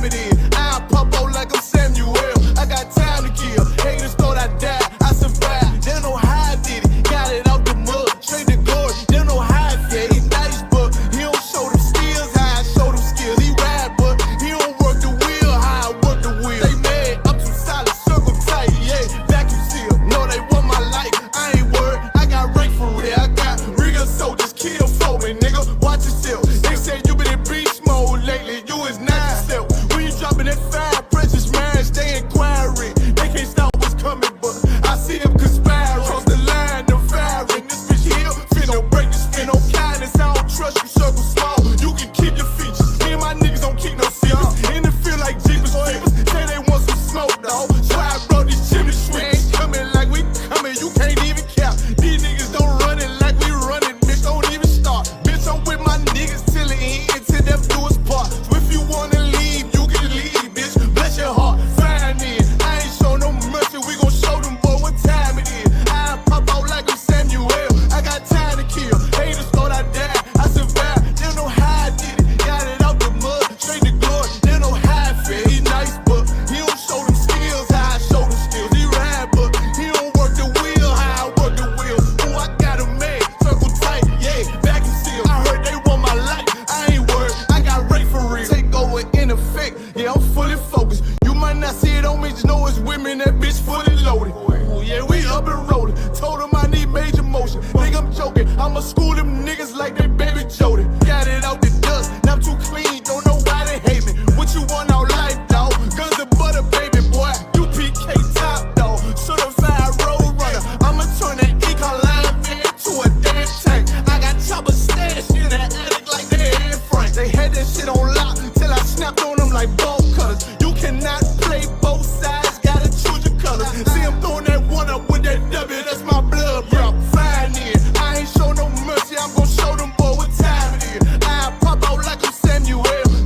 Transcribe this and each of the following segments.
time it is. I pop out like I'm Samuel. I got time to kill. Haters thought I died. I survived. They don't know how I did it. Got it out the mud. Straight to glory. They don't know how I feel. He nice, but he don't show them skills. How I show them skills. He ride, but he don't work the wheel. How I work the wheel. They mad. I'm too solid. Circle tight. Yeah. Vacuum seal. No, they want my life. I ain't worried. I got rank for real. I got real soldiers. Kill for me, nigga. Watch yourself. They say you been in beast mode lately. You is not yourself. When you dropping that fire, precious man, stay inquiring. They can't stop what's coming, but I see them conspiring. Cross the line, the firing. This bitch here, finna break the spin. No kindness, I don't trust you. Circle small, you can keep your features. Me and my niggas don't keep no secrets. In the field like Jeepers Creepers. Say they want some smoke, dawg. So I brought these chimney sweeps. Coming like we coming, you can't even cap. These niggas don't run it like we running, bitch. Don't even start. Bitch, I'm with my niggas till the end, till death do us part. So if you wanna leave, you can leave, bitch. Bless your heart, fine in. I ain't show no mercy, we gon' show them boy what time it is. I pop out like I'm Samuel. I got time to kill. Haters thought I died, I survived. They don't know how I did it. Got it out the mud, straight to glory. They don't know how I feel. He nice, but he don't show them skills. How I show them skills. He ride, but he don't work the wheel. How I work the wheel. Ooh, I got a man, circle tight, yeah, vacuum seal. I heard they want my life. I ain't worried. I got rate for real. Take over in effect. Yeah, I'm fully focused. You might not see it on me, just know it's women. That bitch fully loaded. Ooh, yeah, we up and rolling. Told them I need major motion. Think I'm joking. I'ma school them niggas like they baby Jody. Got it out the dust. Now I'm too clean. Don't know why they hate me. What you want out life, dawg? Guns and butter, baby boy. You PK top, dawg. Certified road runner. I'ma turn that econ van to a damn tank. I got choppers stashed in that attic like they in Frank. They had that shit on lock till I snapped on them like ball cutters. You cannot play both sides, gotta choose your colors. See him throwing that one up with that W, that's my blood, bro. Fine in. I ain't show no mercy, I'm gon' show them boy what time it is. I pop out like I'm Samuel.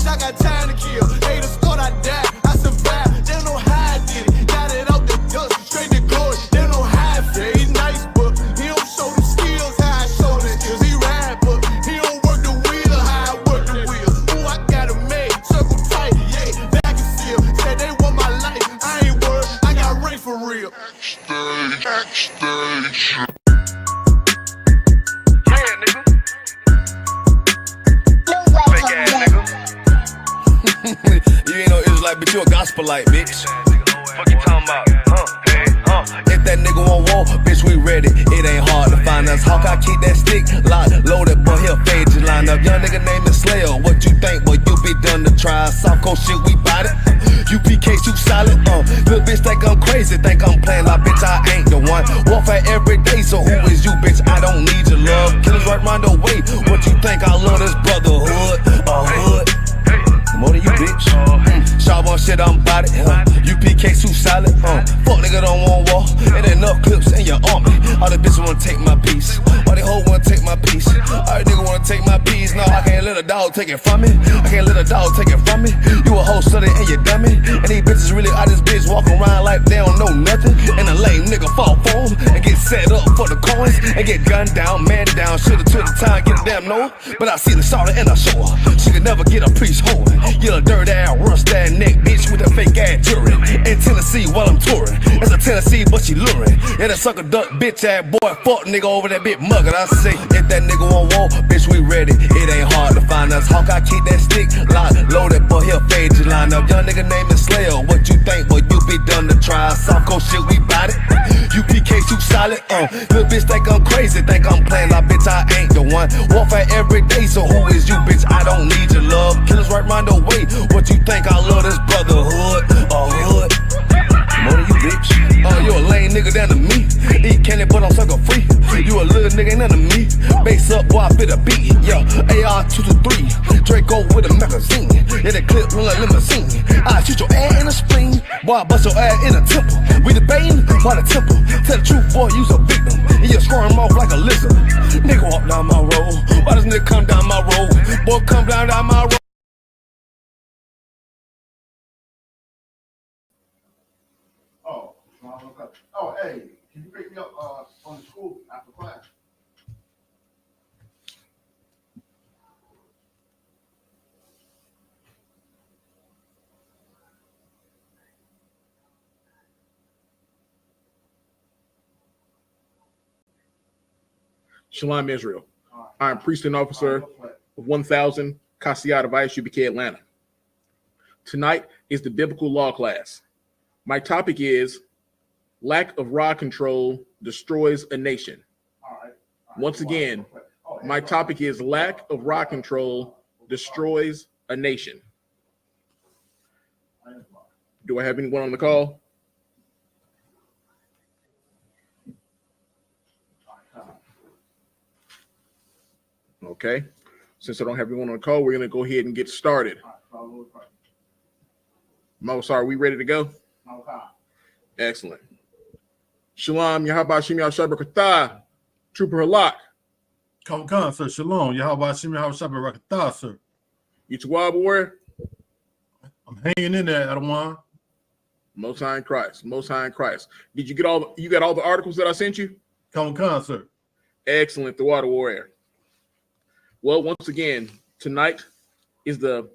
I got time to kill. Haters thought I died, I survived. They don't know how I did it. Got it out the dust, straight to glory. They don't know how I feel. He nice, but he don't show them skills. How I show them skills. He ride, but he don't work the wheel. How I work the wheel. Ooh, I got a man, circle tight, yeah, vacuum seal. Said they want my life. I ain't worried. I got rank for real. You ain't no Israelite, but you a gospelite, bitch. Fuck you talking about? If that nigga want war, bitch, we ready. It ain't hard to find us. Hawk, I keep that stick locked, loaded, boy, he'll fade you line up. Young nigga named the Slayer. What you think, boy? You be done to try. Soft coast shit, we bout it. UPK too solid. Little bitch think I'm crazy, think I'm playing like bitch, I ain't the one. Warfare every day, so who is you, bitch? I don't need your love. Killers right round the way. What you think? I love this brotherhood, hood. More than you, bitch. Sharp on shit, I'm bout it. UPK too solid. Fuck nigga don't want war. Ain't enough clips in your army. All the bitches wanna take my piece. All they hoes wanna take my piece. All they niggas wanna take my piece. No, I can't let a dog take it from me. I can't let a dog take it from me. You a hoe study and you dummy. And these bitches really out this bitch walking around like they don't know nothing. And a lame nigga fall for them and get set up for the coins and get gunned down, man down. Shoulda took the time, get a damn no. But I see the shawty and I show her. She could never get a priest holding. Get a dirt ass, rust ass neck bitch with a fake ass jewelry. In Tennessee while I'm touring. That's a Tennessee, but she luring. Yeah, that sucker duck bitch ass boy, fuck nigga over that bit muggin'. I say, if that nigga want war, bitch, we ready. It ain't hard to find us. Hawk, I keep that stick locked, loaded, boy, he'll fade you line up. Young nigga named the Slayer. What you think, boy? You be done to try. Soft coast shit, we bout it. UPK too solid. Little bitch think I'm crazy, think I'm playing like bitch, I ain't the one. Warfare every day, so who is you, bitch? I don't need your love. Killers right round the way. What you think? I love this brotherhood, hood. More than you, bitch. You a lame nigga down to me. Eat candy, but I'm sucker free. You a little nigga, ain't none of me. Base up, boy, I fit a beat. Yeah, AR-223. Draco with a magazine. Yeah, the clip run like limousine. I shoot your ass in the spleen. Boy, I bust your ass in the temple. We debating by the temple. Tell the truth, boy, you's a victim. And you're squirm off like a lizard. Nigga walk down my road. Why does nigga come down my road? Boy, come down my road. Oh, hey, can you pick me up on the school after class? Shalom, Israel. I am priest and officer of 1000 Kasiyat of Isupk, Atlanta. Tonight is the biblical law class. My topic is lack of rod control destroys a nation. Once again, my topic is lack of rod control destroys a nation. Do I have anyone on the call? Okay. Since I don't have anyone on the call, we're going to go ahead and get started. Mo, are we ready to go? Excellent. Shalom, Yahabah Shem Yahshabakatah, Trooper Halak. Khan, sir. Shalom. Yahweh Shem Yahshabakatah, sir. You Tawab warrior? I'm hanging in there, Adawan. Most High in Christ. Most High in Christ. Did you get you got all the articles that I sent you? Khan, sir. Excellent, the water warrior. Well, once again, tonight is the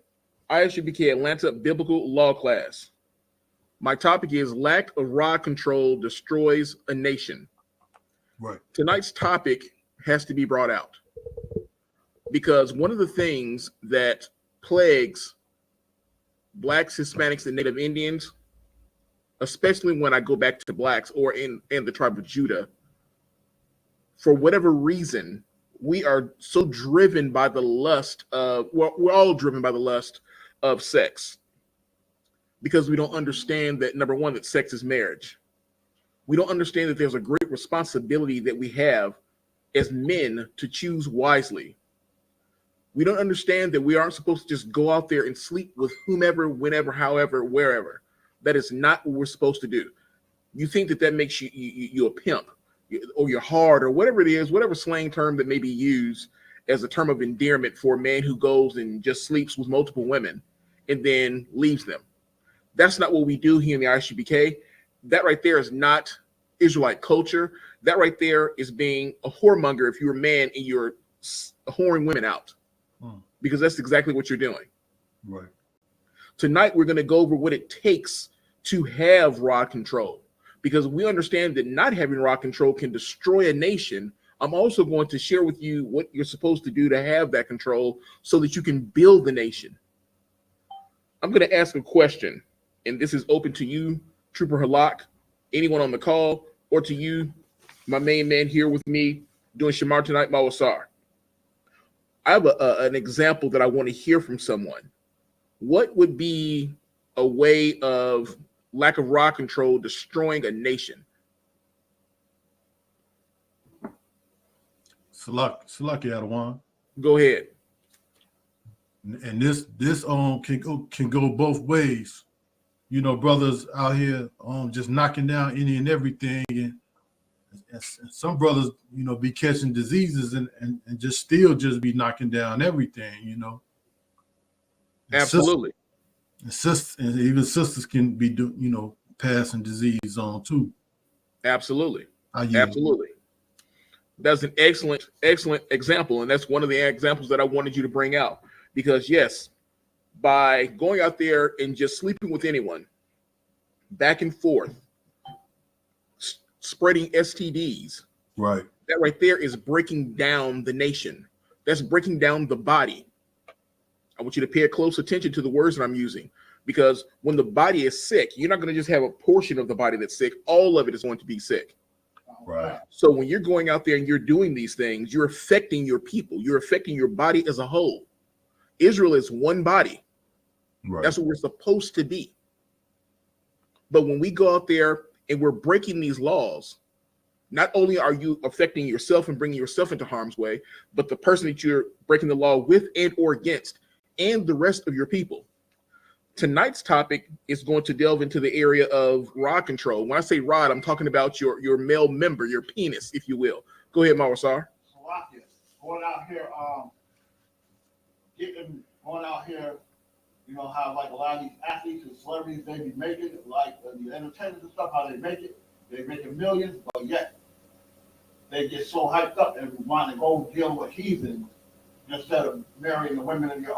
Isupk Atlanta Biblical Law class. My topic is lack of rod control destroys a nation. Right. Tonight's topic has to be brought out because one of the things that plagues Blacks, Hispanics, and Native Indians, especially when I go back to Blacks or in the tribe of Judah, for whatever reason, we are so driven by the lust of, well, we're all driven by the lust of sex because we don't understand that, number one, that sex is marriage. We don't understand that there's a great responsibility that we have as men to choose wisely. We don't understand that we aren't supposed to just go out there and sleep with whomever, whenever, however, wherever. That is not what we're supposed to do. You think that makes you a pimp, or you're hard, or whatever it is, whatever slang term that may be used as a term of endearment for a man who goes and just sleeps with multiple women and then leaves them. That's not what we do here in the Isupk. That right there is not Israelite culture. That right there is being a whoremonger if you're a man and you're whoring women out, because that's exactly what you're doing. Right. Tonight, we're going to go over what it takes to have rod control, because we understand that not having rod control can destroy a nation. I'm also going to share with you what you're supposed to do to have that control so that you can build the nation. I'm going to ask a question, and this is open to you, Trooper Halak, anyone on the call, or to you, my main man here with me doing Shamar tonight, Mawasar. I have an example that I want to hear from someone. What would be a way of lack of rod control destroying a nation? Salaki Adawan. Go ahead. And this can go both ways. You know, brothers out here just knocking down any and everything, and some brothers, you know, be catching diseases and just still just be knocking down everything, you know. And absolutely. And even sisters can be passing disease on too. Absolutely. Absolutely. That's an excellent example, and that's one of the examples that I wanted you to bring out, because yes, by going out there and just sleeping with anyone, back and forth, spreading STDs, right? That right there is breaking down the nation. That's breaking down the body. I want you to pay close attention to the words that I'm using, because when the body is sick, you're not going to just have a portion of the body that's sick. All of it is going to be sick. Right. So when you're going out there and you're doing these things, you're affecting your people. You're affecting your body as a whole. Israel is one body. Right. That's what we're supposed to be. But when we go out there and we're breaking these laws, not only are you affecting yourself and bringing yourself into harm's way, but the person that you're breaking the law with and or against, and the rest of your people. Tonight's topic is going to delve into the area of rod control. When I say rod, I'm talking about your male member, your penis, if you will. Go ahead, Mawasar. Going out here, going out here, you know how like a lot of these athletes and celebrities, they be making like the entertainers and stuff, how they make it. They're making millions, but yet they get so hyped up and want to go deal with heathens instead of marrying the women of your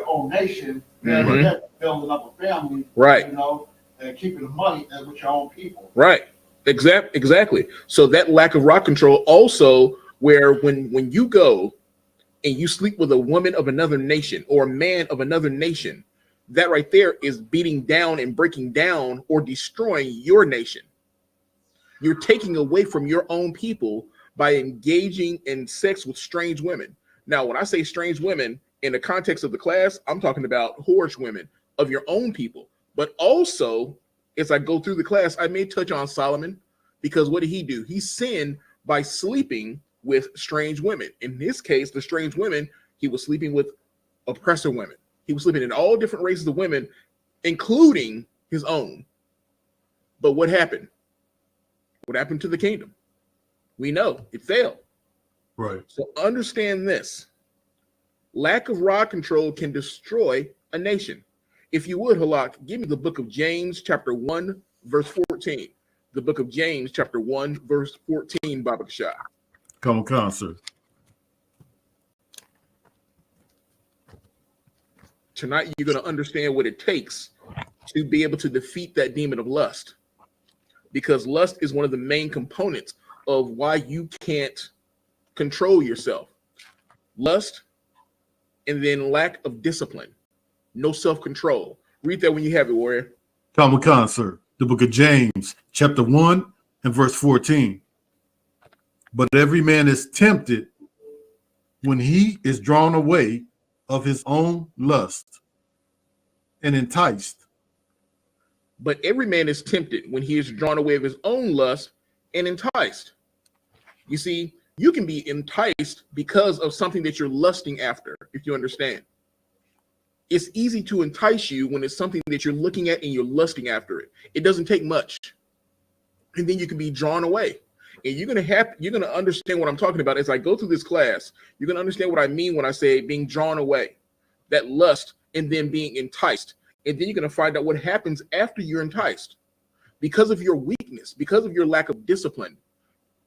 own nation, building up a family, right? You know, and keeping the money with your own people, right? Exactly. So that lack of rock control also, where when you go and you sleep with a woman of another nation or a man of another nation, that right there is beating down and breaking down or destroying your nation. You're taking away from your own people by engaging in sex with strange women. Now, when I say strange women in the context of the class, I'm talking about whorish women of your own people. But also, as I go through the class, I may touch on Solomon, because what did he do? He sinned by sleeping with strange women. In his case, the strange women, he was sleeping with oppressor women. He was sleeping in all different races of women, including his own. But what happened? What happened to the kingdom? We know it failed. Right. So understand this. Lack of rod control can destroy a nation. If you would, Halak, give me the book of James, chapter 1, verse 14. The book of James, chapter 1, verse 14, Baba Shah. Come on, sir. Tonight, you're going to understand what it takes to be able to defeat that demon of lust. Because lust is one of the main components of why you can't control yourself. Lust, and then lack of discipline. No self-control. Read that when you have it, warrior. Come on, sir. The book of James, chapter 1 and verse 14. But every man is tempted when he is drawn away of his own lust and enticed. But every man is tempted when he is drawn away of his own lust and enticed. You see, you can be enticed because of something that you're lusting after, if you understand. It's easy to entice you when it's something that you're looking at and you're lusting after it. It doesn't take much. And then you can be drawn away. And you're gonna understand what I'm talking about as I go through this class. You're gonna understand what I mean when I say being drawn away, that lust, and then being enticed. And then you're gonna find out what happens after you're enticed. Because of your weakness, because of your lack of discipline,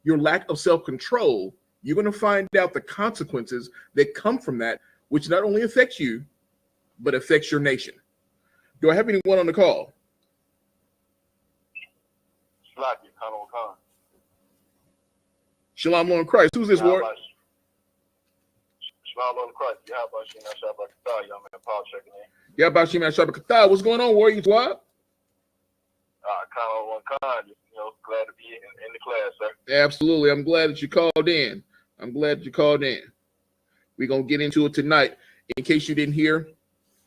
your lack of self-control, you're gonna find out the consequences that come from that, which not only affects you, but affects your nation. Do I have anyone on the call? Shalom on Christ. Who's this, Lord? Shalom on Christ. Yeah, Bashim Shabbat. What's going on, warrior? What? Glad to be in the class, sir. Absolutely. I'm glad that you called in. We're going to get into it tonight. In case you didn't hear,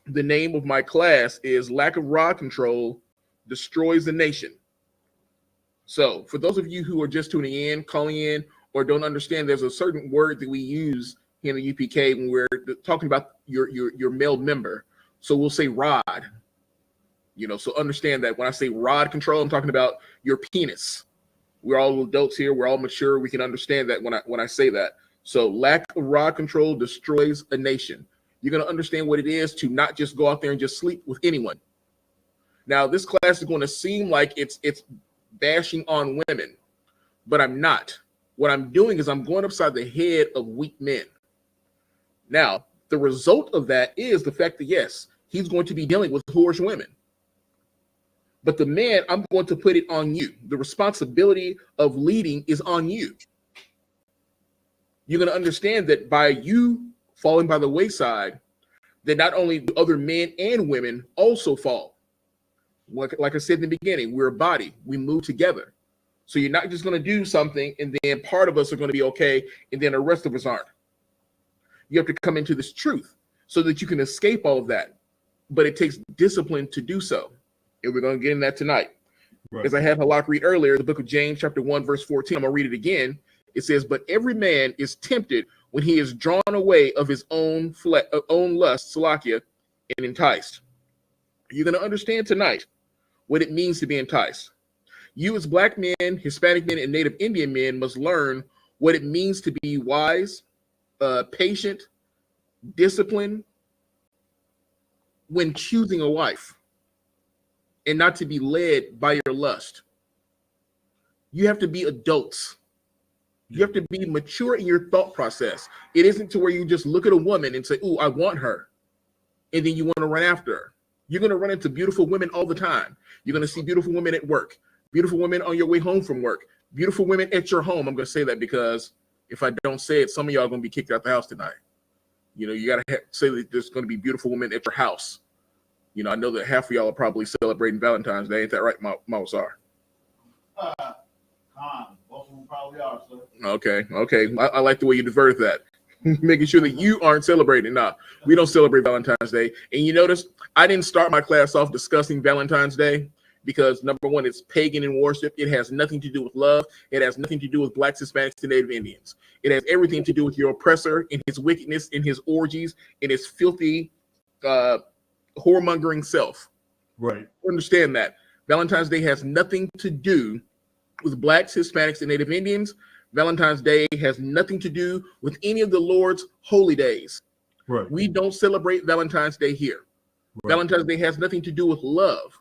the name of my class is Lack of Rod Control Destroys the Nation. So for those of you who are just tuning in, calling in, or don't understand, there's a certain word that we use in the UPK when we're talking about your male member. So we'll say rod. So understand that when I say rod control, I'm talking about your penis. We're all adults here. We're all mature. We can understand that when I say that. So lack of rod control destroys a nation. You're going to understand what it is to not just go out there and just sleep with anyone. Now, this class is going to seem like it's bashing on women, but I'm not. What I'm doing is I'm going upside the head of weak men. Now, the result of that is the fact that, yes, he's going to be dealing with whorish women. But the man, I'm going to put it on you. The responsibility of leading is on you. You're going to understand that by you falling by the wayside, that not only do other men and women also fall. Like I said in the beginning, we're a body. We move together. So you're not just going to do something and then part of us are going to be okay and then the rest of us aren't. You have to come into this truth so that you can escape all of that. But it takes discipline to do so. And we're going to get in that tonight. Right. As I had Halak read earlier, the book of James, chapter 1, verse 14, I'm going to read it again. It says, but every man is tempted when he is drawn away of his own lust, Salakia, and enticed. You're going to understand tonight what it means to be enticed. You as black men, Hispanic men, and Native Indian men must learn what it means to be wise, patient, disciplined when choosing a wife, and not to be led by your lust. You have to be adults. You have to be mature in your thought process. It isn't to where you just look at a woman and say, "Ooh, I want her," and then you want to run after her. You're going to run into beautiful women all the time. You're going to see beautiful women at work. beautiful women on your way home from work, beautiful women at your home. I'm going to say that because if I don't say it, some of y'all are going to be kicked out the house tonight. You know, you got to say that there's going to be beautiful women at your house. You know, I know that half of y'all are probably celebrating Valentine's Day. Ain't that right, Mawsar? Most of them probably are, sir. Okay. I like the way you diverted that. Making sure that you aren't celebrating. Nah, we don't celebrate Valentine's Day. And you notice I didn't start my class off discussing Valentine's Day because, number one, it's pagan in worship. It has nothing to do with love. It has nothing to do with Blacks, Hispanics, and Native Indians. It has everything to do with your oppressor and his wickedness, and his orgies, and his filthy, whoremongering self. Right. Understand that. Valentine's Day has nothing to do with Blacks, Hispanics, and Native Indians. Valentine's Day has nothing to do with any of the Lord's holy days. Right. We don't celebrate Valentine's Day here. Right. Valentine's Day has nothing to do with love.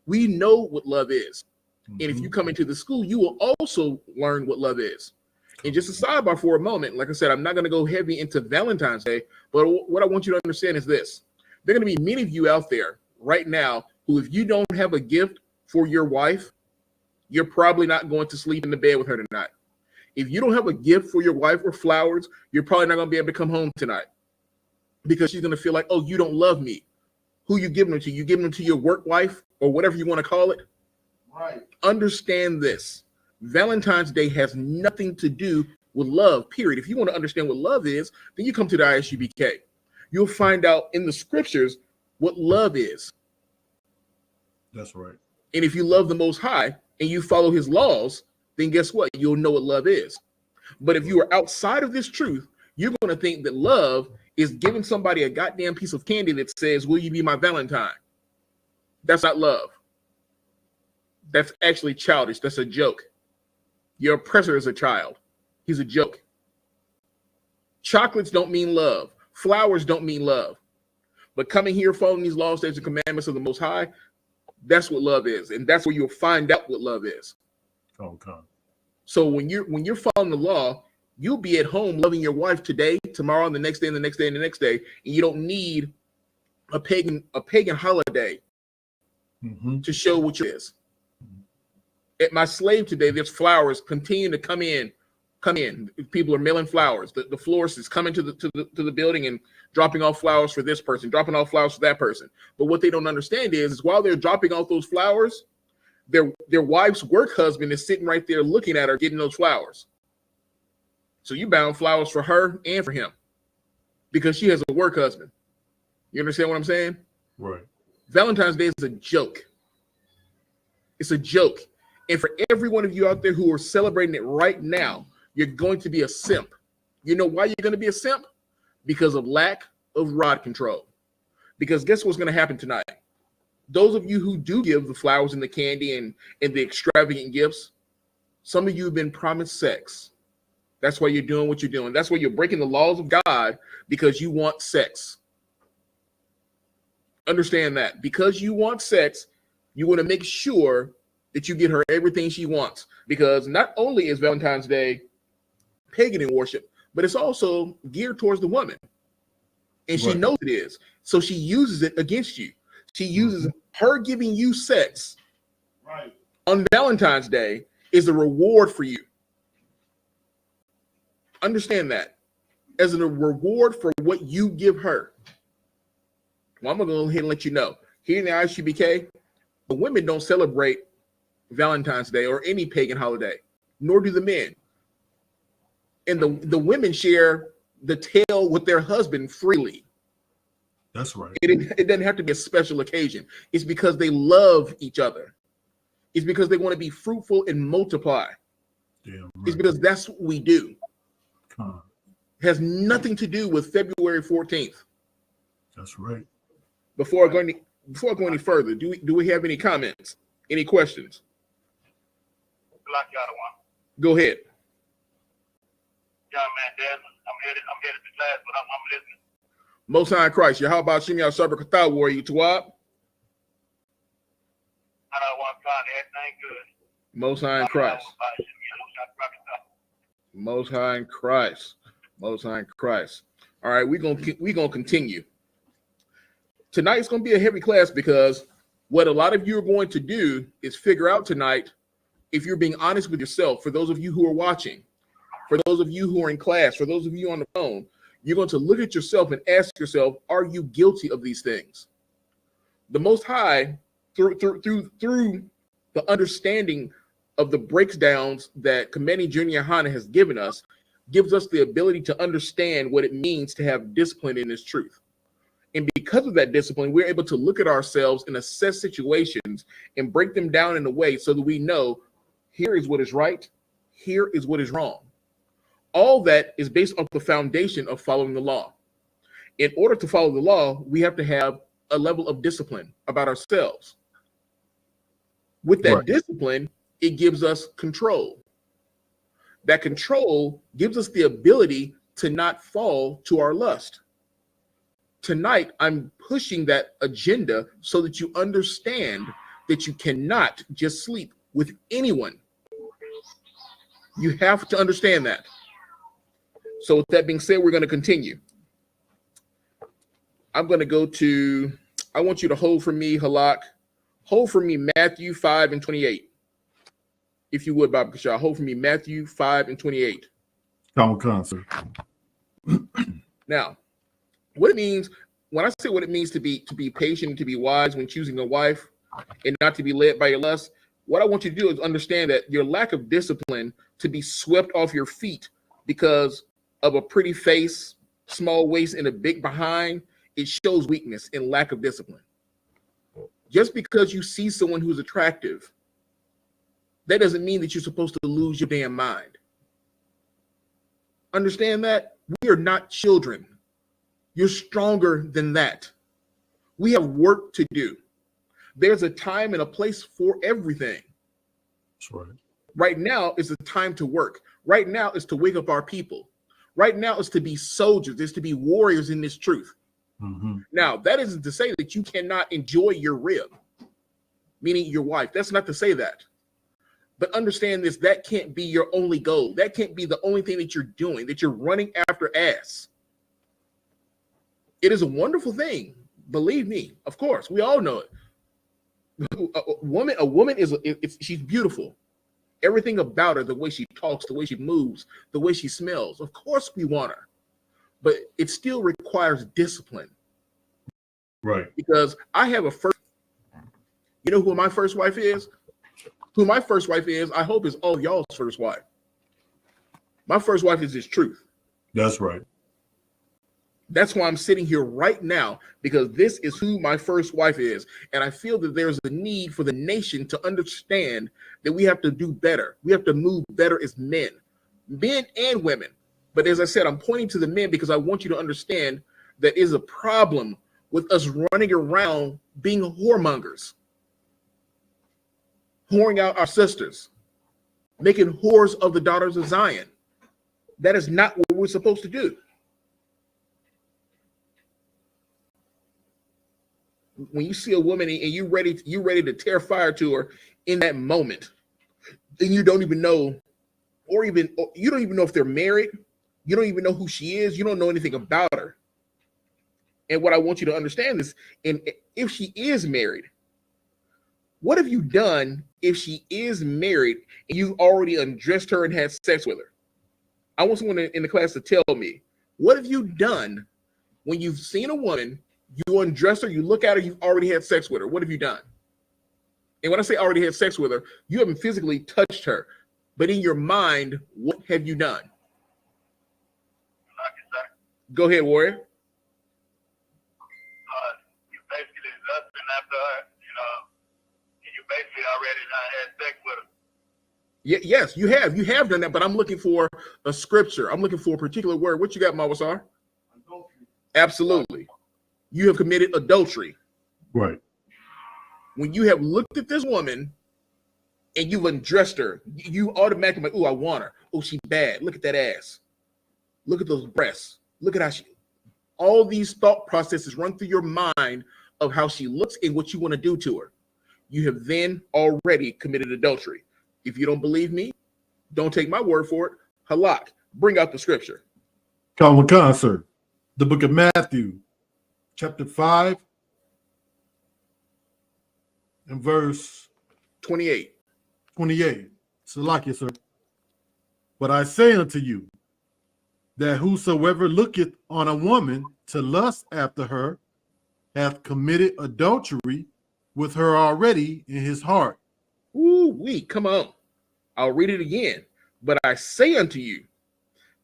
We know what love is. Mm-hmm. And if you come into the school, you will also learn what love is. And just a sidebar for a moment, like I said, I'm not going to go heavy into Valentine's Day, but what I want you to understand is this. There are going to be many of you out there right now who, if you don't have a gift for your wife, you're probably not going to sleep in the bed with her tonight. If you don't have a gift for your wife or flowers, you're probably not going to be able to come home tonight because she's going to feel like, oh, you don't love me. Who you giving them to? You giving them to your work wife or whatever you want to call it? Right. Understand this. Valentine's Day has nothing to do with love, period. If you want to understand what love is, then you come to the ISUBK. You'll find out in the scriptures what love is. That's right. And if you love the Most High and you follow his laws, then guess what? You'll know what love is. But if you are outside of this truth, you're going to think that love is giving somebody a goddamn piece of candy that says, will you be my Valentine? That's not love. That's actually childish. That's a joke. Your oppressor is a child. He's a joke. Chocolates don't mean love. Flowers don't mean love. But coming here, following these laws, statutes, and commandments of the Most High, that's what love is. And that's where you'll find out what love is. Okay. So when you're following the law, you'll be at home loving your wife today, tomorrow, and the next day, and the next day, and the next day. And you don't need a pagan holiday to show what it is. At my slave today, there's flowers continue to come in. People are mailing flowers. The florist is coming to the building and dropping off flowers for this person, dropping off flowers for that person. But what they don't understand is while they're dropping off those flowers, their wife's work husband is sitting right there looking at her, getting those flowers. So you bound flowers for her and for him because she has a work husband. You understand what I'm saying? Right. Valentine's Day is a joke. It's a joke. And for every one of you out there who are celebrating it right now, you're going to be a simp. You know why you're going to be a simp? Because of lack of rod control. Because guess what's going to happen tonight? Those of you who do give the flowers and the candy and the extravagant gifts, some of you have been promised sex. That's why you're doing what you're doing. That's why you're breaking the laws of God because you want sex. Understand that. Because you want sex, you want to make sure that you get her everything she wants. Because not only is Valentine's Day pagan in worship, but it's also geared towards the woman. And she knows it is. So she uses it against you. She uses her giving you sex on Valentine's Day is a reward for you. Understand that. As a reward for what you give her. Well, I'm going to go ahead and let you know. Here in the ISUBK, the women don't celebrate Valentine's Day or any pagan holiday, nor do the men. And the women share the tale with their husband freely. That's right. It doesn't have to be a special occasion. It's because they love each other. It's because they want to be fruitful and multiply. Damn right. It's because that's what we do. Come on. It has nothing to do with February 14th. That's right. Before I go any further, do we have any comments? Any questions? Go ahead. Yeah, man, Dad, I'm headed to class, but I'm listening. Most High in Christ. How about Shimmy Al-Sabr Kathal Warrior Tuwab? Most High in Christ. Most High in Christ. Most High in Christ. All right, we're gonna continue. Tonight's gonna be a heavy class because what a lot of you are going to do is figure out tonight if you're being honest with yourself, for those of you who are watching, for those of you who are in class, for those of you on the phone, you're going to look at yourself and ask yourself, are you guilty of these things? The Most High, through the understanding of the breakdowns that Commanding Junior Hana has given us, gives us the ability to understand what it means to have discipline in this truth. And because of that discipline, we're able to look at ourselves and assess situations and break them down in a way so that we know here is what is right, here is what is wrong. All that is based on the foundation of following the law. In order to follow the law, we have to have a level of discipline about ourselves. With that discipline, it gives us control. That control gives us the ability to not fall to our lust. Tonight, I'm pushing that agenda so that you understand that you cannot just sleep with anyone. You have to understand that. So with that being said, we're going to continue. I'm going to go to, I want you to hold for me, Halak. Hold for me Matthew 5:28. If you would, Baba Kasha, hold for me Matthew 5:28. Come, sir. Now, what it means, when I say what it means to be patient, to be wise when choosing a wife, and not to be led by your lust, what I want you to do is understand that your lack of discipline to be swept off your feet because of a pretty face, small waist, and a big behind, it shows weakness and lack of discipline. Just because you see someone who's attractive, that doesn't mean that you're supposed to lose your damn mind. Understand that? We are not children. You're stronger than that. We have work to do. There's a time and a place for everything. That's right. Right now is the time to work. Right now is to wake up our people. Right now is to be soldiers. Is to be warriors in this truth. Mm-hmm. Now, that isn't to say that you cannot enjoy your rib, meaning your wife. That's not to say that. But understand this, that can't be your only goal. That can't be the only thing that you're doing, that you're running after ass. It is a wonderful thing. Believe me, of course, we all know it. A woman she's beautiful. Everything about her, the way she talks, the way she moves, the way she smells. Of course we want her. But it still requires discipline. Right. Because I have a first, you know who my first wife is? Who my first wife is, I hope is all y'all's first wife. My first wife is this truth. That's right. That's why I'm sitting here right now, because this is who my first wife is. And I feel that there's a need for the nation to understand that we have to do better. We have to move better as men and women. But as I said, I'm pointing to the men because I want you to understand that is a problem with us running around being whoremongers, whoring out our sisters, making whores of the daughters of Zion. That is not what we're supposed to do. When you see a woman and you're ready to tear fire to her in that moment, then you don't even know, you don't even know if they're married. You don't even know who she is. You don't know anything about her. And what I want you to understand is, and if she is married, what have you done if she is married and you've already undressed her and had sex with her? I want someone in the class to tell me, what have you done when you've seen a woman, you undress her, you look at her, you've already had sex with her? What have you done? And when I say already had sex with her, you haven't physically touched her, but in your mind, what have you done? Go ahead, Warrior. You basically lusting after her, and you basically already had sex with her. Yes, you have. You have done that, but I'm looking for a scripture. I'm looking for a particular word. What you got, Mawasar? Adultery. Absolutely. You have committed adultery. Right. When you have looked at this woman and you've undressed her, you automatically like, oh, I want her. Oh, she's bad. Look at that ass. Look at those breasts. Look at how all these thought processes run through your mind of how she looks and what you want to do to her. You have then already committed adultery. If you don't believe me, don't take my word for it. Halak, bring out the scripture. Come, sir. The book of Matthew, chapter 5, and verse 28. 28. Salakia, sir. But I say unto you that whosoever looketh on a woman to lust after her hath committed adultery with her already in his heart. Ooh, come on. I'll read it again. But I say unto you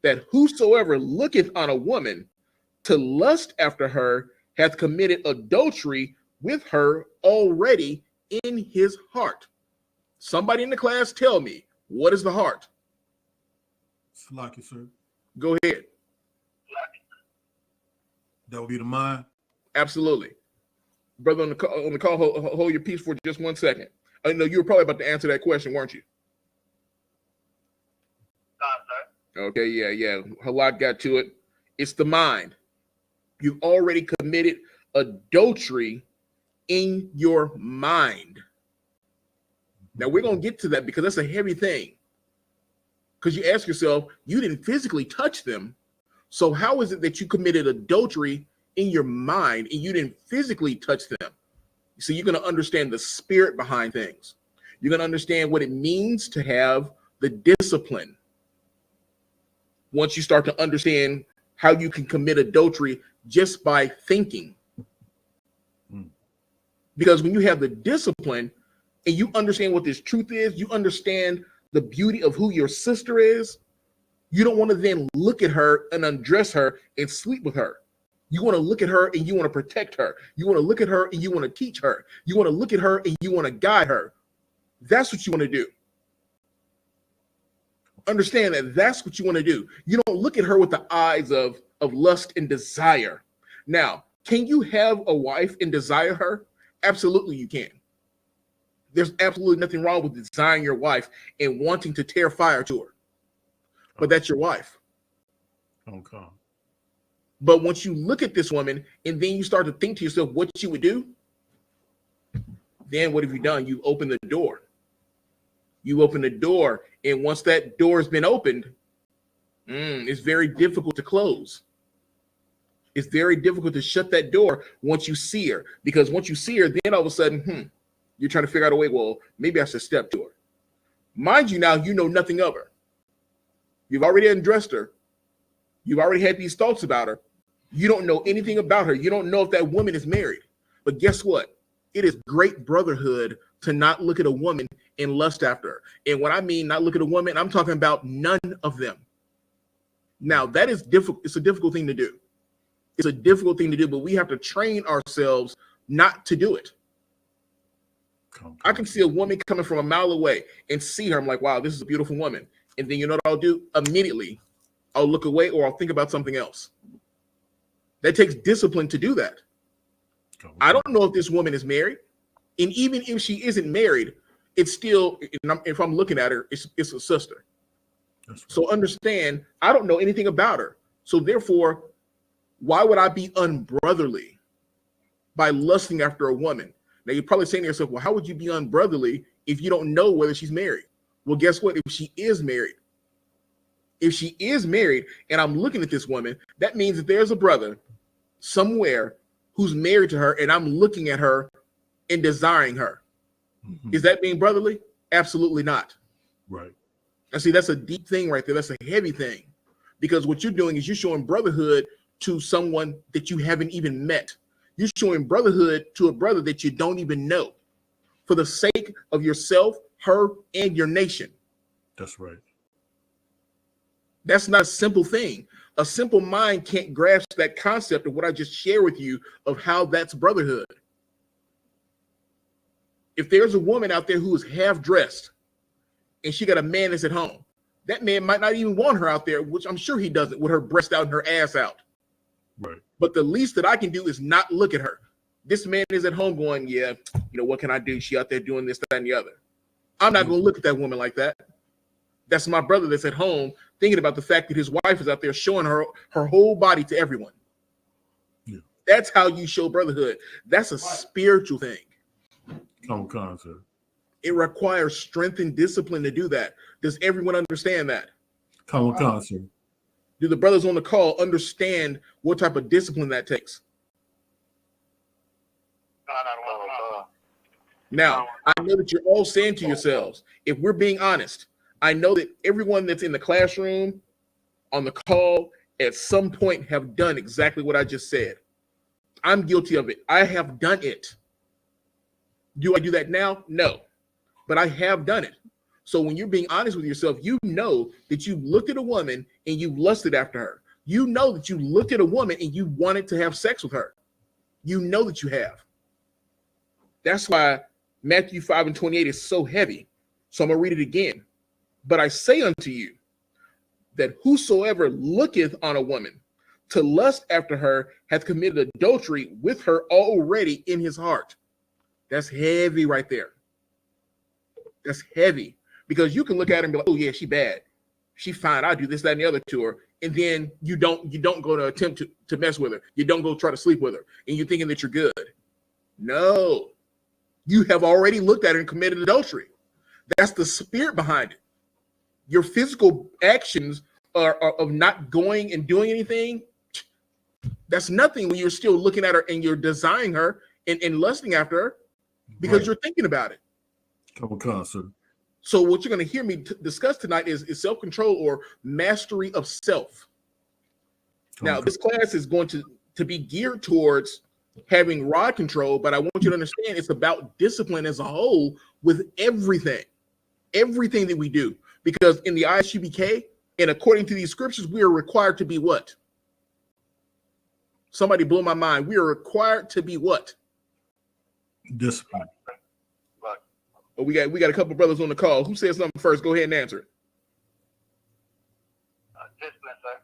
that whosoever looketh on a woman to lust after her hath committed adultery with her already in his heart. Somebody in the class tell me, what is the heart? Salakia, sir. Go ahead. That would be the mind. Absolutely. Brother on the call, hold your peace for just 1 second. I know you were probably about to answer that question, weren't you? Okay, yeah. Halak got to it. It's the mind. You've already committed adultery in your mind. Now, we're going to get to that because that's a heavy thing. Because you ask yourself, you didn't physically touch them. So how is it that you committed adultery in your mind and you didn't physically touch them? So you're going to understand the spirit behind things. You're going to understand what it means to have the discipline. Once you start to understand how you can commit adultery just by thinking. Because when you have the discipline and you understand what this truth is, you understand the beauty of who your sister is, you don't want to then look at her and undress her and sleep with her. You want to look at her and you want to protect her. You want to look at her and you want to teach her. You want to look at her and you want to guide her. That's what you want to do. Understand that that's what you want to do. You don't look at her with the eyes of lust and desire. Now, can you have a wife and desire her? Absolutely you can. There's absolutely nothing wrong with desiring your wife and wanting to tear fire to her. But that's your wife. Okay. But once you look at this woman and then you start to think to yourself what you would do, then what have you done? You open the door. You open the door, and once that door has been opened, it's very difficult to close. It's very difficult to shut that door once you see her, because once you see her, then all of a sudden, you're trying to figure out a way, well, maybe I should step to her. Mind you, now you know nothing of her. You've already undressed her. You've already had these thoughts about her. You don't know anything about her. You don't know if that woman is married. But guess what? It is great brotherhood to not look at a woman and lust after her. And when I mean not look at a woman, I'm talking about none of them. Now, that is difficult. It's a difficult thing to do. It's a difficult thing to do, but we have to train ourselves not to do it. I can see a woman coming from a mile away and see her. I'm like, wow, this is a beautiful woman. And then you know what I'll do? Immediately, I'll look away or I'll think about something else. That takes discipline to do that. I don't know if this woman is married. And even if she isn't married, it's still, if I'm looking at her, it's a sister. Right. So understand, I don't know anything about her. So therefore, why would I be unbrotherly by lusting after a woman? Now you're probably saying to yourself, well, how would you be unbrotherly if you don't know whether she's married? Well, guess what? If she is married and I'm looking at this woman, that means that there's a brother somewhere who's married to her and I'm looking at her and desiring her. Is that being brotherly? Absolutely not. Right. And see, that's a deep thing right there. That's a heavy thing, because what you're doing is you're showing brotherhood to someone that you haven't even met. You're showing brotherhood to a brother that you don't even know for the sake of yourself, her, and your nation. That's right. That's not a simple thing. A simple mind can't grasp that concept of what I just shared with you of how that's brotherhood. If there's a woman out there who is half dressed and she got a man that's at home, that man might not even want her out there, which I'm sure he doesn't, with her breast out and her ass out. Right. But the least that I can do is not look at her. This man is at home going, yeah, you know, what can I do? She out there doing this, that, and the other. I'm not going to look at that woman like that. That's my brother that's at home thinking about the fact that his wife is out there showing her whole body to everyone. Yeah. That's how you show brotherhood. That's a spiritual thing. Come, sir. It requires strength and discipline to do that. Does everyone understand that? Come, sir. Do the brothers on the call understand what type of discipline that takes? Now, I know that you're all saying to yourselves, if we're being honest, I know that everyone that's in the classroom, on the call, at some point have done exactly what I just said. I'm guilty of it. I have done it. Do I do that now? No, but I have done it. So when you're being honest with yourself, you know that you looked at a woman and you lusted after her. You know that you looked at a woman and you wanted to have sex with her. You know that you have. That's why Matthew 5:28 is so heavy. So I'm going to read it again. But I say unto you that whosoever looketh on a woman to lust after her hath committed adultery with her already in his heart. That's heavy right there. That's heavy. Because you can look at her and be like, oh yeah, she bad. She fine. I do this, that, and the other to her. And then you don't go to attempt to mess with her. You don't go try to sleep with her. And you're thinking that you're good. No. You have already looked at her and committed adultery. That's the spirit behind it. Your physical actions are of not going and doing anything. That's nothing when you're still looking at her and you're desiring her and lusting after her because you're thinking about it. Couple concept. So what you're going to hear me discuss tonight is self-control or mastery of self. Now, this class is going to be geared towards having rod control, but I want you to understand it's about discipline as a whole with everything that we do. Because in the ISUPK, and according to these scriptures, we are required to be what? Somebody blew my mind. We are required to be what? Discipline. Oh, we got a couple brothers on the call. Who said something first? Go ahead and answer it. Discipline, sir.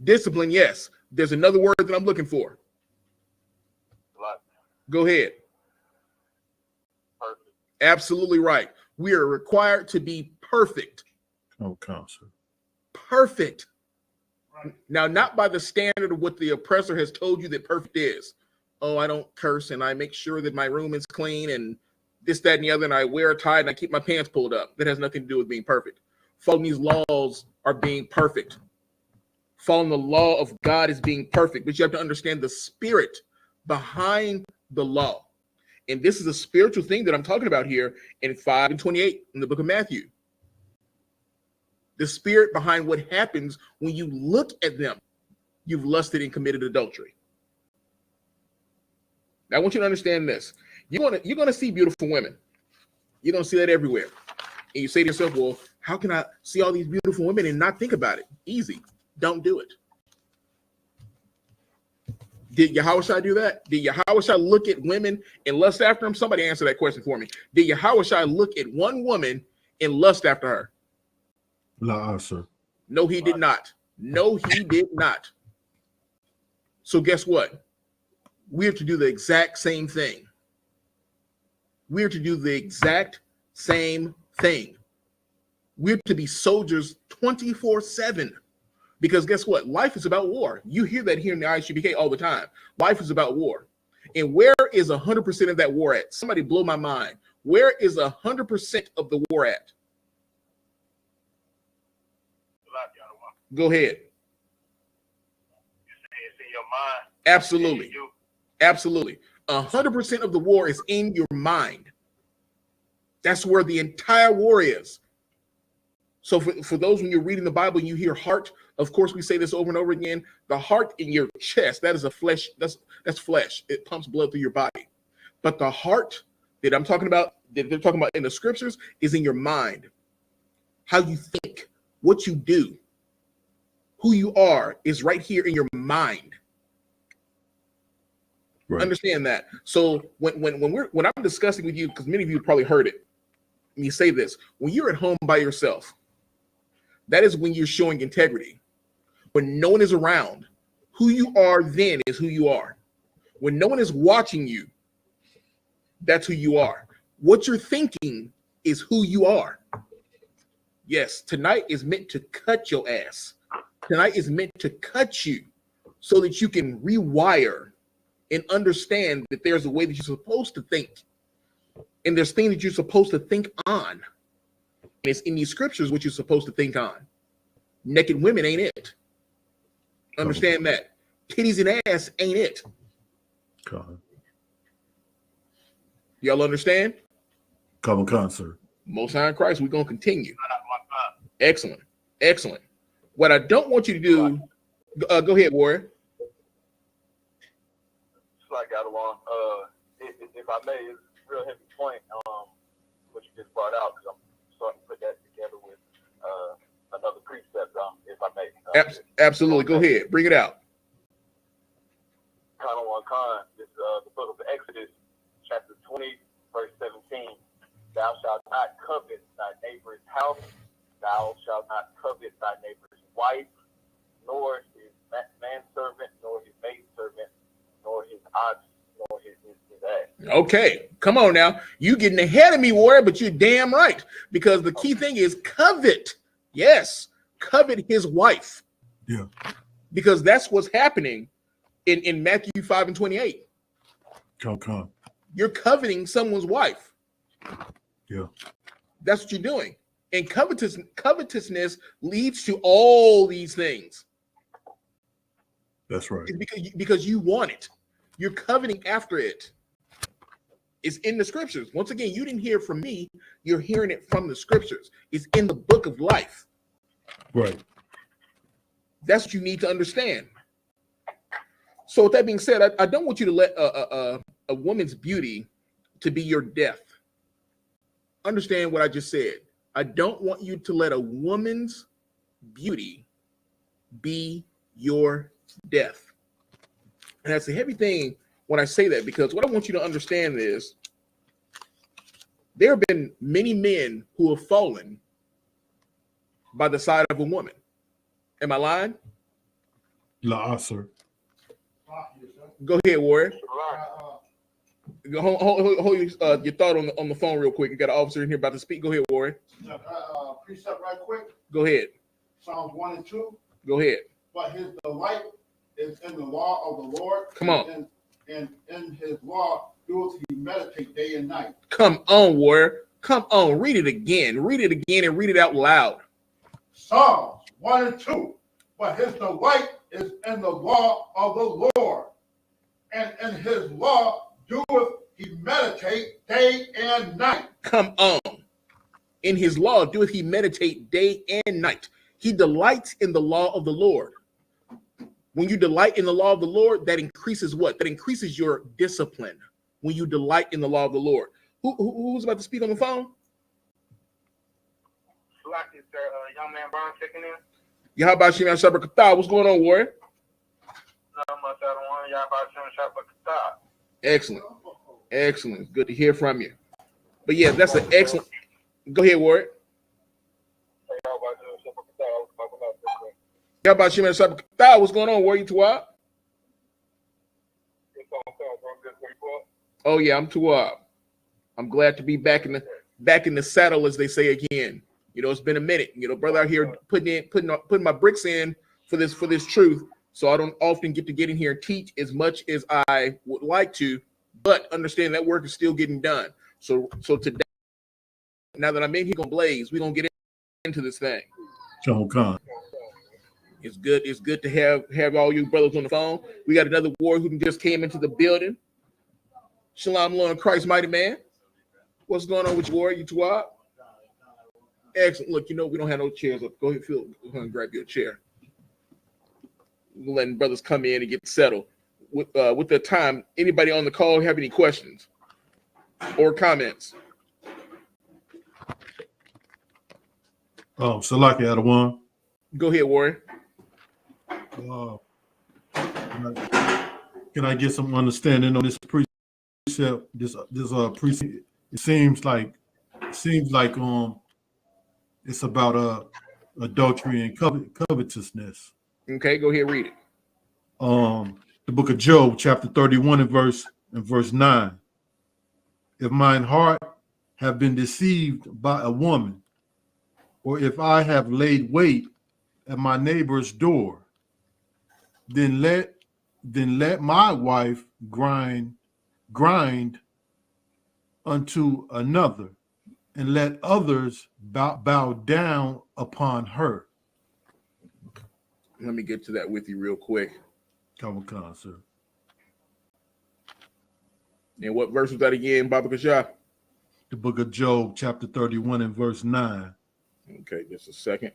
Discipline, yes. There's another word that I'm looking for. What? Go ahead. Perfect. Absolutely right. We are required to be perfect. Oh, concept. Perfect. Now, not by the standard of what the oppressor has told you that perfect is. Oh, I don't curse and I make sure that my room is clean and this, that, and the other, and I wear a tie and I keep my pants pulled up. That has nothing to do with being perfect. Following these laws are being perfect. Following the law of God is being perfect, but you have to understand the spirit behind the law. And this is a spiritual thing that I'm talking about here in 5:28 in the book of Matthew. The spirit behind what happens when you look at them. You've lusted and committed adultery. Now, I want you to understand this. You're going to see beautiful women. You're going to see that everywhere. And you say to yourself, well, how can I see all these beautiful women and not think about it? Easy. Don't do it. Did Yahushua do that? Did Yahushua look at women and lust after them? Somebody answer that question for me. Did Yahushua look at one woman and lust after her? La, sir. No, he did not. No, he did not. So guess what? We're to do the exact same thing. We're to do the exact same thing. We're to be soldiers 24/7. Because guess what? Life is about war. You hear that here in the ISUPK all the time. Life is about war. And where is 100% of that war at? Somebody blow my mind. Where is 100% of the war at? Go ahead. It's in your mind. Absolutely. Absolutely. 100% of the war is in your mind. That's where the entire war is. So for those when you're reading the Bible and you hear heart, of course we say this over and over again, the heart in your chest, that is a flesh, that's flesh. It pumps blood through your body. But the heart that I'm talking about, that they're talking about in the scriptures, is in your mind. How you think, what you do, who you are is right here in your mind. Right. Understand that. So when I'm discussing with you, because many of you probably heard it, me say this, when you're at home by yourself, that is when you're showing integrity. When no one is around, who you are then is who you are. When no one is watching you, that's who you are. What you're thinking is who you are. Yes, tonight is meant to cut your ass. Tonight is meant to cut you so that you can rewire and understand that there's a way that you're supposed to think. And there's things that you're supposed to think on. And it's in these scriptures what you're supposed to think on. Naked women ain't it. Understand that. Titties and ass ain't it. God. Y'all understand? Common concert. Most High in Christ, we're going to continue. Excellent. Excellent. What I don't want you to do, go ahead, Warrior. Like I want, if I may, it's a real heavy point, what you just brought out, because I'm starting to put that together with another precept, if I may. Absolutely. Go ahead. Bring it out. Kind of one kind. This the book of Exodus, chapter 20, verse 17. Thou shalt not covet thy neighbor's house. Thou shalt not covet thy neighbor's wife, nor his manservant, nor his maidservant, nor his ox, nor his ass. Okay, come on now. You getting ahead of me, Warrior, but you're damn right. Because the key thing is covet. Yes, covet his wife. Yeah. Because that's what's happening in Matthew 5 and 28. Come. You're coveting someone's wife. Yeah. That's what you're doing. And covetousness leads to all these things. That's right. It's because you want it. You're coveting after it. It's in the scriptures. Once again, you didn't hear it from me. You're hearing it from the scriptures. It's in the book of life. Right. That's what you need to understand. So with that being said, I don't want you to let a woman's beauty to be your death. Understand what I just said. I don't want you to let a woman's beauty be your death. And that's a heavy thing when I say that, because what I want you to understand is there have been many men who have fallen by the side of a woman. Am I lying? La, sir. Go ahead, Warrior. Hold your thought on the phone real quick. You got an officer in here about to speak. Go ahead, Warrior. Precept right quick. Go ahead. Psalms 1 and 2. Go ahead. But his delight is in the law of the Lord. Come on. And in his law doeth he meditate day and night. Come on, Warrior. Come on. Read it again. Read it again and read it out loud. Psalms 1 and 2. But his delight is in the law of the Lord. And in his law doeth he meditate day and night. Come on. In his law doeth he meditate day and night. He delights in the law of the Lord. When you delight in the law of the Lord, that increases what? That increases your discipline. When you delight in the law of the Lord. Who's about to speak on the phone? Young man Brian checking in. Yeah, how about you, man? What's going on, Warrior? Not much. I don't want y'all about to Excellent. Excellent. Good to hear from you. But yeah, that's an excellent. Go ahead, Warrior. How about you, man? What's going on, Warrior? Tuwab? Oh yeah, I'm Tuwab. I'm glad to be back in the saddle, as they say again. You know, it's been a minute. You know, brother out here putting my bricks in for this truth. So I don't often get in here and teach as much as I would like to, but understand that work is still getting done. So today, now that I'm in here on Blaze, we're gonna get into this thing. John Khan. It's good to have all you brothers on the phone. We got another warrior who just came into the building. Shalom, Lord Christ, mighty man. What's going on with you, warrior? You Tuwab? Excellent. Look, you know we don't have no chairs up. Go ahead, Phil. Go ahead and grab your chair. We're letting brothers come in and get settled. With the time, anybody on the call have any questions or comments? Oh, Salaki Adawan. Go ahead, Warrior. Can I get some understanding on this precept? This precept. It seems like it's about adultery and covetousness. Okay, go ahead, read it. The book of Job, chapter 31 and verse 9. If mine heart have been deceived by a woman, or if I have laid wait at my neighbor's door, then let my wife grind unto another, and let others bow down upon her. Let me get to that with you real quick. Come on, sir. And what verse was that again, Baba Kasha? The book of Job, chapter 31 and verse 9. Okay, just a second.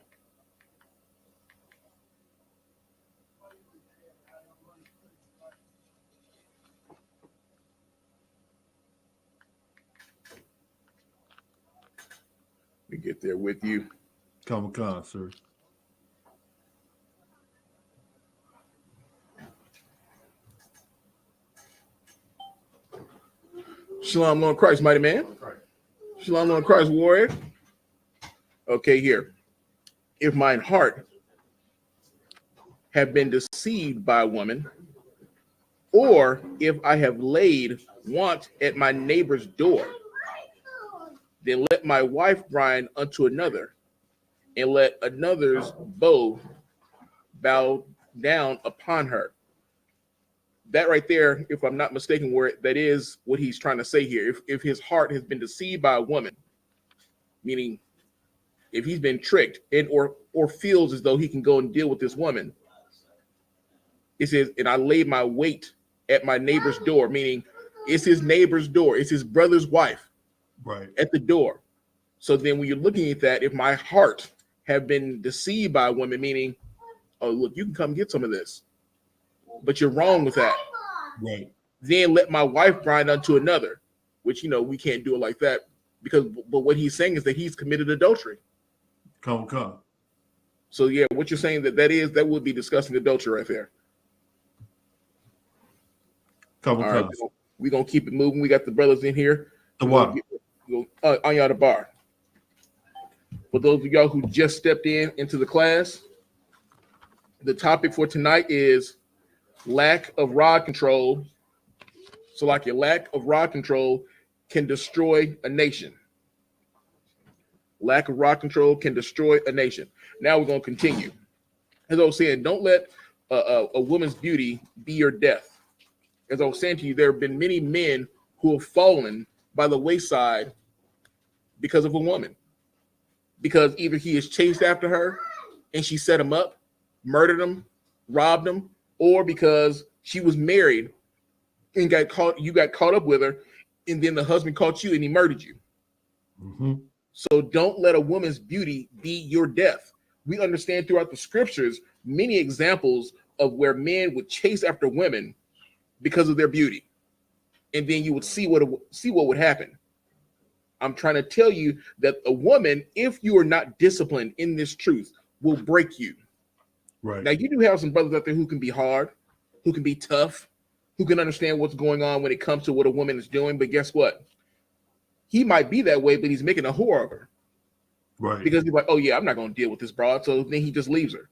Let me get there with you. Come on, sir. Shalom, Lord Christ, mighty man. Shalom, Lord Christ, warrior. Okay, here. If mine heart have been deceived by a woman, or if I have laid want at my neighbor's door, then let my wife grind unto another, and let another's bow bow down upon her. That right there, if I'm not mistaken, where that is what he's trying to say here. If his heart has been deceived by a woman, meaning if he's been tricked and or feels as though he can go and deal with this woman, it says, and I laid my weight at my neighbor's door, meaning it's his neighbor's door, it's his brother's wife, right, at the door. So then when you're looking at that, if my heart have been deceived by a woman, meaning, oh, look, you can come get some of this, but you're wrong with that. right. Then let my wife grind unto another, which, we can't do it like that, because, but what he's saying is that he's committed adultery. Come. So yeah, what you're saying that would be discussing adultery right there. Come. All right, we're gonna keep it moving. We got the brothers in here. The water. On y'all the bar. For those of y'all who just stepped into the class, the topic for tonight is lack of rod control. So like your lack of rod control can destroy a nation. Lack of rod control can destroy a nation. Now we're going to continue. As I was saying, don't let a woman's beauty be your death. As I was saying to you, there have been many men who have fallen by the wayside because of a woman. Because either he is chased after her and she set him up, murdered him, robbed him, or because she was married and you got caught up with her, and then the husband caught you and he murdered you. Mm-hmm. So don't let a woman's beauty be your death. We understand throughout the scriptures many examples of where men would chase after women because of their beauty, and then you would see what would happen. I'm trying to tell you that a woman, if you are not disciplined in this truth, will break you. Right. Now, you do have some brothers out there who can be hard, who can be tough, who can understand what's going on when it comes to what a woman is doing. But guess what? He might be that way, but he's making a whore of her. Right. Because he's like, oh yeah, I'm not going to deal with this broad. So then he just leaves her.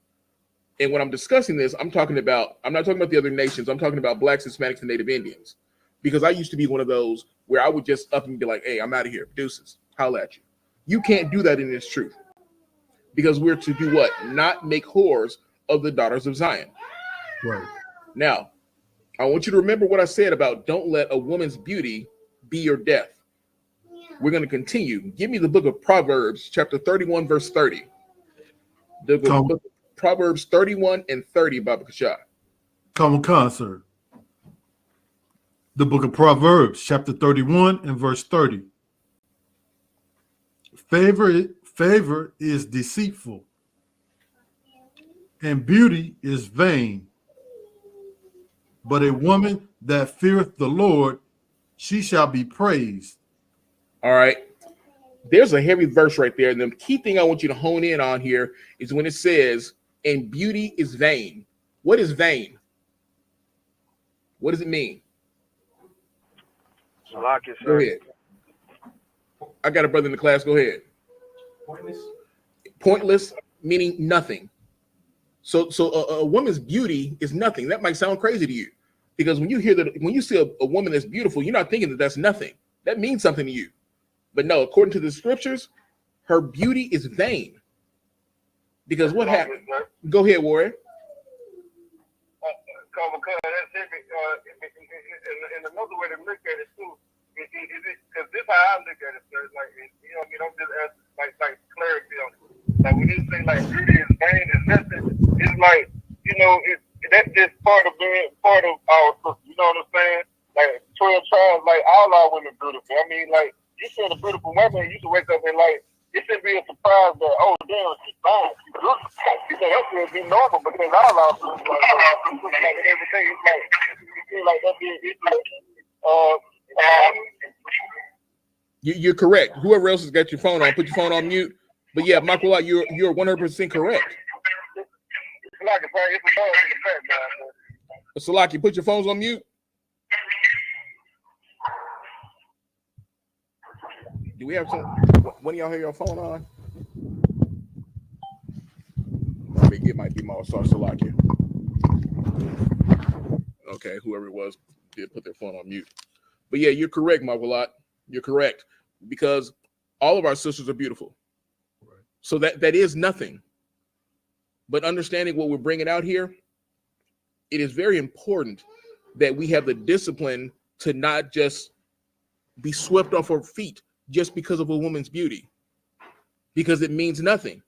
And when I'm discussing this, I'm not talking about the other nations. I'm talking about blacks, Hispanics, and Native Indians. Because I used to be one of those where I would just up and be like, hey, I'm out of here. Deuces. Holla at you. You can't do that in this truth. Because we're to do what? Not make whores of the daughters of Zion. Right. Now, I want you to remember what I said about don't let a woman's beauty be your death. We're going to continue. Give me the book of Proverbs, chapter 31, verse 30. The book of Proverbs 31 and 30, Baba Kasha. Come, sir. The book of Proverbs, chapter 31 and verse 30. Favor is deceitful, and beauty is vain. But a woman that feareth the Lord, she shall be praised. All right. There's a heavy verse right there. And the key thing I want you to hone in on here is when it says, and beauty is vain. What is vain? What does it mean? Go ahead. I got a brother in the class. Go ahead. Pointless, meaning nothing. So a woman's beauty is nothing. That might sound crazy to you, because when you see a woman that's beautiful, you're not thinking that that's nothing. That means something to you. But no, according to the scriptures, her beauty is vain. Because what happened? Go ahead, Warrior. And another way to look at it too, because this is how I look at it, sir. Like, I'm just asking like clarity on it. Like when you say like beauty is vain is nothing, it's like, that's just part of our sister. You know what I'm saying? Like 12 tribes, like all our women beautiful. I mean, like you see a beautiful woman, you should wake up and like it should be a surprise that, oh, damn, she's fine. She looks, you can help her be normal, but then all of us, like everything, it's like, you feel like that being, You're correct. Whoever else has got your phone on, put your phone on mute. But yeah, Michael, you're 100% correct. it's like it's a buzz in the background. Salaki, put your phones on mute. Do we have some? When y'all hear your phone on? It might be my Star Salaki. Okay, whoever it was did put their phone on mute. But yeah, you're correct, Michael. You're correct, because all of our sisters are beautiful. Right. So that is nothing. But understanding what we're bringing out here, it is very important that we have the discipline to not just be swept off our feet just because of a woman's beauty, because it means nothing.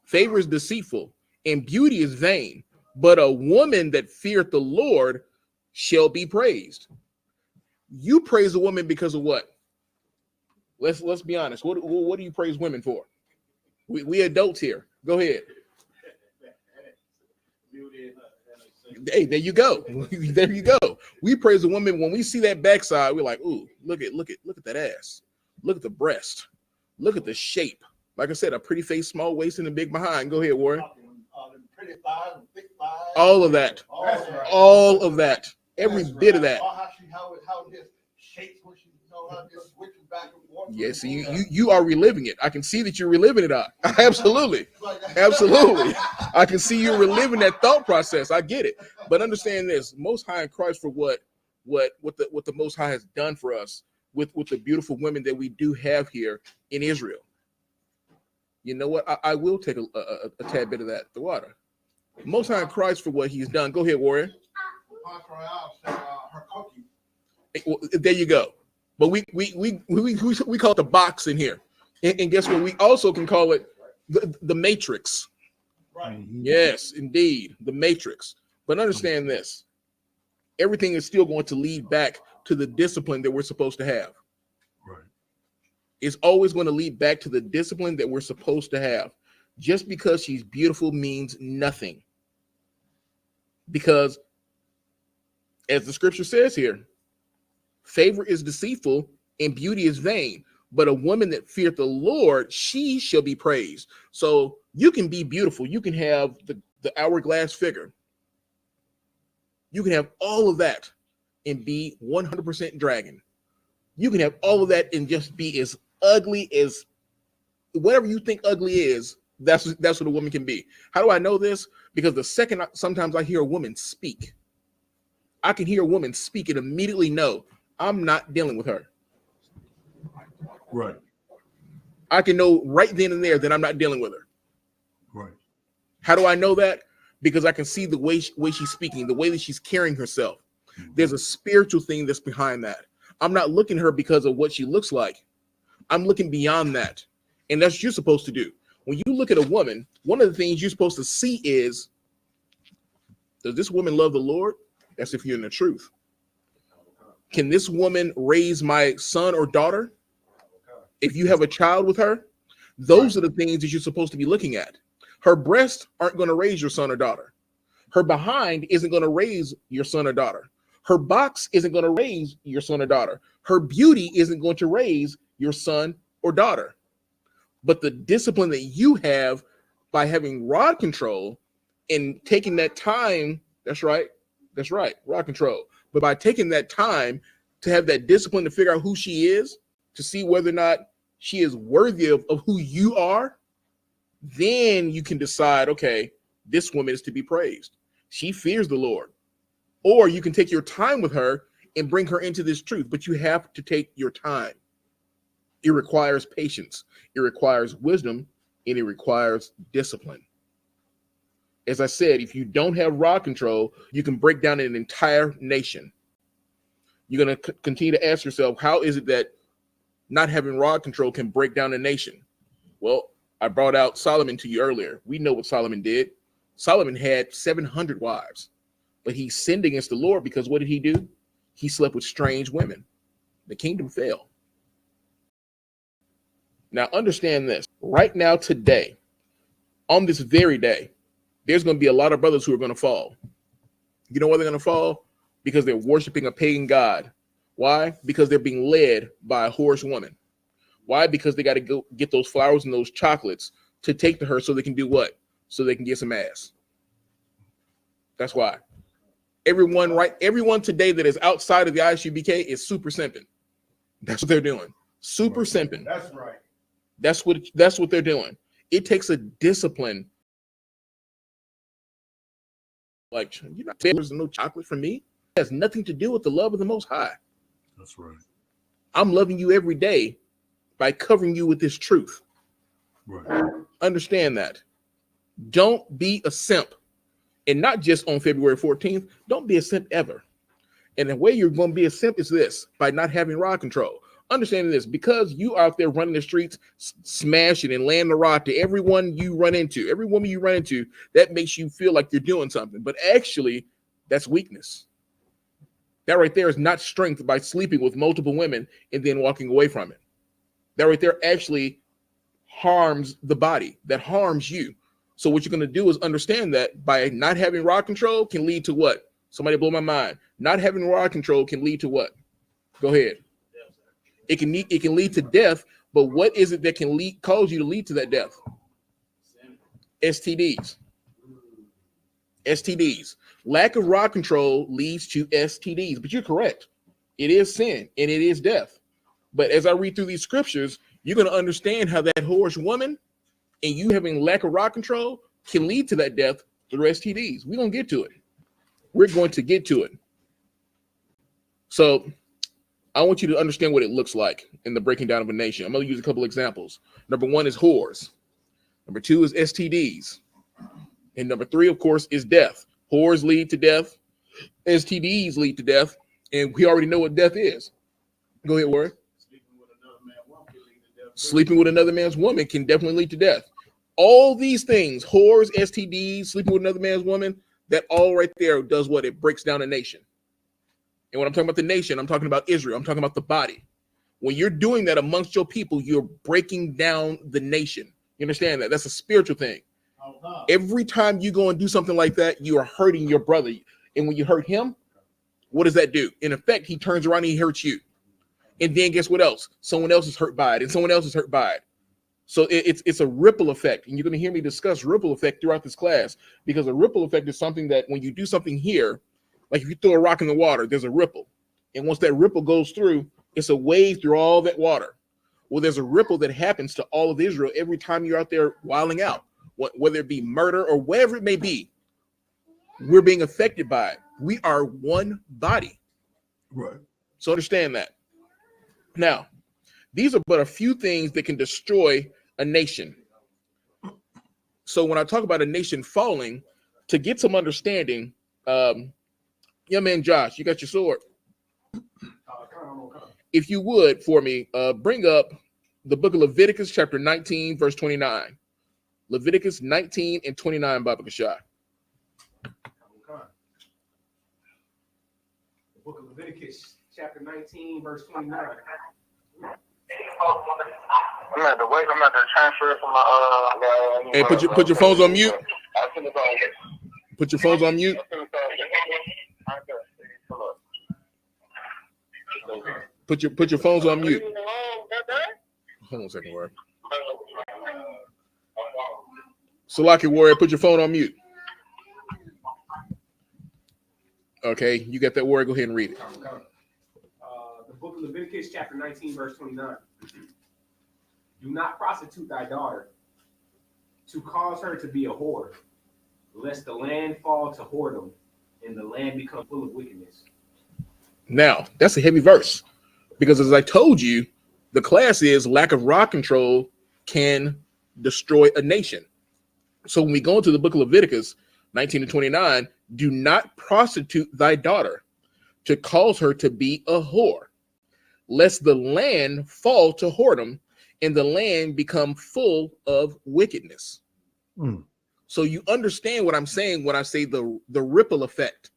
Favor is deceitful and beauty is vain, but a woman that feareth the Lord shall be praised. You praise a woman because of what? Let's be honest. What do you praise women for? We adults here. Go ahead. Hey, there you go. There you go. We praise a woman when we see that backside. We're like, ooh, look at that ass. Look at the breast. Look at the shape. Like I said, a pretty face, small waist, and a big behind. Go ahead, Warren. Pretty thighs, thick thighs. All of that. All of that. Every bit of that. How it just shakes when she, how it just switches back and forth. Yes, you are reliving it. I can see that you're reliving it. Absolutely. Absolutely. I can see you reliving that thought process. I get it. But understand this, Most High in Christ, for what the Most High has done for us with the beautiful women that we do have here in Israel. You know what? I will take a tad bit of that, the water. Most High in Christ for what he's done. Go ahead, Warrior. There you go. But we call it the box in here. And guess what? We also can call it the matrix. Right. Yes, indeed, the matrix. But understand this. Everything is still going to lead back to the discipline that we're supposed to have. Right. It's always going to lead back to the discipline that we're supposed to have. Just because she's beautiful means nothing. Because as the scripture says here, favor is deceitful and beauty is vain, but a woman that feareth the Lord, she shall be praised. So you can be beautiful. You can have the hourglass figure. You can have all of that and be 100% dragon. You can have all of that and just be as ugly as whatever you think ugly is. That's what a woman can be. How do I know this? Because the second sometimes I hear a woman speak, I can hear a woman speak and immediately know I'm not dealing with her. Right. I can know right then and there that I'm not dealing with her. Right. How do I know that? Because I can see the way she's speaking, the way that she's carrying herself. Mm-hmm. There's a spiritual thing that's behind that. I'm not looking at her because of what she looks like. I'm looking beyond that. And that's what you're supposed to do. When you look at a woman, one of the things you're supposed to see is, does this woman love the Lord? That's if you're in the truth. Can this woman raise my son or daughter? If you have a child with her, those are the things that you're supposed to be looking at. Her breasts aren't going to raise your son or daughter. Her behind isn't going to raise your son or daughter. Her box isn't going to raise your son or daughter. Her beauty isn't going to raise your son or daughter. But the discipline that you have by having rod control and taking that time, that's right, rod control. But by taking that time to have that discipline to figure out who she is, to see whether or not she is worthy of who you are, then you can decide, okay, this woman is to be praised. She fears the Lord. Or you can take your time with her and bring her into this truth, but you have to take your time. It requires patience, it requires wisdom, and it requires discipline. As I said, if you don't have rod control, you can break down an entire nation. You're going to continue to ask yourself, how is it that not having rod control can break down a nation? Well, I brought out Solomon to you earlier. We know what Solomon did. Solomon had 700 wives, but he sinned against the Lord because what did he do? He slept with strange women. The kingdom fell. Now, understand this. Right now, today, on this very day, there's going to be a lot of brothers who are going to fall. You know why they're going to fall? Because they're worshiping a pagan god. Why? Because they're being led by a whorish woman. Why? Because they got to go get those flowers and those chocolates to take to her so they can do what? So they can get some ass. That's why. Everyone today that is outside of the Isupk is super simping. That's what they're doing. Super simping. That's right. That's what they're doing. It takes a discipline. Like, you're not saying there's no chocolate for me. It has nothing to do with the love of the Most High. That's right. I'm loving you every day by covering you with this truth. Right. Understand that. Don't be a simp. And not just on February 14th. Don't be a simp ever. And the way you're going to be a simp is this, by not having rod control. Understanding this, because you out there running the streets, smashing and laying the rod to everyone you run into, every woman you run into, that makes you feel like you're doing something. But actually, that's weakness. That right there is not strength by sleeping with multiple women and then walking away from it. That right there actually harms the body. That harms you. So what you're going to do is understand that by not having rod control can lead to what? Somebody blow my mind. Not having rod control can lead to what? Go ahead. It can lead to death, but what is it that can cause you to lead to that death? STDs. STDs. Lack of rod control leads to STDs. But you're correct. It is sin and it is death. But as I read through these scriptures, you're going to understand how that whorish woman and you having lack of rod control can lead to that death through STDs. We're going to get to it. We're going to get to it. So I want you to understand what it looks like in the breaking down of a nation. I'm going to use a couple examples. Number one is whores. Number two is STDs. And number three, of course, is death. Whores lead to death. STDs lead to death. And we already know what death is. Go ahead, Warren. Sleeping with another man's woman can definitely lead to death. All these things, whores, STDs, sleeping with another man's woman, that all right there does what? It breaks down a nation. And when I'm talking about the nation, I'm talking about Israel. I'm talking about the body. When you're doing that amongst your people, you're breaking down the nation. You understand that? That's a spiritual thing. Every time you go and do something like that, you are hurting your brother. And when you hurt him, what does that do? In effect, he turns around and he hurts you. And then guess what else? Someone else is hurt by it, and someone else is hurt by it. So it's a ripple effect. And you're going to hear me discuss ripple effect throughout this class, because a ripple effect is something that when you do something here, like if you throw a rock in the water, there's a ripple. And once that ripple goes through, it's a wave through all that water. Well, there's a ripple that happens to all of Israel every time you're out there wilding out, whether it be murder or whatever it may be. We're being affected by it. We are one body. Right. So understand that. Now, these are but a few things that can destroy a nation. So when I talk about a nation falling, to get some understanding, young man Josh, you got your sword? If you would, for me, bring up the book of Leviticus, chapter 19, verse 29. Leviticus 19 and 29, Baba Kashai. The book of Leviticus, chapter 19, verse 29. I'm at the transfer from my Hey, put your phones on mute. Put your phones on mute. Put your phones on mute. Hold on a second, Warrior. Salaki Warrior, put your phone on mute. Okay, you got that, Warrior. Go ahead and read it. The book of Leviticus, chapter 19, verse 29. Do not prostitute thy daughter, to cause her to be a whore, lest the land fall to whoredom, and the land become full of wickedness. Now, that's a heavy verse, because as I told you, the class is lack of rod control can destroy a nation. So when we go into the book of Leviticus 19 to 29, do not prostitute thy daughter, to cause her to be a whore, lest the land fall to whoredom and the land become full of wickedness. So you understand what I'm saying when I say the ripple effect,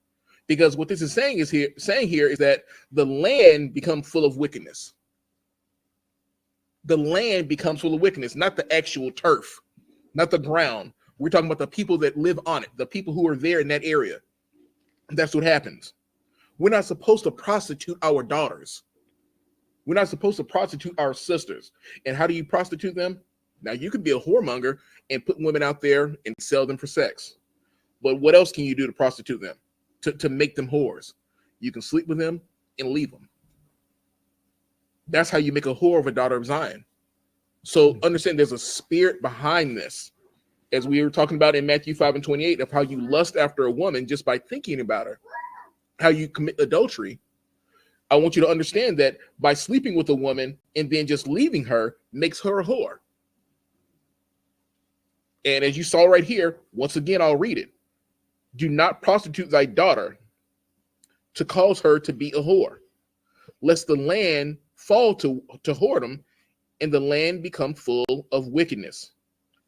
because what this is saying here is that the land become full of wickedness. the land becomes full of wickedness, not the actual turf, not the ground. We're talking about the people that live on it, the people who are there in that area. That's what happens. We're not supposed to prostitute our daughters. We're not supposed to prostitute our sisters. And how do you prostitute them? Now, you could be a whoremonger and put women out there and sell them for sex. But what else can you do to prostitute them, to make them whores? You can sleep with them and leave them. That's how you make a whore of a daughter of Zion. So understand there's a spirit behind this. As we were talking about in Matthew 5:28, of how you lust after a woman just by thinking about her, how you commit adultery. I want you to understand that by sleeping with a woman and then just leaving her makes her a whore. And as you saw right here, once again, I'll read it. Do not prostitute thy daughter to cause her to be a whore, lest the land fall to whoredom and the land become full of wickedness.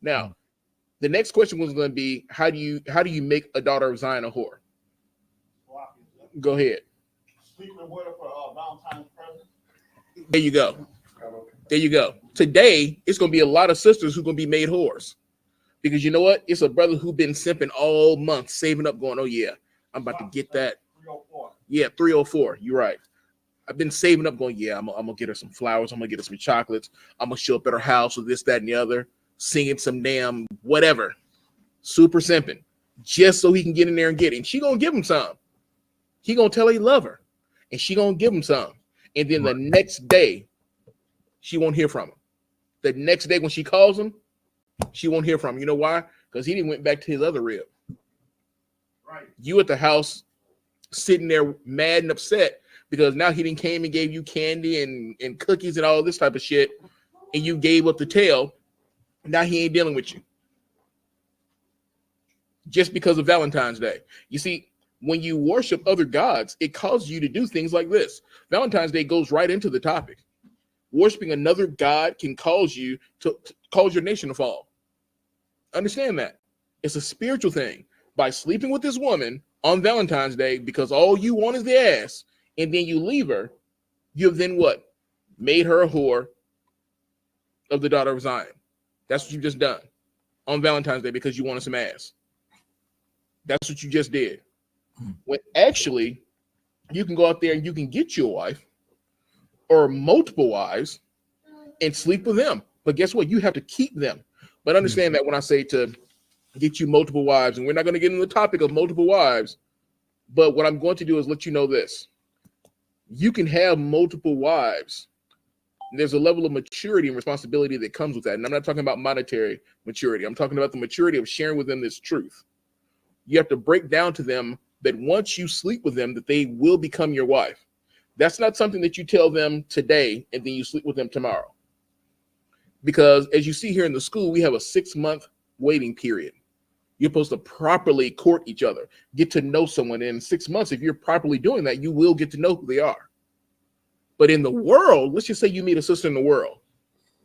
Now, the next question was going to be, how do you make a daughter of Zion a whore? Go ahead. Sleeping with her for Valentine's present. There you go. There you go. Today, it's going to be a lot of sisters who are going to be made whores. Because you know what? It's a brother who's been simping all month, saving up, going, oh, yeah, I'm about to get that. 304. Yeah, 304. You're right. I've been saving up, going, yeah, I'm going to get her some flowers. I'm going to get her some chocolates. I'm going to show up at her house with this, that, and the other, singing some damn whatever. Super simping. Just so he can get in there and get it. And she going to give him some. He going to tell her he love her. And she going to give him some. And then the next day, she won't hear from him. The next day when she calls him, she won't hear from him. You know why? Because he didn't went back to his other rib. Right. You at the house sitting there mad and upset because now he didn't came and gave you candy and cookies and all this type of shit, and you gave up the tail. Now he ain't dealing with you. Just because of Valentine's Day. You see, when you worship other gods, it causes you to do things like this. Valentine's Day goes right into the topic. Worshiping another god can cause you to cause your nation to fall. Understand that. It's a spiritual thing. By sleeping with this woman on Valentine's Day because all you want is the ass, and then you leave her, you've then what? Made her a whore of the daughter of Zion. That's what you've just done on Valentine's Day because you wanted some ass. That's what you just did. When actually, you can go out there and you can get you a wife or multiple wives and sleep with them. But guess what? You have to keep them. But understand that when I say to get you multiple wives, and we're not going to get into the topic of multiple wives, but what I'm going to do is let you know this. You can have multiple wives. There's a level of maturity and responsibility that comes with that. And I'm not talking about monetary maturity. I'm talking about the maturity of sharing with them this truth. You have to break down to them that once you sleep with them, that they will become your wife. That's not something that you tell them today and then you sleep with them tomorrow. Because as you see here in the school, we have a 6-month waiting period. You're supposed to properly court each other, get to know someone. In 6 months, if you're properly doing that, you will get to know who they are. But in the world, let's just say you meet a sister in the world.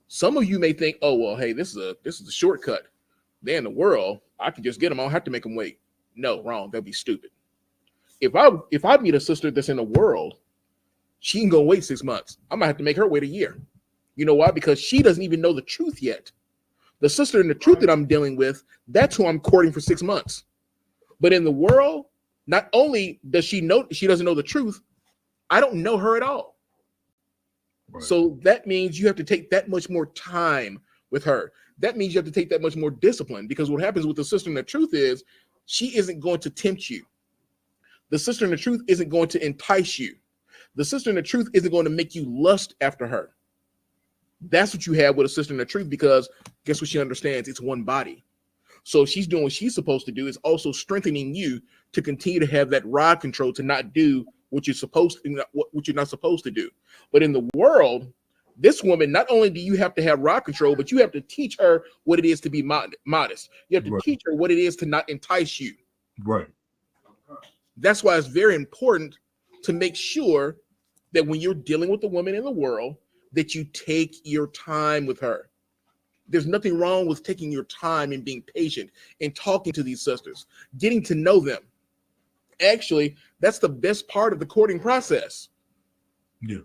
Some of you may think, oh, well, hey, this is a shortcut. They're in the world. I can just get them. I don't have to make them wait. No, wrong. That'd be stupid. If I meet a sister that's in the world, she ain't gonna wait 6 months. I might have to make her wait a year. You know why? Because she doesn't even know the truth yet. The sister in the truth that I'm dealing with, that's who I'm courting for 6 months. But in the world, not only does she know she doesn't know the truth, I don't know her at all. Right. So that means you have to take that much more time with her. That means you have to take that much more discipline, because what happens with the sister in the truth is she isn't going to tempt you. The sister in the truth isn't going to entice you. The sister in the truth isn't going to make you lust after her. That's what you have with a sister in the truth, because guess what she understands? It's one body. So if she's doing what she's supposed to do, is also strengthening you to continue to have that rod control to not do what you're supposed to, what you're not supposed to do. But in the world, this woman, not only do you have to have rod control, but you have to teach her what it is to be modest. You have to teach her what it is to not entice you. Right. That's why it's very important to make sure that when you're dealing with the woman in the world, that you take your time with her. There's nothing wrong with taking your time and being patient and talking to these sisters, getting to know them. Actually, that's the best part of the courting process. Yeah.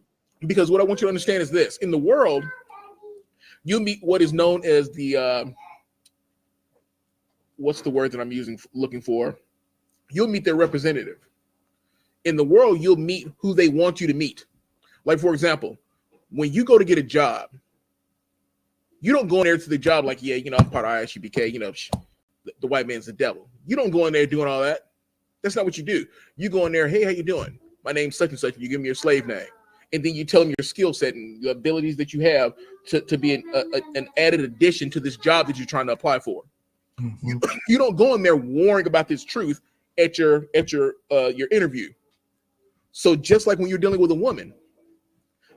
Because what I want you to understand is this: in the world, You meet what is known as the what's the word that I'm looking for? You'll meet their representative. In the world, you'll meet who they want you to meet. Like, for example, when you go to get a job, you don't go in there to the job like, yeah, you know, I'm part of ISUPK, you know, the white man's the devil. You don't go in there doing all that. That's not what you do. You go in there, hey, how you doing? My name's such and such. You give me your slave name. And then you tell them your skill set and the abilities that you have to be an added addition to this job that you're trying to apply for. Mm-hmm. You don't go in there worrying about this truth at your interview. So just like when you're dealing with a woman,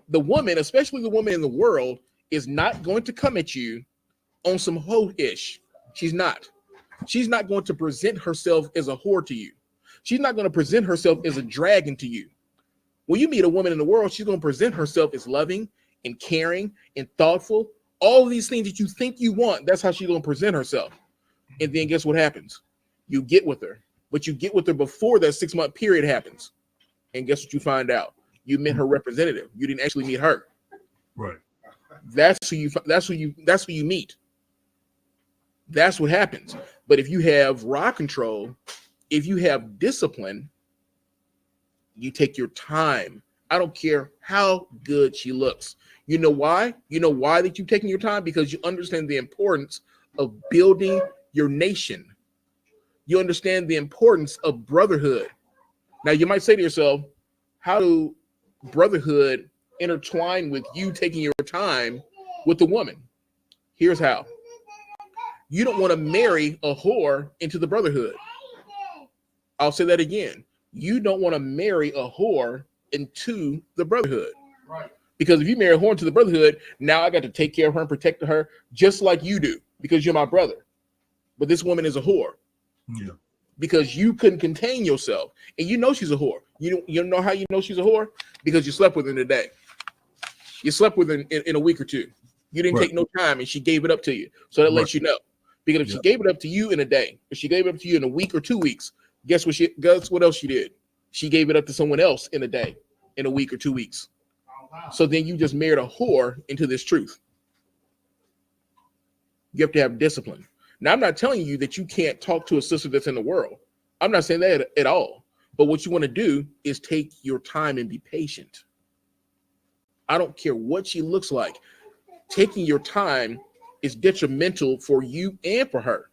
the woman, especially the woman in the world, is not going to come at you on some hoe-ish. She's not. She's not going to present herself as a whore to you. She's not going to present herself as a dragon to you. When you meet a woman in the world, she's going to present herself as loving and caring and thoughtful. All of these things that you think you want, that's how she's going to present herself. And then guess what happens? You get with her, but you get with her before that 6-month period happens. And guess what you find out? You met her representative. You didn't actually meet her. Right. That's who you meet. That's what happens. But if you have raw control, if you have discipline, you take your time. I don't care how good she looks. You know why? You know why that you're taking your time? Because you understand the importance of building your nation. You understand the importance of brotherhood. Now, you might say to yourself, how do brotherhood intertwine with you taking your time with the woman? Here's how. You don't want to marry a whore into the brotherhood. I'll say that again. You don't want to marry a whore into the brotherhood. Right. Because if you marry a whore into the brotherhood, now I got to take care of her and protect her just like you do because you're my brother. But this woman is a whore. Yeah. Because you couldn't contain yourself. And you know she's a whore. You know how you know she's a whore? Because you slept with her in a day. You slept with her in a week or two. You didn't take no time and she gave it up to you. So that lets you know. Because if she gave it up to you in a day, if she gave it up to you in a week or 2 weeks, guess what else she did? She gave it up to someone else in a day, in a week or 2 weeks. Oh, wow. So then you just married a whore into this truth. You have to have discipline. Now, I'm not telling you that you can't talk to a sister that's in the world. I'm not saying that at all. But what you want to do is take your time and be patient. I don't care what she looks like. Taking your time is detrimental for you and for her.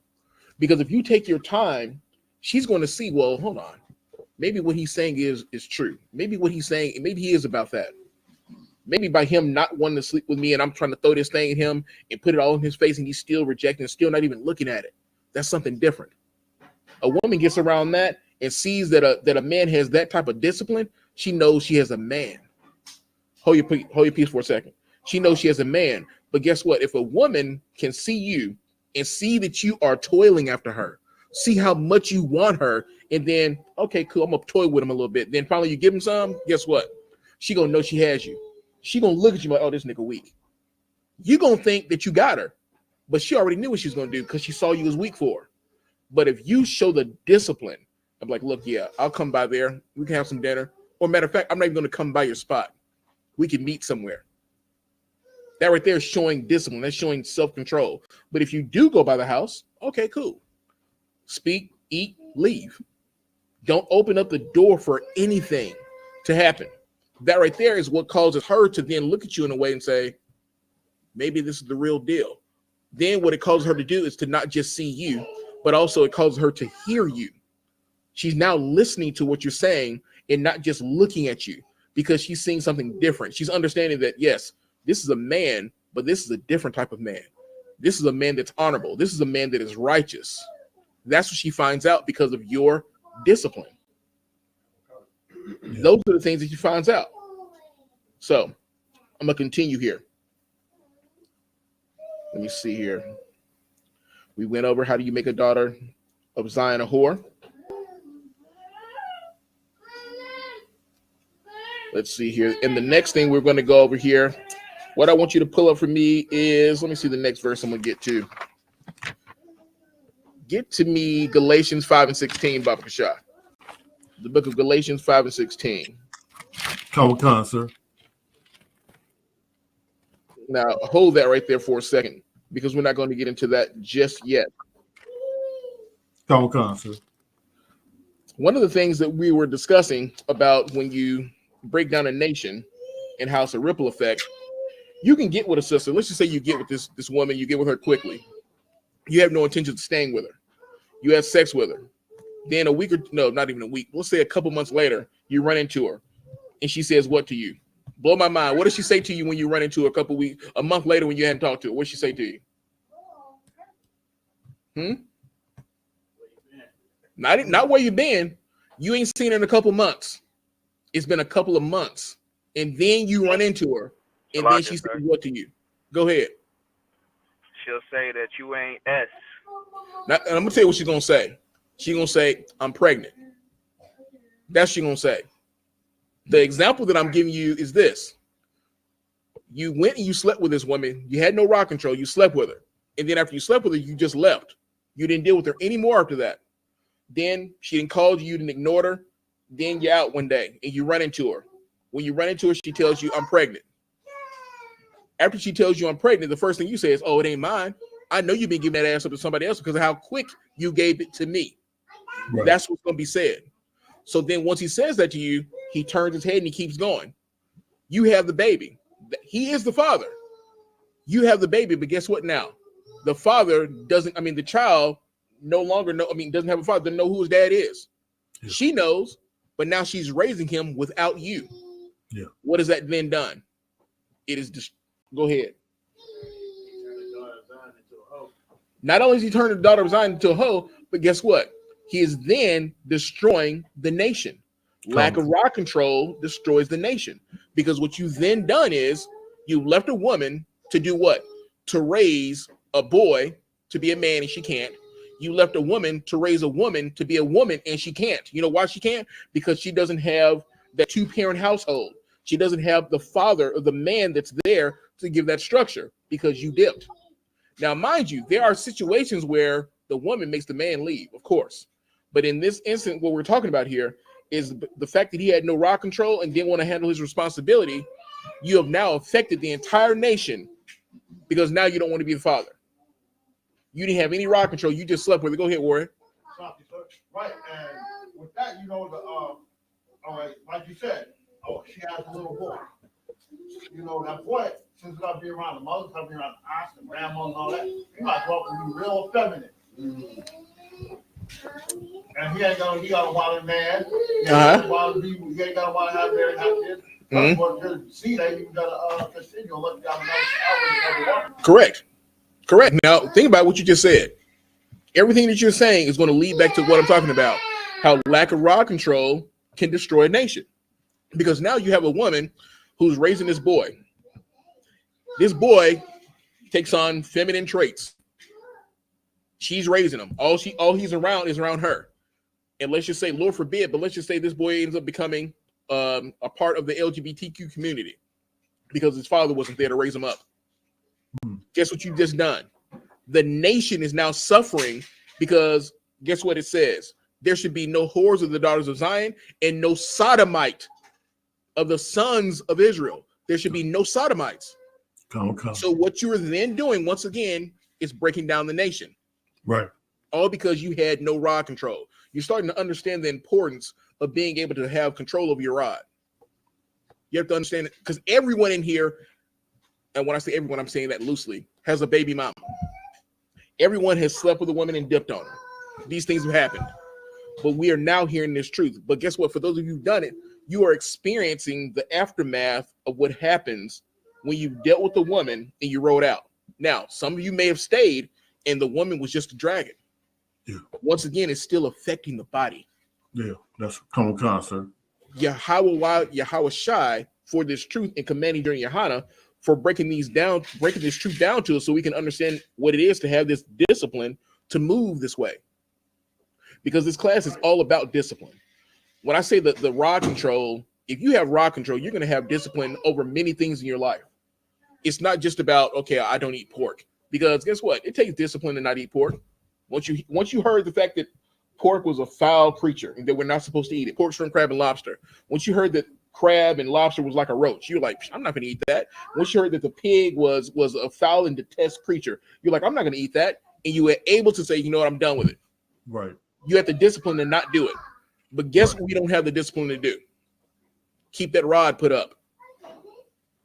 Because if you take your time, she's going to see, well, hold on. Maybe what he's saying is true. Maybe what he's saying, maybe he is about that. Maybe by him not wanting to sleep with me and I'm trying to throw this thing at him and put it all in his face and he's still rejecting, still not even looking at it. That's something different. A woman gets around that and sees that a man has that type of discipline. She knows she has a man. Hold your peace for a second. She knows she has a man. But guess what? If a woman can see you and see that you are toiling after her, see how much you want her, and then, okay, cool, I'm going to toy with him a little bit. Then finally you give him some, guess what? She going to know she has you. She going to look at you like, oh, this nigga weak. You going to think that you got her, but she already knew what she was going to do because she saw you as weak for her. But if you show the discipline, I'm like, look, yeah, I'll come by there. We can have some dinner. Or matter of fact, I'm not even going to come by your spot. We can meet somewhere. That right there is showing discipline. That's showing self-control. But if you do go by the house, okay, cool. Speak, eat, leave. Don't open up the door for anything to happen. That right there is what causes her to then look at you in a way and say, maybe this is the real deal. Then what it causes her to do is to not just see you, but also it causes her to hear you. She's now listening to what you're saying and not just looking at you because she's seeing something different. She's understanding that, yes, this is a man, but this is a different type of man. This is a man that's honorable. This is a man that is righteous. That's what she finds out because of your discipline. Yeah. Those are the things that she finds out. So I'm going to continue here. Let me see here. We went over how do you make a daughter of Zion a whore. Let's see here. And the next thing we're going to go over here, what I want you to pull up for me is, let me see the next verse I'm going to get to. Get to me Galatians 5:16, Baba Kasha. The book of Galatians 5:16. Kawakan, sir. Now hold that right there for a second, because we're not going to get into that just yet. Come on, sir. One of the things that we were discussing about when you break down a nation and how it's a ripple effect, you can get with a sister. Let's just say you get with this woman, you get with her quickly. You have no intention of staying with her. You have sex with her. Then a week or no, not even a week. Let's say a couple months later, you run into her, and she says what to you? Blow my mind. What does she say to you when you run into her a month later when you hadn't talked to her? What does she say to you? Not where you been. You ain't seen her in a couple months. It's been a couple of months, and then you run into her, and then she says what to you? Go ahead. She'll say that you ain't S. Now, and I'm gonna tell you what she's gonna say. She's gonna say, "I'm pregnant." That's what she's gonna say. The example that I'm giving you is this: you went and you slept with this woman. You had no rock control. You slept with her, and then after you slept with her, you just left. You didn't deal with her anymore after that. Then she didn't call you. You didn't ignore her. Then you're out one day and you run into her. When you run into her, she tells you, "I'm pregnant." After she tells you I'm pregnant, the first thing you say is, "Oh, it ain't mine. I know you've been giving that ass up to somebody else because of how quick you gave it to me." Right. That's what's going to be said. So then once he says that to you, he turns his head and he keeps going. You have the baby. He is the father. You have the baby, but guess what now? The father doesn't, the child no longer doesn't have a father, doesn't know who his dad is. Yeah. She knows, but now she's raising him without you. Yeah. What has that then done? It is just, go ahead. Not only is he turning the daughter of Zion into a hoe, but guess what? He is then destroying the nation. Lack of rock control destroys the nation, because what you've then done is you left a woman to do what? To raise a boy to be a man, and she can't. You left a woman to raise a woman to be a woman, and she can't. You know why she can't? Because she doesn't have that two-parent household. She doesn't have the father or the man that's there to give that structure, because you dipped. Now, mind you, there are situations where the woman makes the man leave, of course. But in this instance, what we're talking about here is the fact that he had no rock control and didn't want to handle his responsibility. You have now affected the entire nation, because now you don't want to be the father. You didn't have any rock control. You just slept with it. Go ahead, Warren. Right, and with that, all right, like you said, she has a little boy. That boy, since it's gotta be around the mother, gotta be around the aunts and grandmas and all that, you might as well be real feminine. And he gotta want a man. He ain't gotta want to have married, have kids. But to see that, you gotta continue and let the guy know. Correct. Now, think about what you just said. Everything that you're saying is going to lead back to what I'm talking about. How lack of rock control can destroy a nation. Because now you have a woman who's raising this boy. This boy takes on feminine traits. She's raising him. All he's around is around her. And let's just say, Lord forbid, but let's just say this boy ends up becoming a part of the LGBTQ community because his father wasn't there to raise him up. Guess what you've just done? The nation is now suffering because guess what it says? There should be no whores of the daughters of Zion and no sodomite of the sons of Israel. There should be no sodomites. Come. So what you're then doing, once again, is breaking down the nation. Right. All because you had no rod control. You're starting to understand the importance of being able to have control over your rod. You have to understand it, because everyone in here, and when I say everyone, I'm saying that loosely, has a baby mama. Everyone has slept with a woman and dipped on her. These things have happened. But we are now hearing this truth. But guess what? For those of you who've done it, you are experiencing the aftermath of what happens when you dealt with the woman and you rode out. Now, some of you may have stayed and the woman was just a dragon. Yeah. Once again, it's still affecting the body. Yeah, that's come, sir. Yahweh Shai for this truth and commanding during Yohana for breaking this truth down to us so we can understand what it is to have this discipline to move this way. Because this class is all about discipline. When I say that the rod control, if you have rod control, you're going to have discipline over many things in your life. It's not just about, okay, I don't eat pork. Because guess what? It takes discipline to not eat pork. Once you heard the fact that pork was a foul creature and that we're not supposed to eat it, pork, shrimp, crab, and lobster. Once you heard that crab and lobster was like a roach. You're like, I'm not going to eat that. Once you heard that the pig was a foul and detest creature, you're like, I'm not going to eat that. And you were able to say, you know what, I'm done with it. Right. You have the discipline to not do it. But guess what we don't have the discipline to do? Keep that rod put up.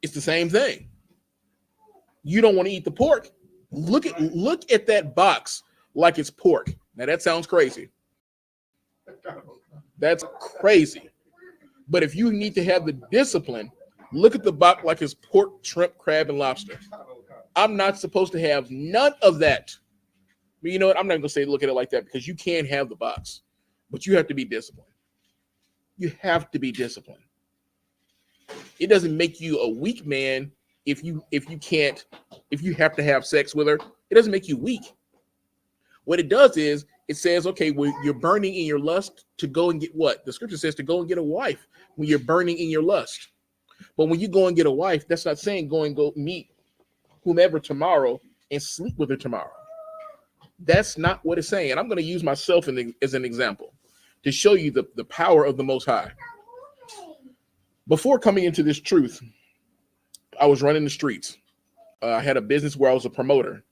It's the same thing. You don't want to eat the pork. Look at that box like it's pork. Now that sounds crazy. That's crazy. But if you need to have the discipline, look at the box like it's pork, shrimp, crab, and lobster. I'm not supposed to have none of that. But you know what? I'm not going to say look at it like that because you can't have the box. But you have to be disciplined. You have to be disciplined. It doesn't make you a weak man if you have to have sex with her. It doesn't make you weak. What it does is it says, okay, well, you're burning in your lust to go and get what? The scripture says to go and get a wife when you're burning in your lust. But when you go and get a wife, that's not saying go meet whomever tomorrow and sleep with her tomorrow. That's not what it's saying. And I'm going to use myself as an example to show you the power of the Most High. Before coming into this truth, I was running the streets. I had a business where I was a promoter.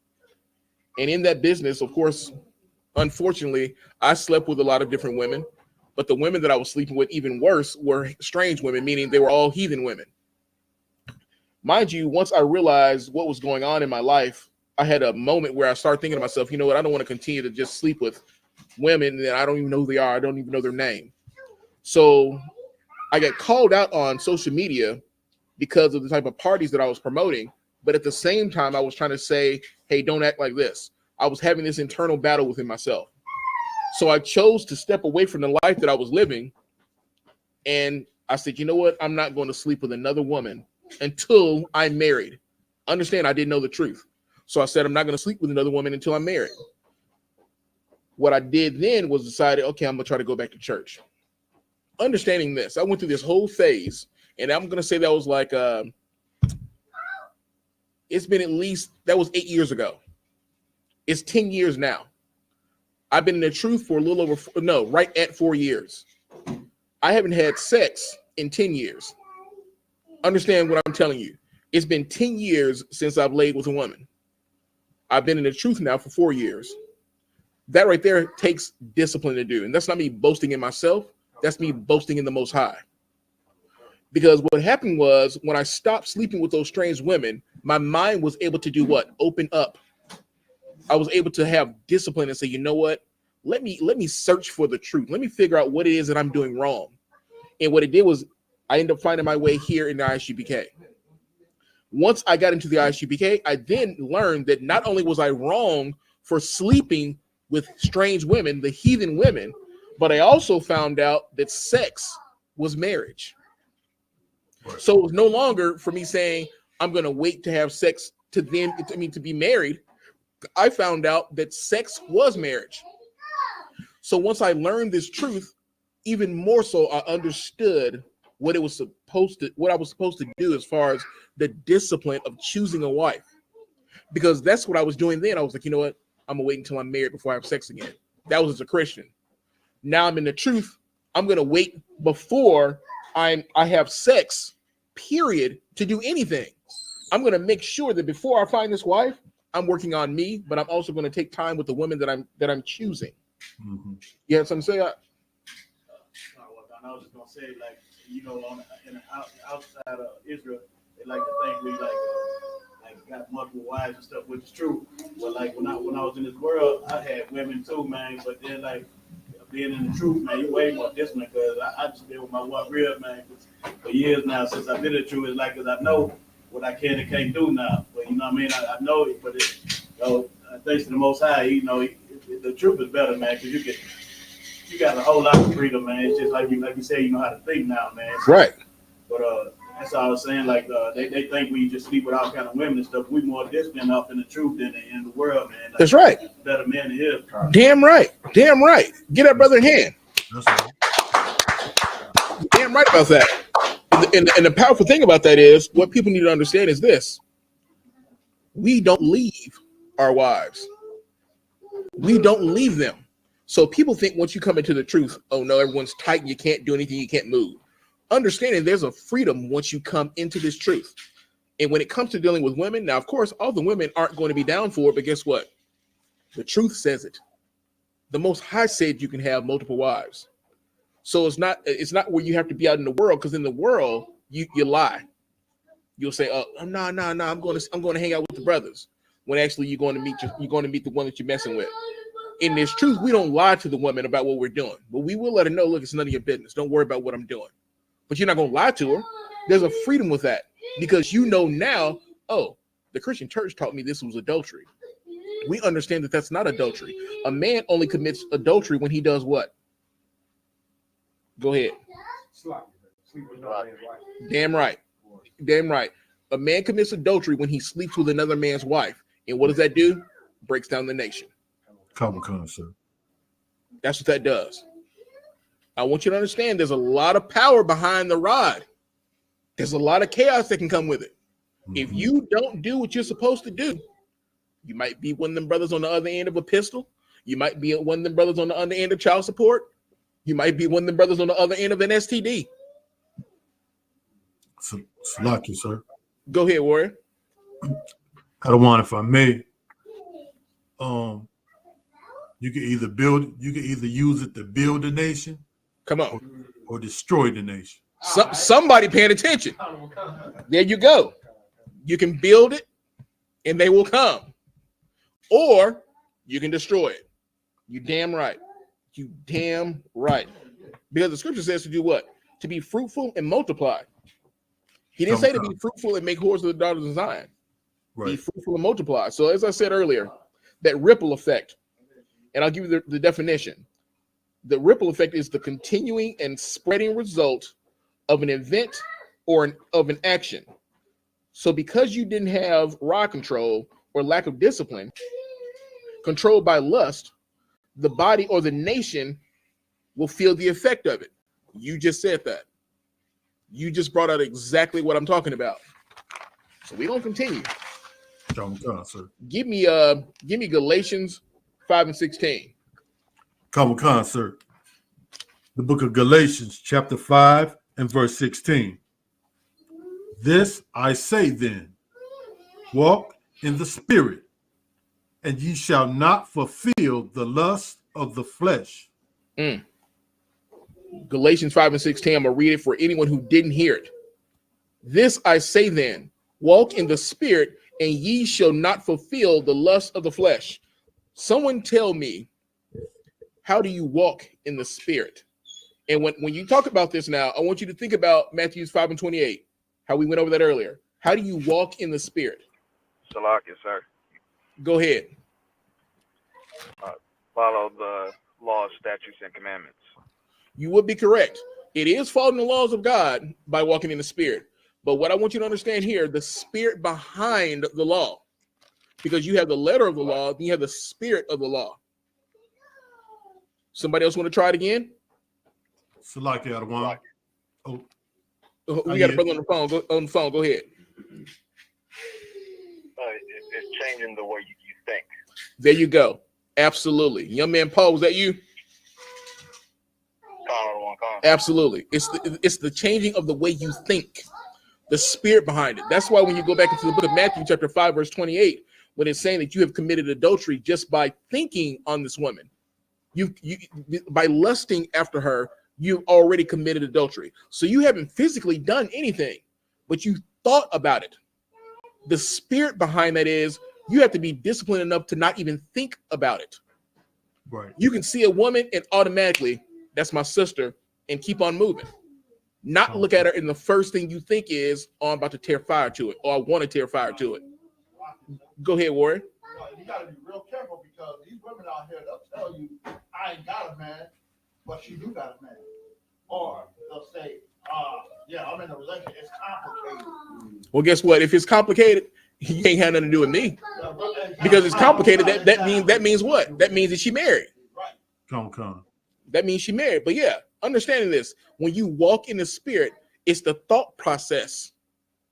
And in that business, of course, unfortunately, I slept with a lot of different women. But the women that I was sleeping with, even worse, were strange women, meaning they were all heathen women. Mind you, once I realized what was going on in my life, I had a moment where I started thinking to myself, you know what, I don't want to continue to just sleep with women that I don't even know who they are. I don't even know their name. So I got called out on social media because of the type of parties that I was promoting. But at the same time, I was trying to say, hey, don't act like this. I was having this internal battle within myself. So I chose to step away from the life that I was living. And I said, you know what? I'm not going to sleep with another woman until I'm married. Understand, I didn't know the truth. So I said, I'm not going to sleep with another woman until I'm married. What I did then was decided, okay, I'm going to try to go back to church. Understanding this, I went through this whole phase, and I'm going to say that was like, it's been at least, that was 8 years ago. It's 10 years now. I've been in the truth for a little over, right at 4 years. I haven't had sex in 10 years. Understand what I'm telling you. It's been 10 years since I've laid with a woman. I've been in the truth now for 4 years. That right there takes discipline to do. And that's not me boasting in myself. That's me boasting in the Most High. Because what happened was when I stopped sleeping with those strange women, my mind was able to do what? Open up. I was able to have discipline and say, you know what? Let me search for the truth. Let me figure out what it is that I'm doing wrong. And what it did was I ended up finding my way here in the ISUPK. Once I got into the ISUPK, I then learned that not only was I wrong for sleeping with strange women, the heathen women, but I also found out that sex was marriage. So it was no longer for me saying, I'm going to wait to have sex to be married. I found out that sex was marriage. So once I learned this truth, even more so, I understood what I was supposed to do as far as the discipline of choosing a wife. Because that's what I was doing then. I was like, you know what? I'm gonna wait until I'm married before I have sex again. That was as a Christian. Now I'm in the truth. I'm gonna wait before I have sex, period, to do anything. I'm gonna make sure that before I find this wife, I'm working on me, but I'm also gonna take time with the women that I'm choosing. Mm-hmm. You have something to say? I was just gonna say, like, you know, outside of Israel, they like to think we like got multiple wives and stuff, which is true. But like when I was in this world, I had women too, man. But then like being in the truth, man, you're way more disciplined because I just been with my wife real, man, for years now since I've been in the truth. It's like, cause I know what I can and can't do now. But you know what I mean? I know it, but thanks to the Most High, you know, the truth is better, man, because you got a whole lot of freedom, man. It's just like you say, you know how to think now, man. So, right. But that's all I was saying. Like they think we just sleep with all kind of women and stuff. We more disciplined up in the truth than in the world, man. Like, that's right. Better man than him. Damn right. Damn right. Get that brother in hand. Damn right about that. And the powerful thing about that is what people need to understand is this: we don't leave our wives. We don't leave them. So people think once you come into the truth, oh no, everyone's tight and you can't do anything, you can't move. understanding there's a freedom once you come into this truth. And when it comes to dealing with women, now, of course, all the women aren't going to be down for it, but guess what? The truth says it. The Most High said you can have multiple wives. So it's not where you have to be out in the world, because in the world, you lie. You'll say, "Oh, no, I'm going to hang out with the brothers," when actually you're going to meet the one that you're messing with. In this truth, we don't lie to the woman about what we're doing, but we will let her know, look, it's none of your business. Don't worry about what I'm doing. But you're not going to lie to her. There's a freedom with that, because you know now, oh, the Christian church taught me this was adultery. We understand that that's not adultery. A man only commits adultery when he does what? Go ahead. Damn right. Damn right. A man commits adultery when he sleeps with another man's wife. And what does that do? Breaks down the nation. Come on, sir. That's what that does. I want you to understand there's a lot of power behind the rod. There's a lot of chaos that can come with it. Mm-hmm. If you don't do what you're supposed to do, you might be one of them brothers on the other end of a pistol. You might be one of them brothers on the other end of child support. You might be one of them brothers on the other end of an STD. Lucky, sir. Go ahead, Warrior. I don't want, if I may. You can either use it to build a nation. Come on. Or destroy the nation. Somebody paying attention. There you go. You can build it and they will come. Or you can destroy it. You damn right. You damn right. Because the scripture says to do what? To be fruitful and multiply. He didn't say to be fruitful and make whores of the daughters of Zion. Right. Be fruitful and multiply. So as I said earlier, that ripple effect, and I'll give you the definition. The ripple effect is the continuing and spreading result of an event or of an action. So because you didn't have rod control or lack of discipline, controlled by lust, the body or the nation will feel the effect of it. You just said that. You just brought out exactly what I'm talking about. So we don't continue. Sir. Give me Galatians 5:16. Come on, sir. The book of Galatians, chapter 5 and verse 16. This I say then, walk in the spirit, and ye shall not fulfill the lust of the flesh. Galatians 5:16. I'm going to read it for anyone who didn't hear it. This I say then, walk in the spirit, and ye shall not fulfill the lust of the flesh. Someone tell me, how do you walk in the spirit? And when you talk about this now, I want you to think about Matthew 5:28, how we went over that earlier. How do you walk in the spirit? Salakia, sir. Go ahead. Follow the laws, statutes, and commandments. You would be correct. It is following the laws of God by walking in the spirit. But what I want you to understand here, the spirit behind the law, because you have the letter of the law, then you have the spirit of the law. Somebody else want to try it again? Salaki Adawan. Oh, we got a brother on the phone. On the phone. Go ahead. It's changing the way you think. There you go. Absolutely. Young man Paul, was that you? Absolutely. It's the changing of the way you think, the spirit behind it. That's why when you go back into the book of Matthew, chapter 5, verse 28, when it's saying that you have committed adultery just by thinking on this woman, you by lusting after her, you've already committed adultery. So you haven't physically done anything, but you thought about it. The spirit behind that is you have to be disciplined enough to not even think about it. Right. You can see a woman and automatically, that's my sister, and keep on moving. Not look at her and the first thing you think is, oh, I'm about to tear fire to it, or I want to tear fire to it. Go ahead, Warren. You got to be real careful, because these women out here, they'll tell you, I ain't got a man, but she do got a man. Or they'll say, yeah, I'm in a relationship, it's complicated. Well, guess what? If it's complicated, you ain't had nothing to do with me. Because it's complicated, that means what? That means that she married. Right. Come. That means she married. But yeah, understanding this, when you walk in the spirit, it's the thought process.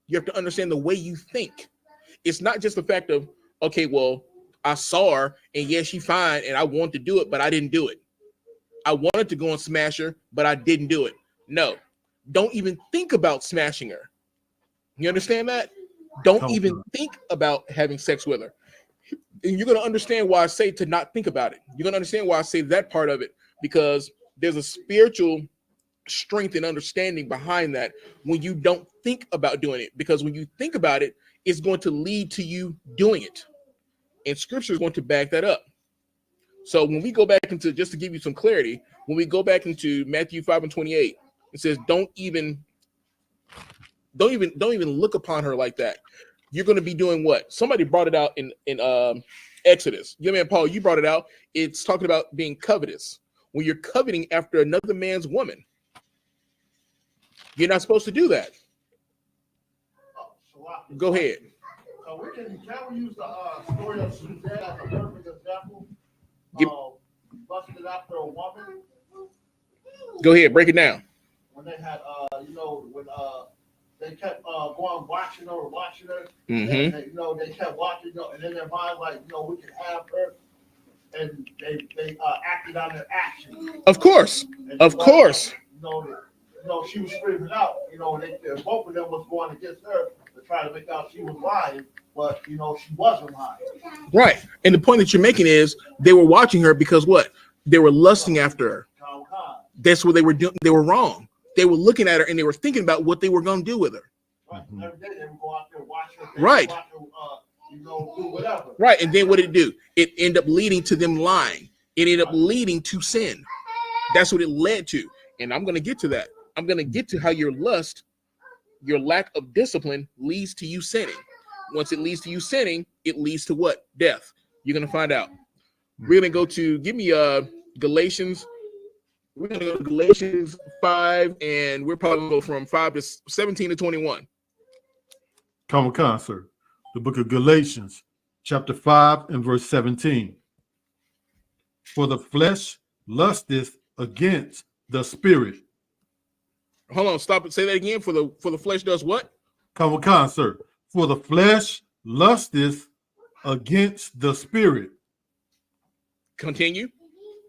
You have to understand the way you think. It's not just the fact of, okay, well, I saw her and yes, she fine and I wanted to do it, but I didn't do it. I wanted to go and smash her, but I didn't do it. No, don't even think about smashing her. You understand that? Don't even think about having sex with her. And you're going to understand why I say to not think about it. You're going to understand why I say that part of it, because there's a spiritual strength and understanding behind that when you don't think about doing it. Because when you think about it, it's going to lead to you doing it. And scripture is going to back that up. So when we go back into, just to give you some clarity, when we go back into Matthew 5:28, it says, don't even look upon her like that. You're going to be doing what? Somebody brought it out in Exodus. Yeah, man, Paul, you brought it out. It's talking about being covetous. When you're coveting after another man's woman, you're not supposed to do that. Go ahead. Can we use the story of Suzanne as a perfect example? Busted after a woman. Go ahead, break it down. When they had, when they kept going watching her, Mm-hmm. and they kept watching, and in their mind, like, we can have her, and they acted on their action. Of course, of course. She was screaming out. Both of them was going against her to try to make out she was lying, but she wasn't lying. Right, and the point that you're making is they were watching her because what? They were lusting after her. That's what they were doing. They were wrong. They were looking at her and they were thinking about what they were going to do with her. Right. Every day they would go out there, watch her. Right. Watch her, do whatever. Right. And then what did it do? It ended up leading to them lying. It ended up leading to sin. That's what it led to. And I'm going to get to that. I'm going to get to how your lust, your lack of discipline leads to you sinning. Once it leads to you sinning, it leads to what? Death. You're going to find out. We're going to go to, give me Galatians. We're going to go to Galatians 5, and we're probably going to go from 5 to 17 to 21. Common Concert, the book of Galatians, chapter 5 and verse 17. For the flesh lusteth against the spirit. Hold on, stop it. Say that again. For the flesh does what? Common Concert. For the flesh lusteth against the spirit. Continue.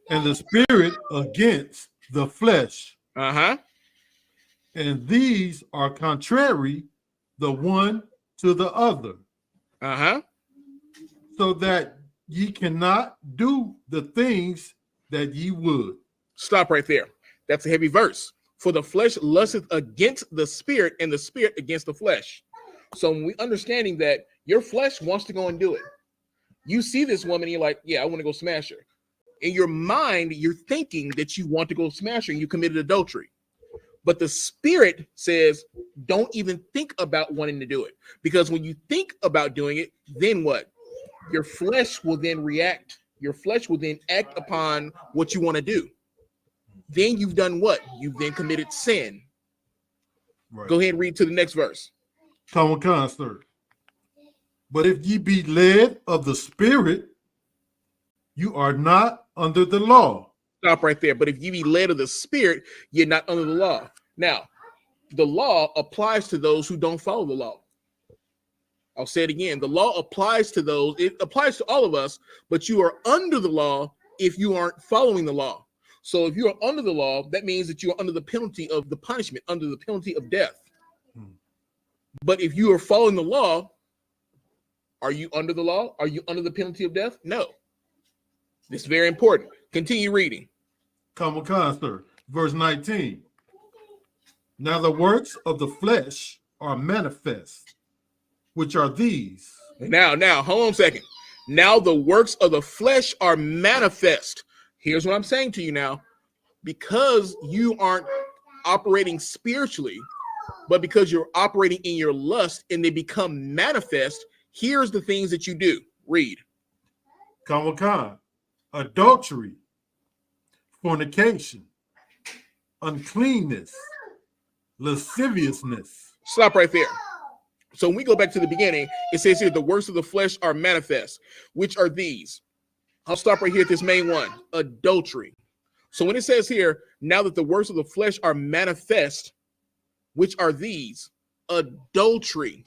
And the spirit against the flesh. Uh-huh. And these are contrary the one to the other. Uh-huh. So that ye cannot do the things that ye would. Stop right there. That's a heavy verse. For the flesh lusteth against the spirit, and the spirit against the flesh. So when we understanding that your flesh wants to go and do it. You see this woman, and you're like, yeah, I want to go smash her. In your mind, you're thinking that you want to go smash her and you committed adultery. But the spirit says, don't even think about wanting to do it. Because when you think about doing it, then what? Your flesh will then react. Your flesh will then act upon what you want to do. Then you've done what? You've then committed sin. Right. Go ahead and read to the next verse. Common Concert. But if ye be led of the spirit, you are not under the law. Stop right there. But if you be led of the spirit, you're not under the law. Now, the law applies to those who don't follow the law. I'll say it again. The law applies to those. It applies to all of us, but you are under the law if you aren't following the law. So if you are under the law, that means that you are under the penalty of the punishment, under the penalty of death. But if you are following the law, are you under the law? Are you under the penalty of death? No. This is very important. Continue reading. Common Concert, verse 19. Now the works of the flesh are manifest, which are these. Now, hold on a second. Now the works of the flesh are manifest. Here's what I'm saying to you now. Because you aren't operating spiritually, but because you're operating in your lust and they become manifest, here's the things that you do. Read. Common Con. Adultery, fornication, uncleanness, lasciviousness. Stop right there. So when we go back to the beginning, it says here, the works of the flesh are manifest, which are these. I'll stop right here at this main one, adultery. So when it says here, now that the works of the flesh are manifest, which are these, adultery.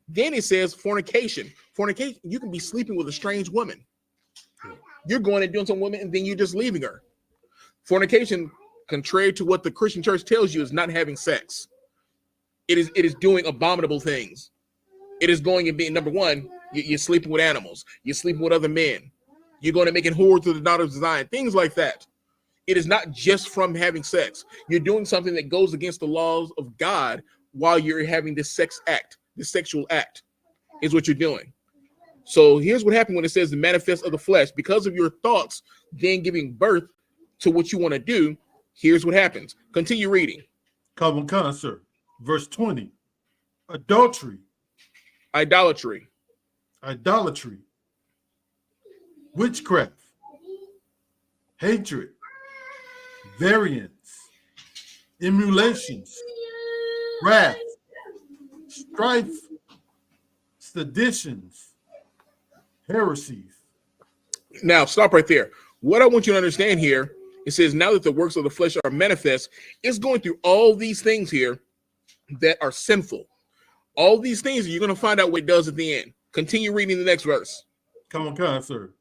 Then it says fornication. Fornication, you can be sleeping with a strange woman. You're going and doing some woman and then you're just leaving her. Fornication, contrary to what the Christian church tells you, is not having sex. It is doing abominable things. It is going and being, number one, you're sleeping with animals. You're sleeping with other men. You're going to make it whore to the daughters of Zion. Things like that. It is not just from having sex. You're doing something that goes against the laws of God while you're having this sex act, this sexual act is what you're doing. So here's what happened when it says the manifest of the flesh. Because of your thoughts then giving birth to what you want to do, here's what happens. Continue reading. Come on, sir. Verse 20. Adultery. Idolatry. Witchcraft. Hatred. Variance. Emulations. Wrath. Strife. Seditions. Heresies. Now, stop right there. What I want you to understand here, it says, now that the works of the flesh are manifest, it's going through all these things here that are sinful. All these things, you're going to find out what it does at the end. Continue reading the next verse. Come on, sir.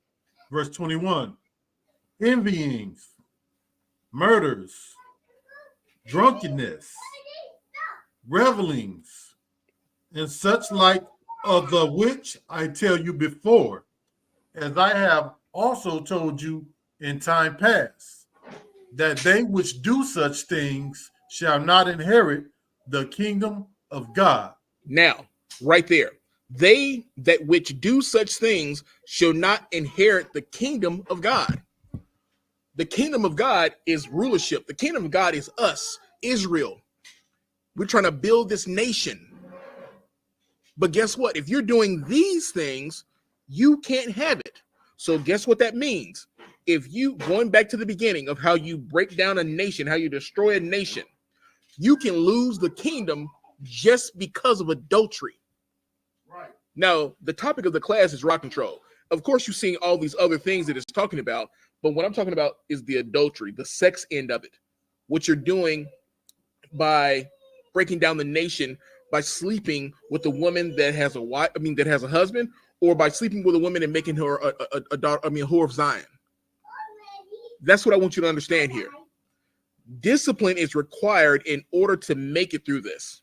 Verse 21. Envyings, murders, drunkenness, revelings, and such like of the which I tell you before, as I have also told you in time past, that they which do such things shall not inherit the kingdom of God. Now, right there, they that which do such things shall not inherit the kingdom of God. The kingdom of God is rulership. The kingdom of God is us, Israel. We're trying to build this nation. But guess what? If you're doing these things, you can't have it. So guess what that means? If you, going back to the beginning of how you break down a nation, how you destroy a nation, you can lose the kingdom just because of adultery. Right. Now, the topic of the class is rock control. Of course, you're seeing all these other things that it's talking about, but what I'm talking about is the adultery, the sex end of it. What you're doing by breaking down the nation, by sleeping with a woman that has a wife, that has a husband, or by sleeping with a woman and making her a daughter, a whore of Zion. That's what I want you to understand here. Discipline is required in order to make it through this.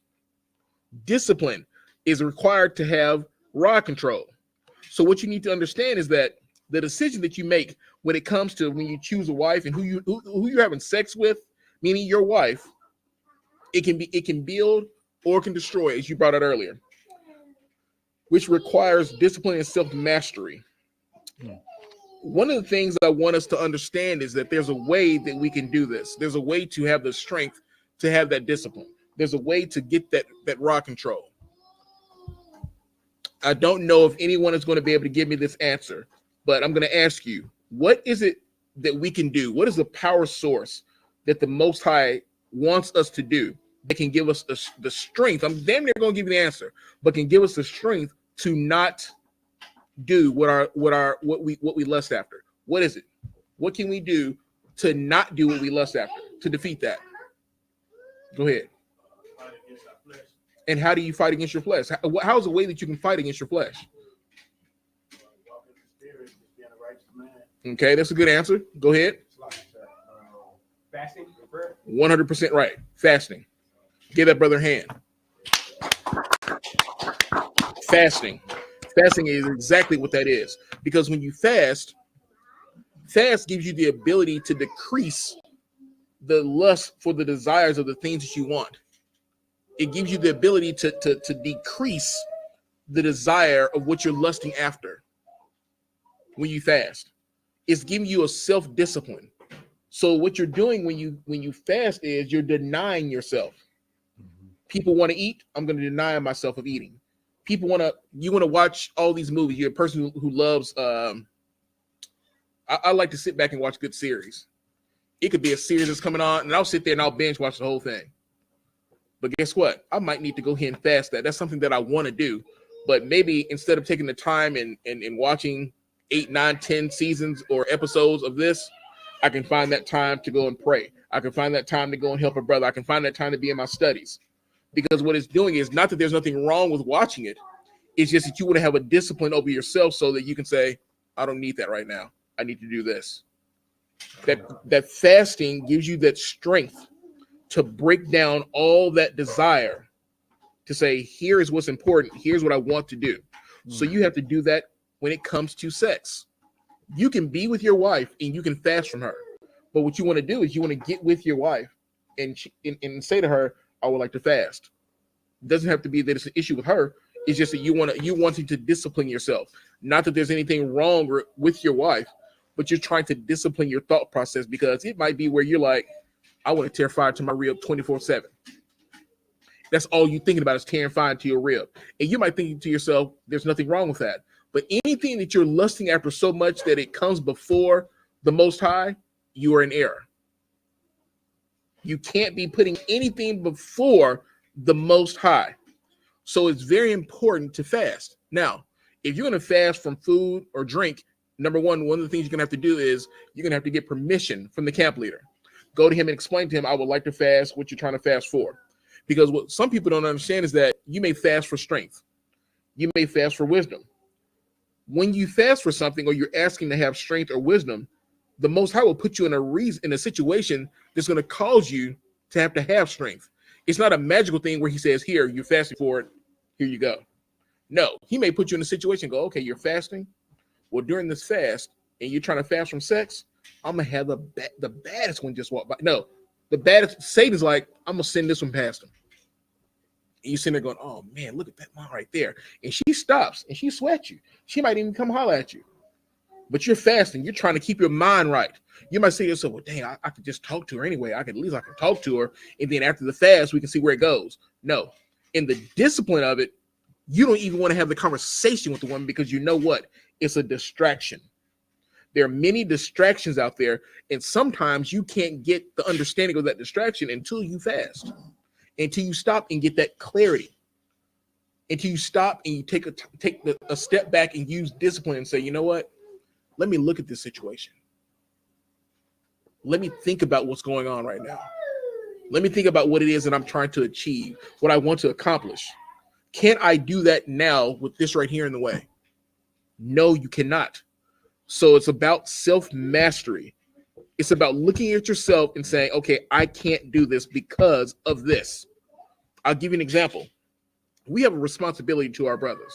Discipline is required to have rod control. So what you need to understand is that the decision that you make when it comes to when you choose a wife and who you're having sex with, meaning your wife, it can build or can destroy, as you brought out earlier, which requires discipline and self-mastery. One of the things I want us to understand is that there's a way that we can do this. There's a way to have the strength to have that discipline. There's a way to get that rod control. I don't know if anyone is going to be able to give me this answer, but I'm going to ask you, what is it that we can do? What is the power source that the Most High wants us to do that can give us the strength? I'm damn near going to give you the answer, but can give us the strength to not do what we lust after. What is it? What can we do to not do what we lust after, to defeat that? Go ahead. And how do you fight against your flesh? How is a way that you can fight against your flesh? Okay, that's a good answer. Go ahead. Fasting, prayer. 100% right. Fasting. Give that brother a hand. Fasting. Fasting is exactly what that is. Because when you fast gives you the ability to decrease the lust for the desires of the things that you want. It gives you the ability to decrease the desire of what you're lusting after when you fast. It's giving you a self-discipline. So what you're doing when you fast is you're denying yourself. People want to eat, I'm going to deny myself of eating. You want to watch all these movies. You're a person who loves I like to sit back and watch good series. It could be a series that's coming on, and I'll sit there and I'll binge watch the whole thing. But guess what? I might need to go ahead and fast that. That's something that I want to do. But maybe instead of taking the time and watching 8, 9, 10 seasons or episodes of this, I can find that time to go and pray. I can find that time to go and help a brother. I can find that time to be in my studies. Because what it's doing is not that there's nothing wrong with watching it. It's just that you want to have a discipline over yourself so that you can say, I don't need that right now. I need to do this. That fasting gives you that strength to break down all that desire, to say, here is what's important, here's what I want to do. So you have to do that when it comes to sex. You can be with your wife and you can fast from her, but what you want to do is you want to get with your wife and say to her, I would like to fast. It doesn't have to be that it's an issue with her. It's just that you wanting to discipline yourself. Not that there's anything wrong with your wife, but you're trying to discipline your thought process, because it might be where you're like, I want to tear fire to my rib 24/7. That's all you're thinking about is tearing fire to your rib. And you might think to yourself, there's nothing wrong with that. But anything that you're lusting after so much that it comes before the Most High, you are in error. You can't be putting anything before the Most High. So it's very important to fast. Now, if you're going to fast from food or drink, number one of the things you're going to have to do is you're going to have to get permission from the camp leader. Go to him and explain to him, I would like to fast what you're trying to fast for. Because what some people don't understand is that you may fast for strength. You may fast for wisdom. When you fast for something or you're asking to have strength or wisdom, the Most High will put you in a situation that's going to cause you to have strength. It's not a magical thing where he says, here, you're fasting for it, here you go. No, he may put you in a situation, go, okay, you're fasting. Well, during this fast, and you're trying to fast from sex, I'm going to have the baddest one just walk by. No, the baddest, Satan's like, I'm going to send this one past him. And you sitting there going, oh, man, look at that one right there. And she stops, and she sweats you. She might even come holler at you. But you're fasting. You're trying to keep your mind right. You might say to yourself, well, dang, I could just talk to her anyway. At least I can talk to her. And then after the fast, we can see where it goes. No. In the discipline of it, you don't even want to have the conversation with the woman, because you know what? It's a distraction. There are many distractions out there, and sometimes you can't get the understanding of that distraction until you fast, until you stop and get that clarity, until you stop and you take a step back and use discipline and say, you know what? Let me look at this situation. Let me think about what's going on right now. Let me think about what it is that I'm trying to achieve, what I want to accomplish. Can I do that now with this right here in the way? No, you cannot. So it's about self-mastery. It's about looking at yourself and saying, okay, I can't do this because of this. I'll give you an example. We have a responsibility to our brothers.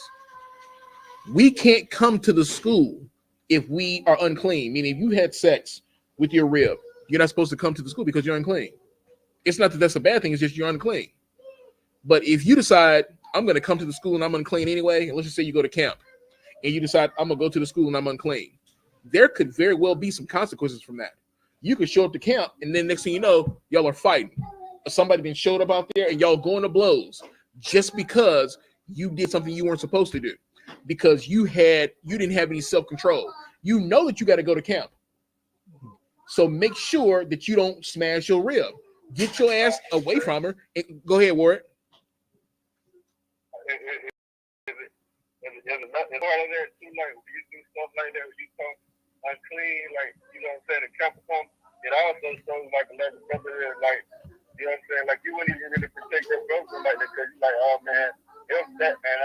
We can't come to the school if we are unclean, meaning if you had sex with your rib, you're not supposed to come to the school because you're unclean. It's not that that's a bad thing, it's just you're unclean. But if you decide, I'm going to come to the school and I'm unclean anyway, and let's just say you go to camp, and you decide, I'm going to go to the school and I'm unclean, there could very well be some consequences from that. You could show up to camp, and then next thing you know, y'all are fighting. Somebody been showed up out there, and y'all going to blows just because you did something you weren't supposed to do, because you didn't have any self-control. You know that you got to go to camp. So make sure that you don't smash your rib. Get your ass away from her. And go ahead, Warren. There's part of there too, like when you do stuff like that, when you come unclean, like, you know what I'm saying, the Capricorn, it also shows like a level of brotherhood, like, you know what I'm saying, like you wouldn't even really protect your brother like that, because you're like, oh man, it's that, man, I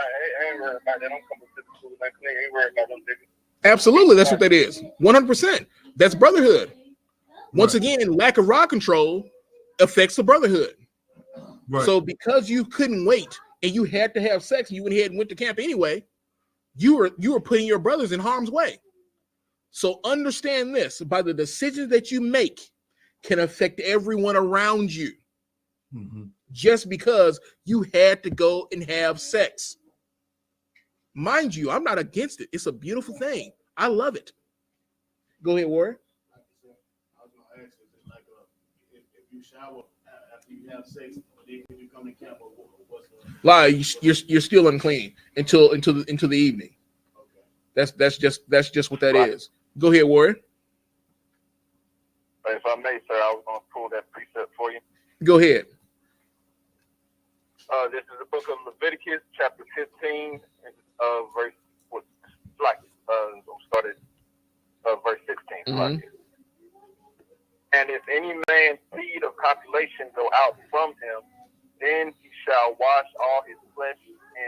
ain't worried about that. I'm coming to the school unclean, I ain't worried about them niggas. Absolutely, that's what that is. 100%. That's brotherhood. Once again, lack of rod control affects the brotherhood. Right. So because you couldn't wait and you had to have sex and you went ahead and went to camp anyway, you were putting your brothers in harm's way. So understand this, by the decisions that you make can affect everyone around you. Mm-hmm. Just because you had to go and have sex. Mind you, I'm not against it. It's a beautiful thing. I love it. Go ahead, Warren. I was going to ask you, like, if you shower after you have sex, then when you come to camp, what's the... Lie, you're still unclean until the evening. Okay. That's just what that is. Go ahead, Warren. If I may, sir, I was going to pull that precept for you. Go ahead. This is the book of Leviticus, chapter 15, verse verse 16. Mm-hmm. And if any man's seed of copulation go out from him, then he shall wash all his flesh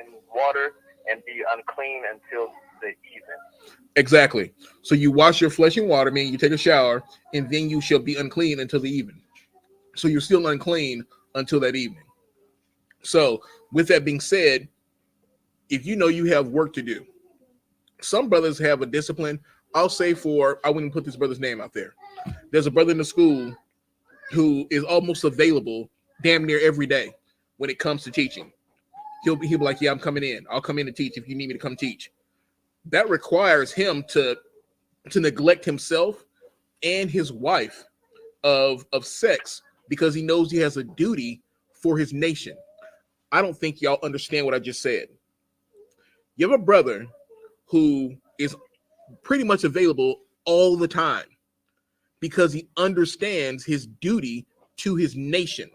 in water and be unclean until the even. Exactly. So you wash your flesh in water, meaning you take a shower, and then you shall be unclean until the evening. So you're still unclean until that evening. So with that being said, if you know you have work to do, some brothers have a discipline. I'll say I wouldn't put this brother's name out there. There's a brother in the school who is almost available damn near every day when it comes to teaching. He'll be like, yeah, I'm coming in. I'll come in and teach if you need me to come teach. That requires him to neglect himself and his wife of sex because he knows he has a duty for his nation. I don't think y'all understand what I just said. You have a brother who is pretty much available all the time because he understands his duty to his nation.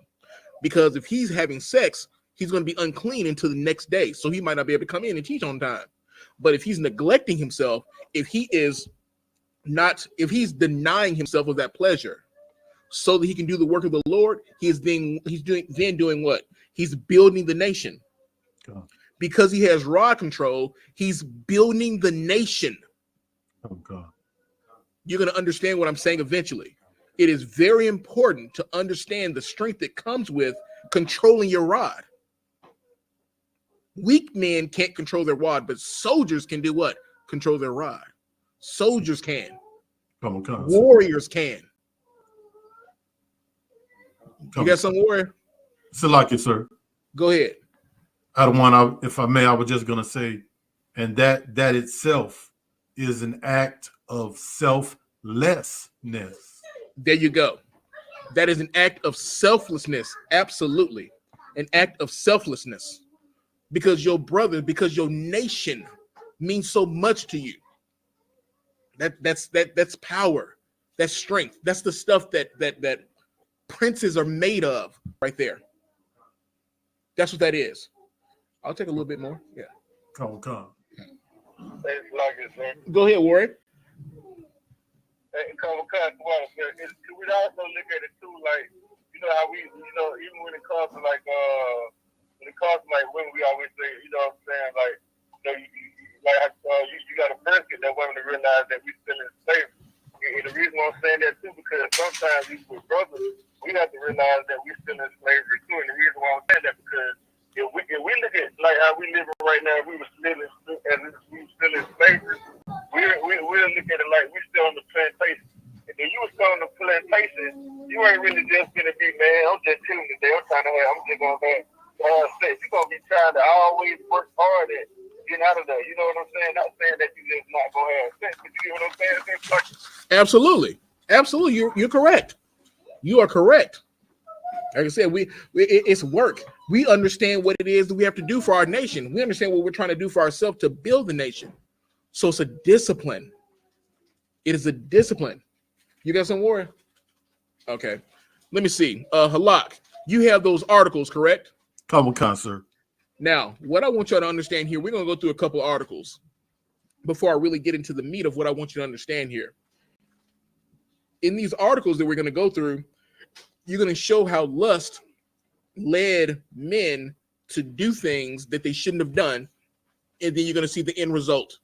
Because if he's having sex, he's going to be unclean until the next day. So he might not be able to come in and teach on time. But if he's neglecting himself, if he's denying himself of that pleasure so that he can do the work of the Lord, he's doing what? He's building the nation. God. Because he has rod control, he's building the nation. Oh God. You're going to understand what I'm saying eventually. It is very important to understand the strength that comes with controlling your rod. Weak men can't control their rod, but soldiers can do what? Control their rod. Soldiers can. Come on. Warriors can. You got some warrior? Salaki, sir. Go ahead. If I may, I was just gonna say, and that itself is an act of selflessness. There you go. That is an act of selflessness. Absolutely. An act of selflessness. Because your brother, because your nation means so much to you. That's power. That's strength. That's the stuff that princes are made of right there. That's what that is. I'll take a little bit more. Yeah. Come. Thanks, like it, sir. Go ahead, Warren. Hey, come on, we also look at it too, like, you know how even when it comes to like women, we always say, you know what I'm saying, like, you got to first get that woman to realize that we still in slavery. And the reason why I'm saying that too, because sometimes we with brothers, we have to realize that we still in slavery too. And the reason why I'm saying that because if we look at like how we living right now, we were still in slavery. We'll look at it like we still on the plantation. And then you was still on the plantation, you ain't really just gonna be, man, I'm just chilling today. I'm just gonna have sex. You're gonna be trying to always work hard at getting out of there. You know what I'm saying? Not saying that you just not gonna have sex, but you get what I'm saying? Absolutely. You're correct. You are correct. Like I said, it's work. We understand what it is that we have to do for our nation. We understand what we're trying to do for ourselves to build the nation. So it's a discipline. It is a discipline. You got some more? Okay. Let me see. Halak, you have those articles, correct? Come on, sir. Now, what I want y'all to understand here, we're going to go through a couple of articles before I really get into the meat of what I want you to understand here. In these articles that we're going to go through, you're going to show how lust led men to do things that they shouldn't have done, and then you're going to see the end result.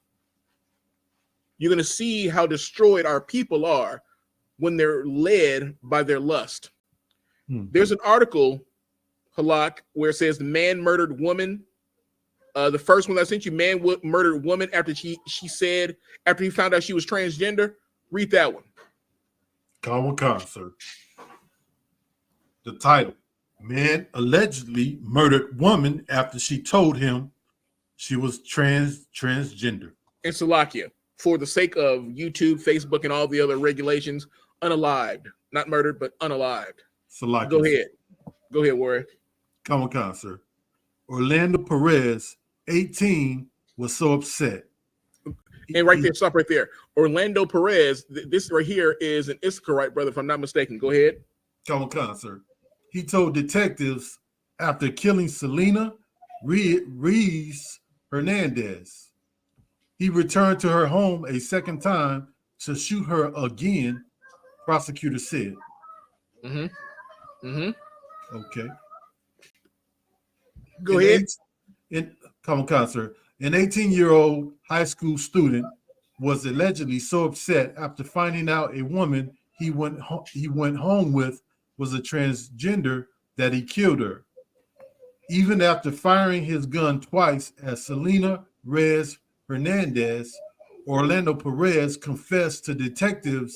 You're going to see how destroyed our people are when they're led by their lust. There's an article, Halak, where it says the man murdered woman. The first one I sent you, man murdered woman after he found out she was transgender. Read that one. Come on, sir. The title: Man allegedly murdered woman after she told him she was transgender. In Salakia, for the sake of YouTube, Facebook, and all the other regulations, unalived, not murdered, but unalived. Salakia. Go ahead, Warren. Come on, sir. Orlando Perez, 18, was so upset. And right there, stop right there. Orlando Perez, this right here is an Isupk, brother, if I'm not mistaken. Go ahead. Come on, sir. He told detectives after killing Selena Reese Hernandez, he returned to her home a second time to shoot her again, prosecutor said. Okay. Go ahead. Come on, sir. An 18-year-old high school student was allegedly so upset after finding out a woman he went home with was a transgender that he killed her. Even after firing his gun twice at Selena Reyes Hernandez, Orlando Perez confessed to detectives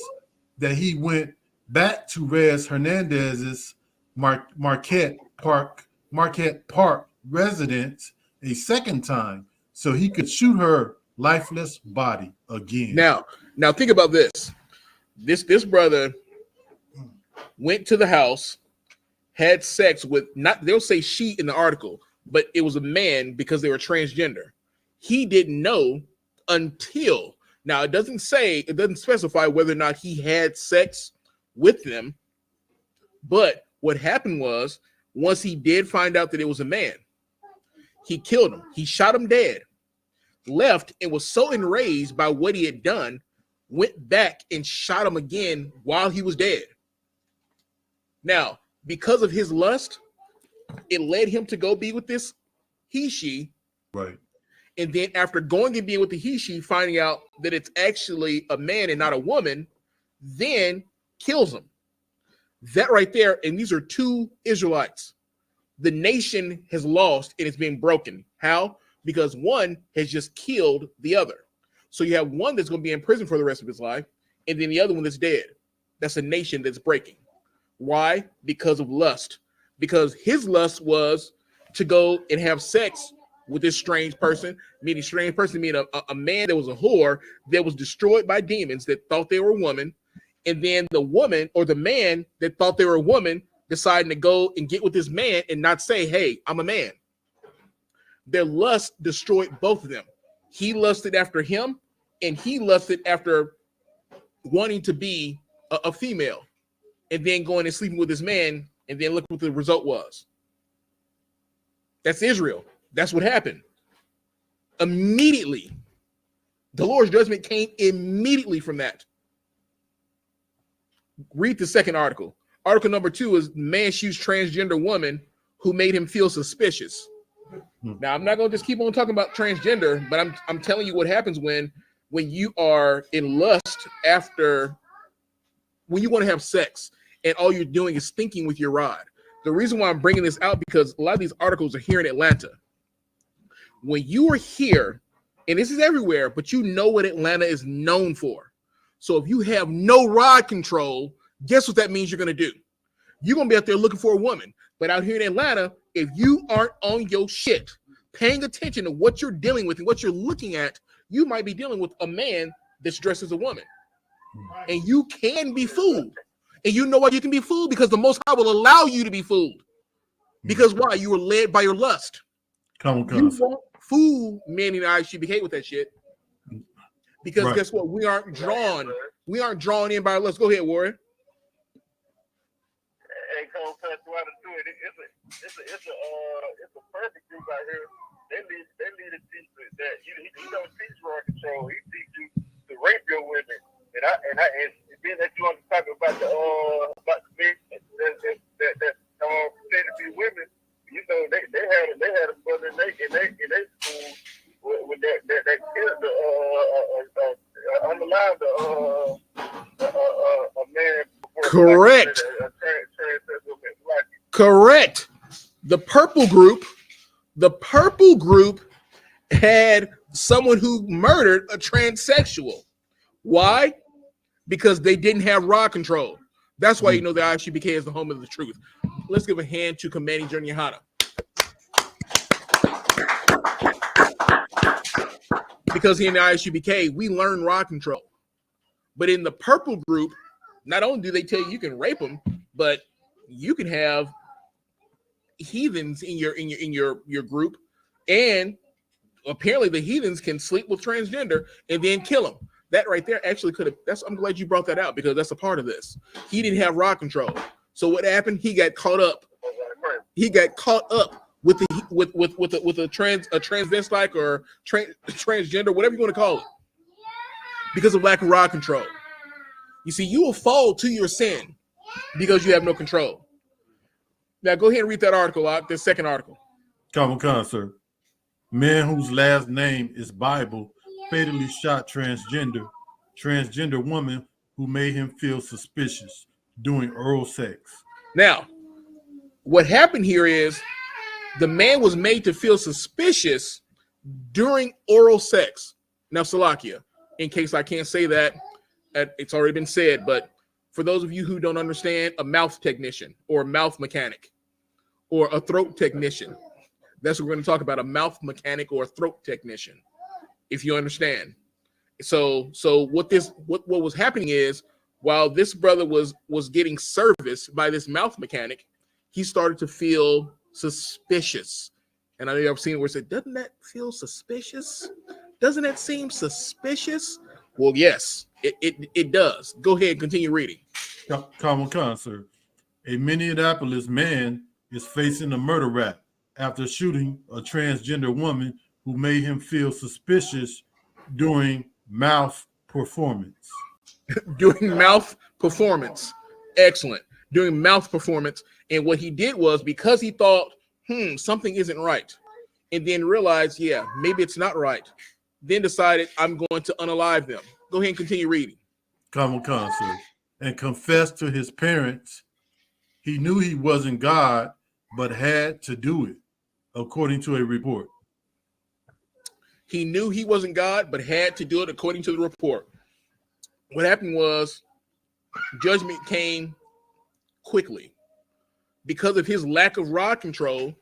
that he went back to Reyes Hernandez's Marquette Park residence a second time so he could shoot her lifeless body again. Now think about this. This brother went to the house, had sex with, not, they'll say she in the article, but it was a man because they were transgender. He didn't know until, now it doesn't specify whether or not he had sex with them, but what happened was, once he did find out that it was a man, he killed him. He shot him dead, left, and was so enraged by what he had done, went back and shot him again while he was dead. Now, because of his lust, it led him to go be with this he-she. Right. And then after going and being with the he-she, finding out that it's actually a man and not a woman, then kills him. That right there, and these are two Israelites. The nation has lost and it's being broken. How? Because one has just killed the other. So you have one that's going to be in prison for the rest of his life, and then the other one that's dead. That's a nation that's breaking. Why? Because of lust. Because his lust was to go and have sex with this strange person, meaning a man that was a whore that was destroyed by demons that thought they were a woman, and then the woman or the man that thought they were a woman deciding to go and get with this man and not say, hey, I'm a man. Their lust destroyed both of them. He lusted after him, and he lusted after wanting to be a female, and then going and sleeping with this man, and then look what the result was. That's Israel. That's what happened. Immediately. The Lord's judgment came immediately from that. Read the second article. Article number 2 is man shoots transgender woman who made him feel suspicious. Now, I'm not going to just keep on talking about transgender, but I'm telling you what happens when you are in lust after, when you want to have sex and all you're doing is thinking with your rod. The reason why I'm bringing this out, because a lot of these articles are here in Atlanta. When you are here, and this is everywhere, but you know what Atlanta is known for. So if you have no rod control, guess what that means you're going to do? You're going to be out there looking for a woman. But out here in Atlanta, if you aren't on your shit, paying attention to what you're dealing with and what you're looking at, you might be dealing with a man that's dressed as a woman. And you can be fooled. And you know why you can be fooled? Because the Most High will allow you to be fooled. Because why? You were led by your lust. Come You won't fool men in Isupk with that shit. Because Right. guess what? We aren't drawn in by our lust. Go ahead, Warren. Hey, Cole, cut right into it. It's a perfect group out here. They need to teach that. He don't teach rod control. He teach you to rape your women. And being that you want to talk about the men that pretend to be women, you know, they had a brother in they school with that kid underlined a man. Correct. Correct. The purple group had someone who murdered a transsexual. Why? Because they didn't have rod control. That's why you know the Isupk is the home of the truth. Let's give a hand to Commanding General Yahada. Because here in the Isupk, we learn rod control. But in the purple group, not only do they tell you can rape them, but you can have heathens in your group, and apparently the heathens can sleep with transgender and then kill them. That right there actually could have. I'm glad you brought that out, because that's a part of this. He didn't have rod control, so what happened? He got caught up. He got caught up with a transvestite or transgender, whatever you want to call it, because of lack of rod control. You see, you will fall to your sin because you have no control. Now go ahead and read that article out. The second article. Come on, sir. Man whose last name is Bible fatally shot transgender woman who made him feel suspicious during oral sex. Now, what happened here is the man was made to feel suspicious during oral sex. Now, Salakia, in case I can't say that, it's already been said, but for those of you who don't understand, a mouth technician or a mouth mechanic or a throat technician, that's what we're going to talk about, a mouth mechanic or a throat technician, if you understand. So what was happening is, while this brother was getting service by this mouth mechanic, he started to feel suspicious. And I know you've seen where it said, doesn't that feel suspicious? Doesn't that seem suspicious? Well, yes, it does. Go ahead and continue reading. Common concert. A Minneapolis man is facing a murder rap after shooting a transgender woman who made him feel suspicious during mouth performance. During mouth performance. Excellent. During mouth performance. And what he did was, because he thought, something isn't right, and then realized, yeah, maybe it's not right, then decided, I'm going to unalive them. Go ahead and continue reading. Common concert. And confessed to his parents he knew he wasn't God, but had to do it, according to a report. He knew he wasn't God, but had to do it according to the report. What happened was, judgment came quickly. Because of his lack of rod control,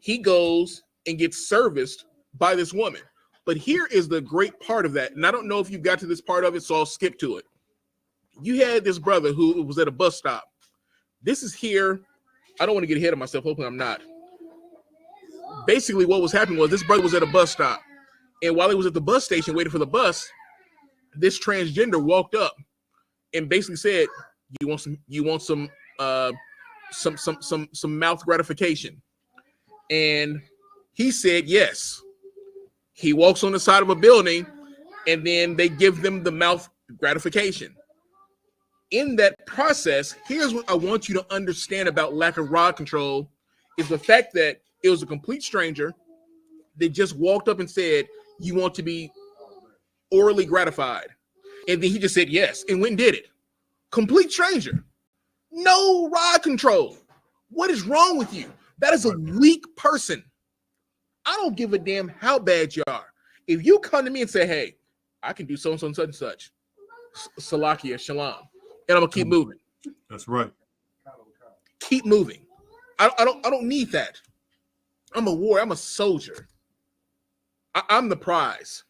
he goes and gets serviced by this woman. But here is the great part of that. And I don't know if you got to this part of it, so I'll skip to it. You had this brother who was at a bus stop. This is here. I don't want to get ahead of myself. Hopefully I'm not. Basically, what was happening was, this brother was at a bus stop. And while he was at the bus station waiting for the bus, this transgender walked up and basically said, you want some mouth gratification? And he said yes. He walks on the side of a building, and then they give them the mouth gratification. In that process, here's what I want you to understand about lack of rod control, is the fact that it was a complete stranger that just walked up and said, you want to be orally gratified? And then he just said yes and went and did it. Complete stranger. No rod control. What is wrong with you? That is a weak person. I don't give a damn how bad you are. If you come to me and say, hey, I can do so and such and such, Salakia, Shalom, and I'm gonna keep moving. That's right. Keep moving. I don't need that. I'm a warrior. I'm a soldier. I'm the prize.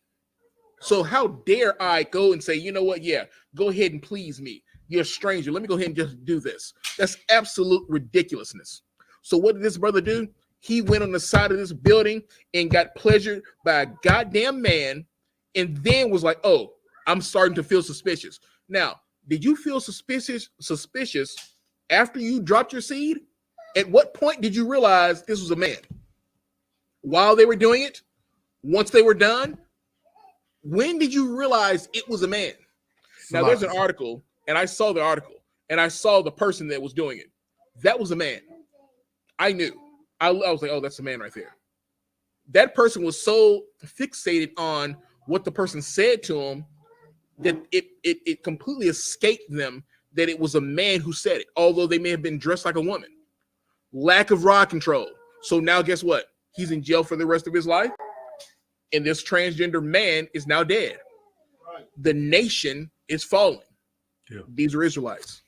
So how dare I go and say, you know what? Yeah, go ahead and please me. You're a stranger. Let me go ahead and just do this. That's absolute ridiculousness. So what did this brother do? He went on the side of this building and got pleasured by a goddamn man, and then was like, oh, I'm starting to feel suspicious. Now, did you feel suspicious after you dropped your seed? At what point did you realize this was a man? While they were doing it? Once they were done? When did you realize it was a man? Now, there's an article, and I saw the article, and I saw the person that was doing it. That was a man. I knew. I was like, oh, that's a man right there. That person was so fixated on what the person said to him that it completely escaped them that it was a man who said it, although they may have been dressed like a woman. Lack of rod control. So now guess what? He's in jail for the rest of his life, and this transgender man is now dead. The nation is falling. Yeah. These are Israelites.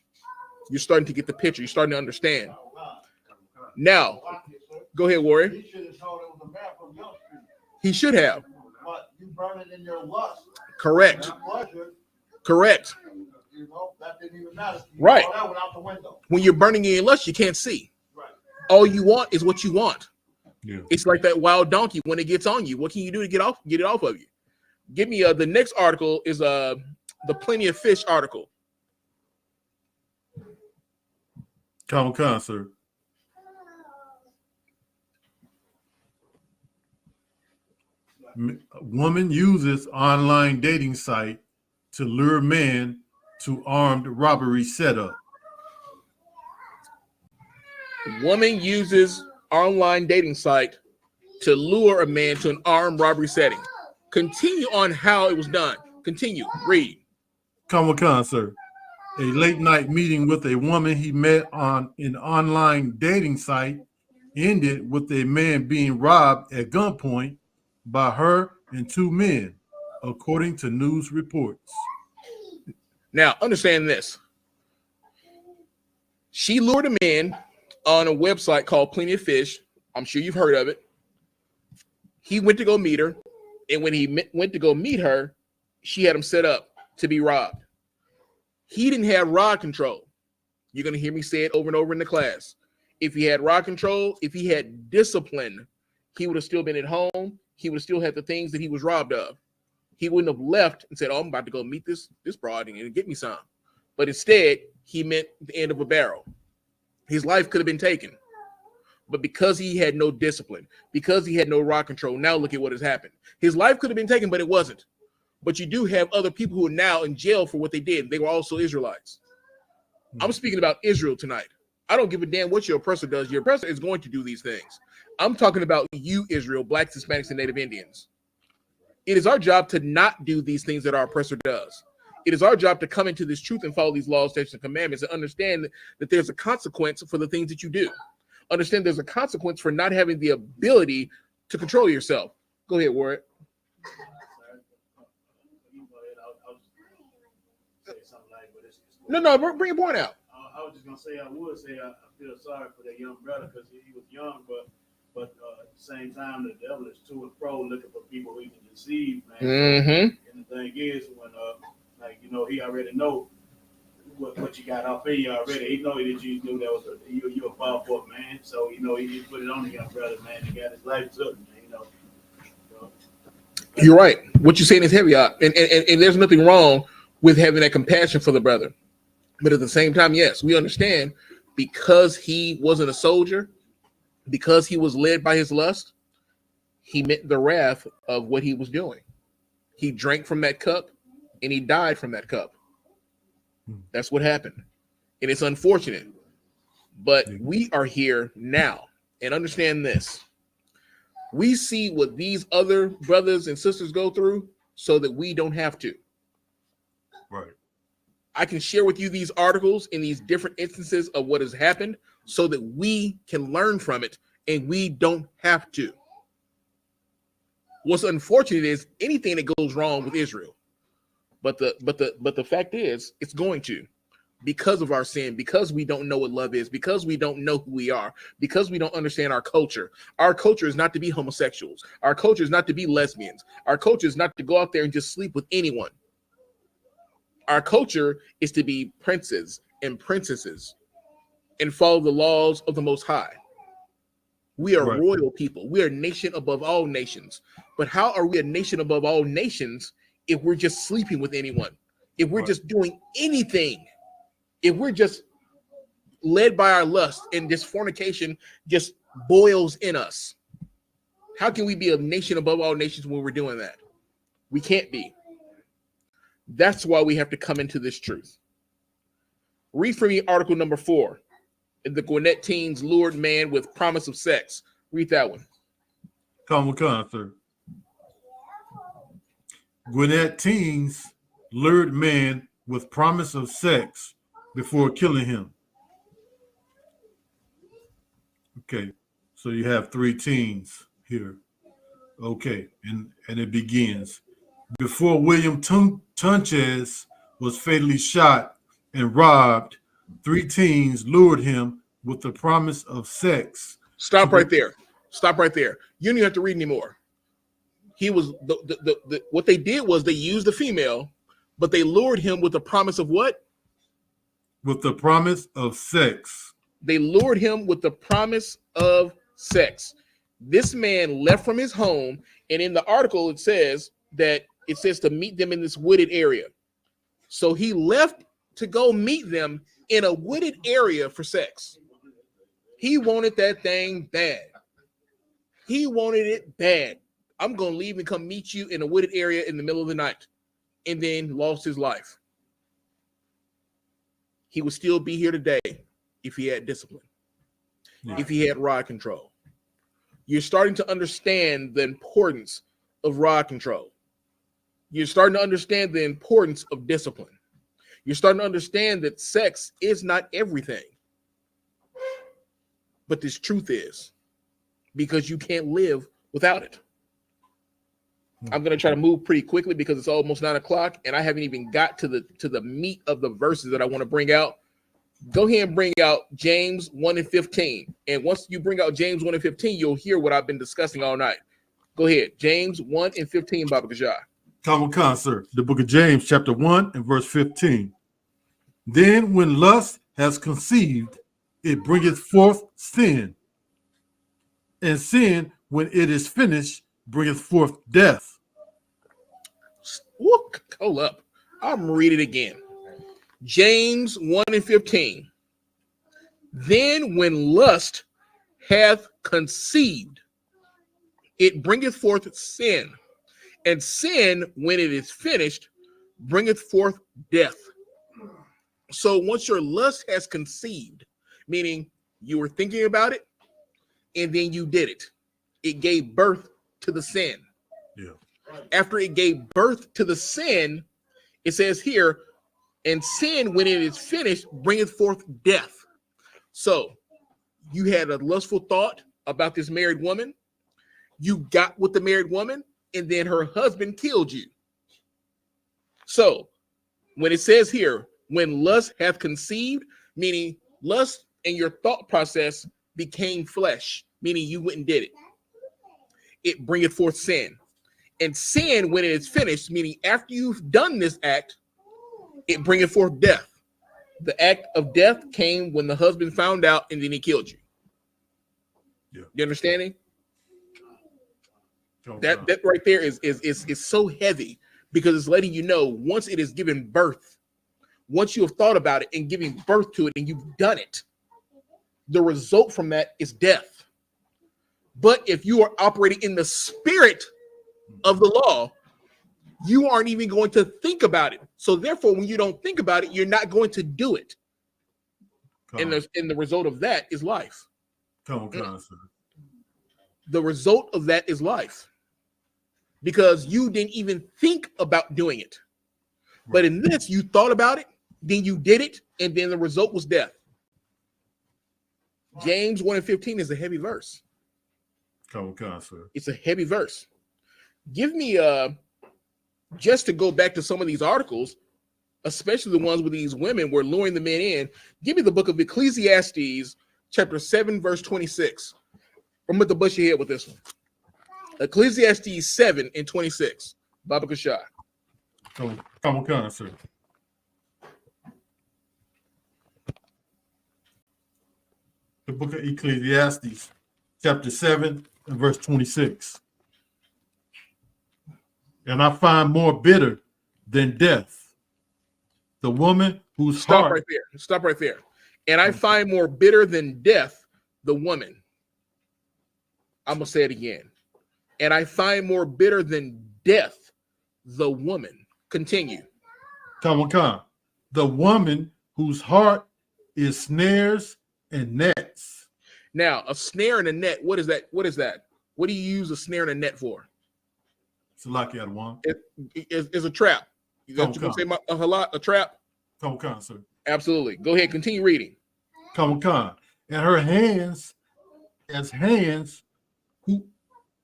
You're starting to get the picture. You're starting to understand. Now, go ahead, Warrior. He should have told it was a man from your street. He should have. But you burn it in your lust. Correct. That pleasure, Correct. you know, that didn't even matter. Right. All that went out the window. When you're burning in your lust, you can't see. Right. All you want is what you want. Yeah. It's like that wild donkey when it gets on you. What can you do to get it off of you? Give me the next article is the Plenty of Fish article. Common concert. Woman uses online dating site to lure man to armed robbery setup. Woman uses online dating site to lure a man to an armed robbery setting. Continue on how it was done. Continue. Read. Comic-Con, sir. A late night meeting with a woman he met on an online dating site ended with a man being robbed at gunpoint by her and two men, according to news reports. Now, understand this. She lured him in on a website called Plenty of Fish. I'm sure you've heard of it. He went to go meet her, and when he went to go meet her, she had him set up to be robbed. He didn't have rod control. You're going to hear me say it over and over in the class. If he had rod control, if he had discipline, he would have still been at home. He would have still had the things that he was robbed of. He wouldn't have left and said, oh, I'm about to go meet this broad and get me some. But instead, he meant the end of a barrel. His life could have been taken. But because he had no discipline, because he had no rod control, now look at what has happened. His life could have been taken, but it wasn't. But you do have other people who are now in jail for what they did. They were also Israelites. I'm speaking about Israel tonight. I don't give a damn what your oppressor does. Your oppressor is going to do these things. I'm talking about you, Israel, blacks, Hispanics, and Native Indians. It is our job to not do these things that our oppressor does. It is our job to come into this truth and follow these laws, statutes, and commandments and understand that there's a consequence for the things that you do. Understand there's a consequence for not having the ability to control yourself. Go ahead, Warren. No, bring your point out. I was just gonna say, I feel sorry for that young brother because he was young, but at the same time, the devil is to and fro looking for people who he can deceive, man. Mm-hmm. And the thing is, when he already know what you got off of you already. He know that you knew that was you a powerful man, so he put it on the young brother, man. He got his life took, man. You're right. What you're saying is heavy, and there's nothing wrong with having that compassion for the brother. But at the same time, yes, we understand because he wasn't a soldier, because he was led by his lust, he met the wrath of what he was doing. He drank from that cup and he died from that cup. That's what happened. And it's unfortunate. But we are here now. And understand this. We see what these other brothers and sisters go through so that we don't have to. Right. I can share with you these articles in these different instances of what has happened so that we can learn from it and we don't have to. What's unfortunate is anything that goes wrong with Israel. But the fact is it's going to, because of our sin, because we don't know what love is, because we don't know who we are, because we don't understand our culture. Our culture is not to be homosexuals. Our culture is not to be lesbians. Our culture is not to go out there and just sleep with anyone. Our culture is to be princes and princesses and follow the laws of the Most High. We are royal people. We are a nation above all nations. But how are we a nation above all nations if we're just sleeping with anyone? If we're just doing anything? If we're just led by our lust and this fornication just boils in us? How can we be a nation above all nations when we're doing that? We can't be. That's why we have to come into this truth. Read for me article number 4. The Gwinnett teens lured man with promise of sex. Read that one. Come, sir. Gwinnett teens lured man with promise of sex before killing him. Okay, so you have 3 teens here. Okay, and it begins. Before William Tunches was fatally shot and robbed, 3 teens lured him with the promise of sex. Stop right there. Stop right there. You don't even have to read anymore. He was what they did was they used the female, but they lured him with the promise of what? With the promise of sex. They lured him with the promise of sex. This man left from his home, and in the article it says to meet them in this wooded area. So he left to go meet them in a wooded area for sex. He wanted that thing bad. He wanted it bad. I'm going to leave and come meet you in a wooded area in the middle of the night, and then lost his life. He would still be here today if he had discipline, if he had rod control. You're starting to understand the importance of rod control. You're starting to understand the importance of discipline. You're starting to understand that sex is not everything. But this truth is, because you can't live without it. I'm going to try to move pretty quickly because it's almost 9 o'clock and I haven't even got to the meat of the verses that I want to bring out. Go ahead and bring out James 1 and 15. And once you bring out James 1 and 15, you'll hear what I've been discussing all night. Go ahead. James 1 and 15, Baba Kajah. Common concert. The book of James, chapter 1 and verse 15. Then when lust has conceived, it bringeth forth sin. And sin, when it is finished, bringeth forth death. Hold up. I'm reading it again. James 1 and 15. Then when lust hath conceived, it bringeth forth sin. And sin, when it is finished, bringeth forth death. So once your lust has conceived, meaning you were thinking about it, and then you did it, it gave birth to the sin. Yeah. After it gave birth to the sin, it says here, and sin, when it is finished, bringeth forth death. So you had a lustful thought about this married woman. You got with the married woman, and then her husband killed you. So when it says here, when lust hath conceived, meaning lust and your thought process became flesh, meaning you went and did it. It bringeth forth sin. And sin, when it is finished, meaning after you've done this act, it bringeth forth death. The act of death came when the husband found out and then he killed you. Yeah. You understanding? That right there is so heavy because it's letting you know once it is given birth, once you have thought about it and giving birth to it and you've done it, the result from that is death. But if you are operating in the spirit of the law, you aren't even going to think about it. So therefore, when you don't think about it, you're not going to do it. And the result of that is life. The result of that is life. Because you didn't even think about doing it. But in this, you thought about it, then you did it, and then the result was death. James 1 and 15 is a heavy verse. It's a heavy verse. Give me just to go back to some of these articles, especially the ones with these women were luring the men in. Give me the book of Ecclesiastes, chapter 7, verse 26. I'm going to bust your head with this one. Ecclesiastes 7 and 26. Baba Kashai. Sir. The book of Ecclesiastes, chapter 7 and verse 26. And I find more bitter than death the woman whose heart... Stop right there. And I find more bitter than death the woman. I'm going to say it again. And I find more bitter than death the woman. Continue. The woman whose heart is snares and nets. Now, a snare and a net, what is that? What is that? What do you use a snare and a net for? It's a lucky other one. It's a trap. You got to say a trap? Sir. Absolutely. Go ahead, continue reading. And her hands as hands who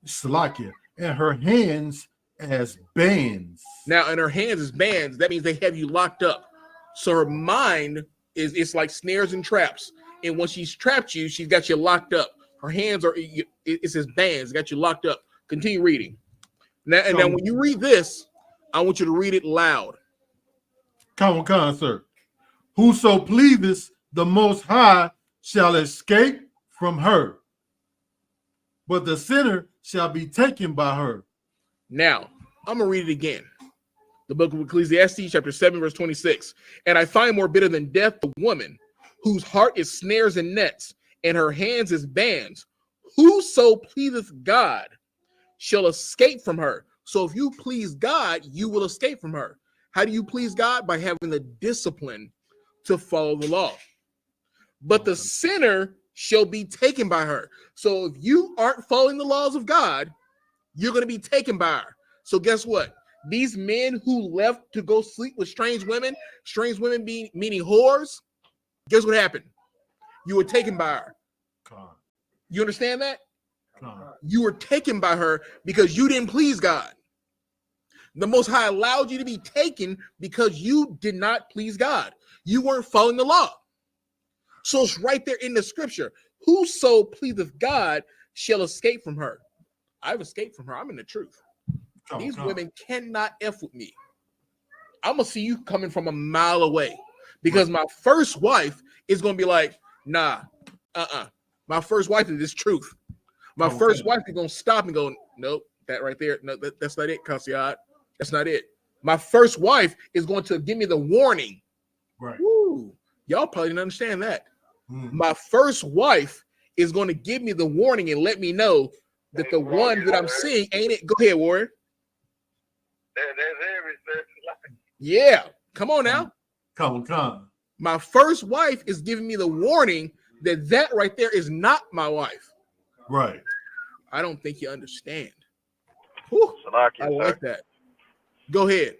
Salakia, and her hands as bands. Now, in her hands as bands, that means they have you locked up. So her mind it's like snares and traps. And once she's trapped you, she's got you locked up. Her hands it's as bands, got you locked up. Continue reading. Now, and now when you read this, I want you to read it loud. Sir. Whoso pleaseth the Most High shall escape from her, but the sinner shall be taken by her. Now, I'm going to read it again. The book of Ecclesiastes, chapter 7, verse 26. And I find more bitter than death the woman whose heart is snares and nets, and her hands is bands. Whoso pleaseth God shall escape from her. So if you please God, you will escape from her. How do you please God? By having the discipline to follow the law. But the sinner shall be taken by her. So if you aren't following the laws of God, you're going to be taken by her. So guess what? these men who left to go sleep with strange women meaning whores, guess what happened? You were taken by her. You understand that? You were taken by her because you didn't please God. The Most High allowed you to be taken because you did not please God. You weren't following the law. So it's right there in the scripture. Whoso pleaseth God shall escape from her. I've escaped from her. I'm in the truth. These women cannot F with me. I'm going to see you coming from a mile away because my first wife is going to be like, nah, my first wife is this truth. My first wife is going to stop and go, nope, that right there. No, that's not it, Kasiad. That's not it. My first wife is going to give me the warning. Right. Woo. Y'all probably didn't understand that. My first wife is going to give me the warning and let me know that the one that I'm seeing ain't it. Go ahead, Warrior. Yeah. Come on now. Come on. My first wife is giving me the warning that right there is not my wife. Right. I don't think you understand. Whew, I like that. Go ahead.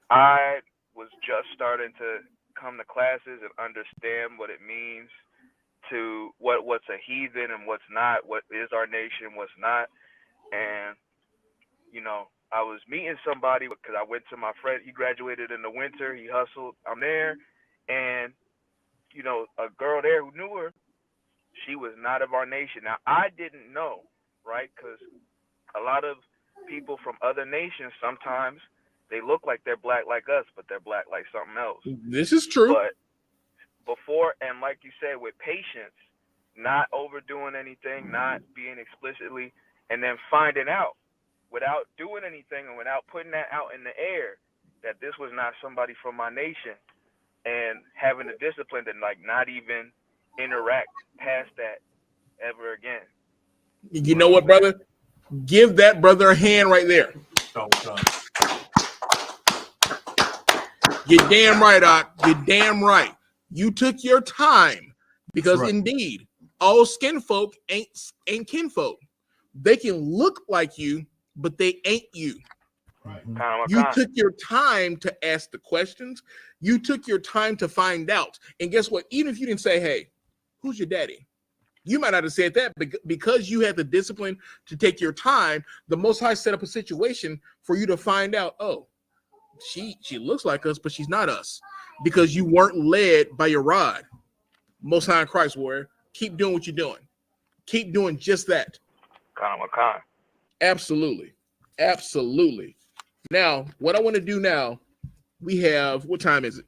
I was just starting to come to classes and understand what it means to what's a heathen and what's not, what is our nation, what's not. And, you know, I was meeting somebody because I went to my friend. He graduated in the winter. He hustled. I'm there. And, you know, a girl there who knew her, she was not of our nation. Now, I didn't know, right? Because a lot of people from other nations, sometimes they look like they're black like us, but they're black like something else. This is true. But before, and like you said, with patience, not overdoing anything, not being explicitly, and then finding out without doing anything and without putting that out in the air that this was not somebody from my nation, and having the discipline to like not even interact past that ever again. You know what, brother? Give that brother a hand right there. You're damn right, Doc. You're damn right. You took your time because indeed, all skin folk ain't kinfolk. They can look like you, but they ain't you. Right. You took your time to ask the questions. You took your time to find out. And guess what? Even if you didn't say, hey, who's your daddy? You might not have said that, but because you had the discipline to take your time, the Most High set up a situation for you to find out, oh, she looks like us, but she's not us, because you weren't led by your rod. Most High in Christ, warrior. Keep doing what you're doing. Keep doing just that. Absolutely. Absolutely. Now, what I want to do now, we have, what time is it?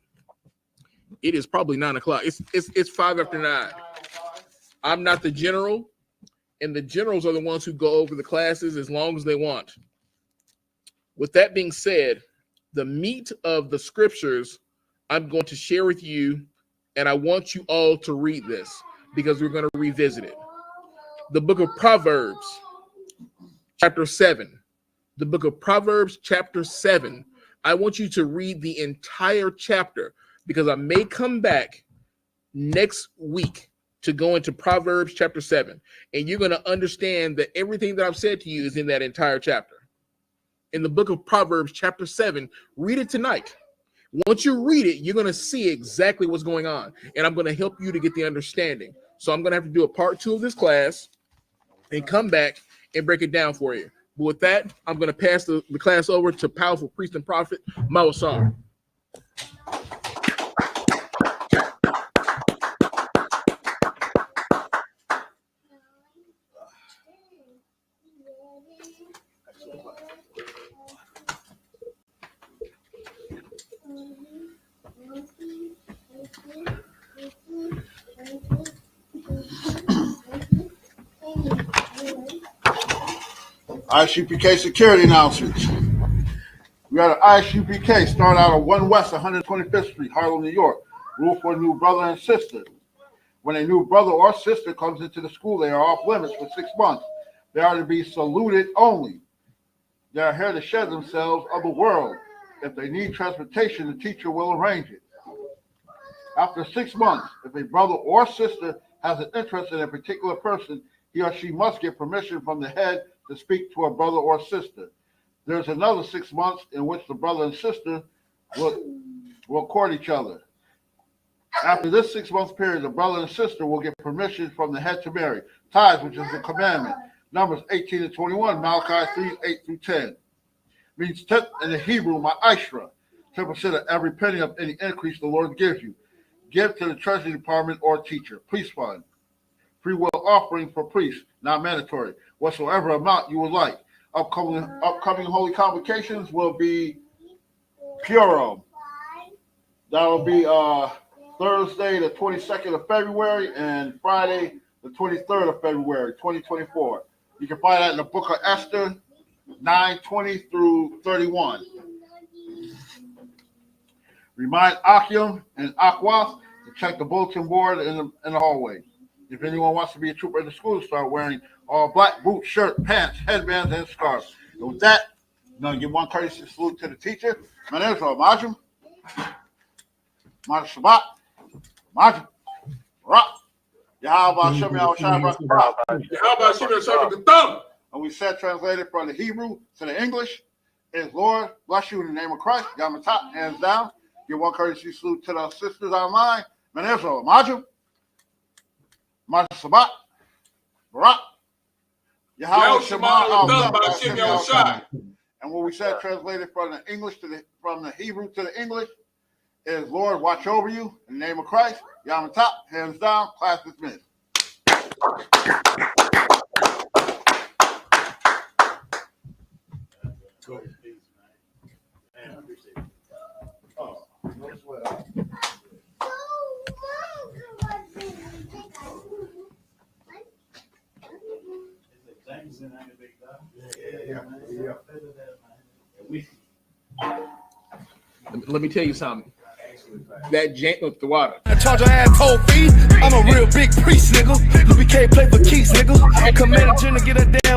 It is probably 9 o'clock. It's 5 after 9. I'm not the general, and the generals are the ones who go over the classes as long as they want. With that being said, the meat of the scriptures I'm going to share with you, and I want you all to read this because we're going to revisit it. The book of Proverbs, chapter 7. The book of Proverbs, chapter 7. I want you to read the entire chapter because I may come back next week to go into Proverbs chapter 7. And you're going to understand that everything that I've said to you is in that entire chapter. In the book of Proverbs chapter 7, read it tonight. Once you read it, you're going to see exactly what's going on. And I'm going to help you to get the understanding. So I'm going to have to do a part 2 of this class and come back and break it down for you. But with that, I'm going to pass the class over to powerful priest and prophet, Mawasar. ISUPK security announcements. We got an ISUPK start out of 1 West 125th Street, Harlem, New York. Rule for a new brother and sister. When a new brother or sister comes into the school, they are off limits for 6 months. They are to be saluted only. They are here to shed themselves of the world. If they need transportation, the teacher will arrange it. After 6 months, if a brother or sister has an interest in a particular person, he or she must get permission from the head to speak to a brother or sister. There's another 6 months in which the brother and sister will court each other. After this 6 month period, the brother and sister will get permission from the head to marry. Tithes, which is the commandment. Numbers 18 and 21, Malachi 3, 8 through 10. Means tenth in the Hebrew, ma'ashra. 10% of every penny of any increase the Lord gives you. Give to the treasury department or teacher. Priest fund. Free will offering for priests, not mandatory. Whatsoever amount you would like. Upcoming holy convocations will be Purim. That will be Thursday, the 22nd of February, and Friday, the 23rd of February, 2024. You can find that in the book of Esther, 9:20 through 31. Remind Akim and Akwath to check the bulletin board in the hallway. If anyone wants to be a trooper in the school, start wearing all black boots, shirt, pants, headbands, and scarves. And with that, I'm going to give one courtesy salute to the teacher. My name is Majum. Majum Shabbat. Majum. Rock. Yahweh Shem Yahweh Shai Rock. Yahweh Shem Yahweh Shai. And we said, translated from the Hebrew to the English, is Lord bless you in the name of Christ. Yamatat, hands down. Give one courtesy salute to the sisters online. My name is Majum. Majum Shabbat. Barak. Yahweh Shema. And what we said, translated from the English from the Hebrew to the English, is Lord watch over you in the name of Christ. Yamatat, hands down, class dismissed. Let me tell you something. That jank with the water. I charge your ass toll fee. I'm a real big priest, nigga. We can't play for keys, nigga. I command a general to get a damn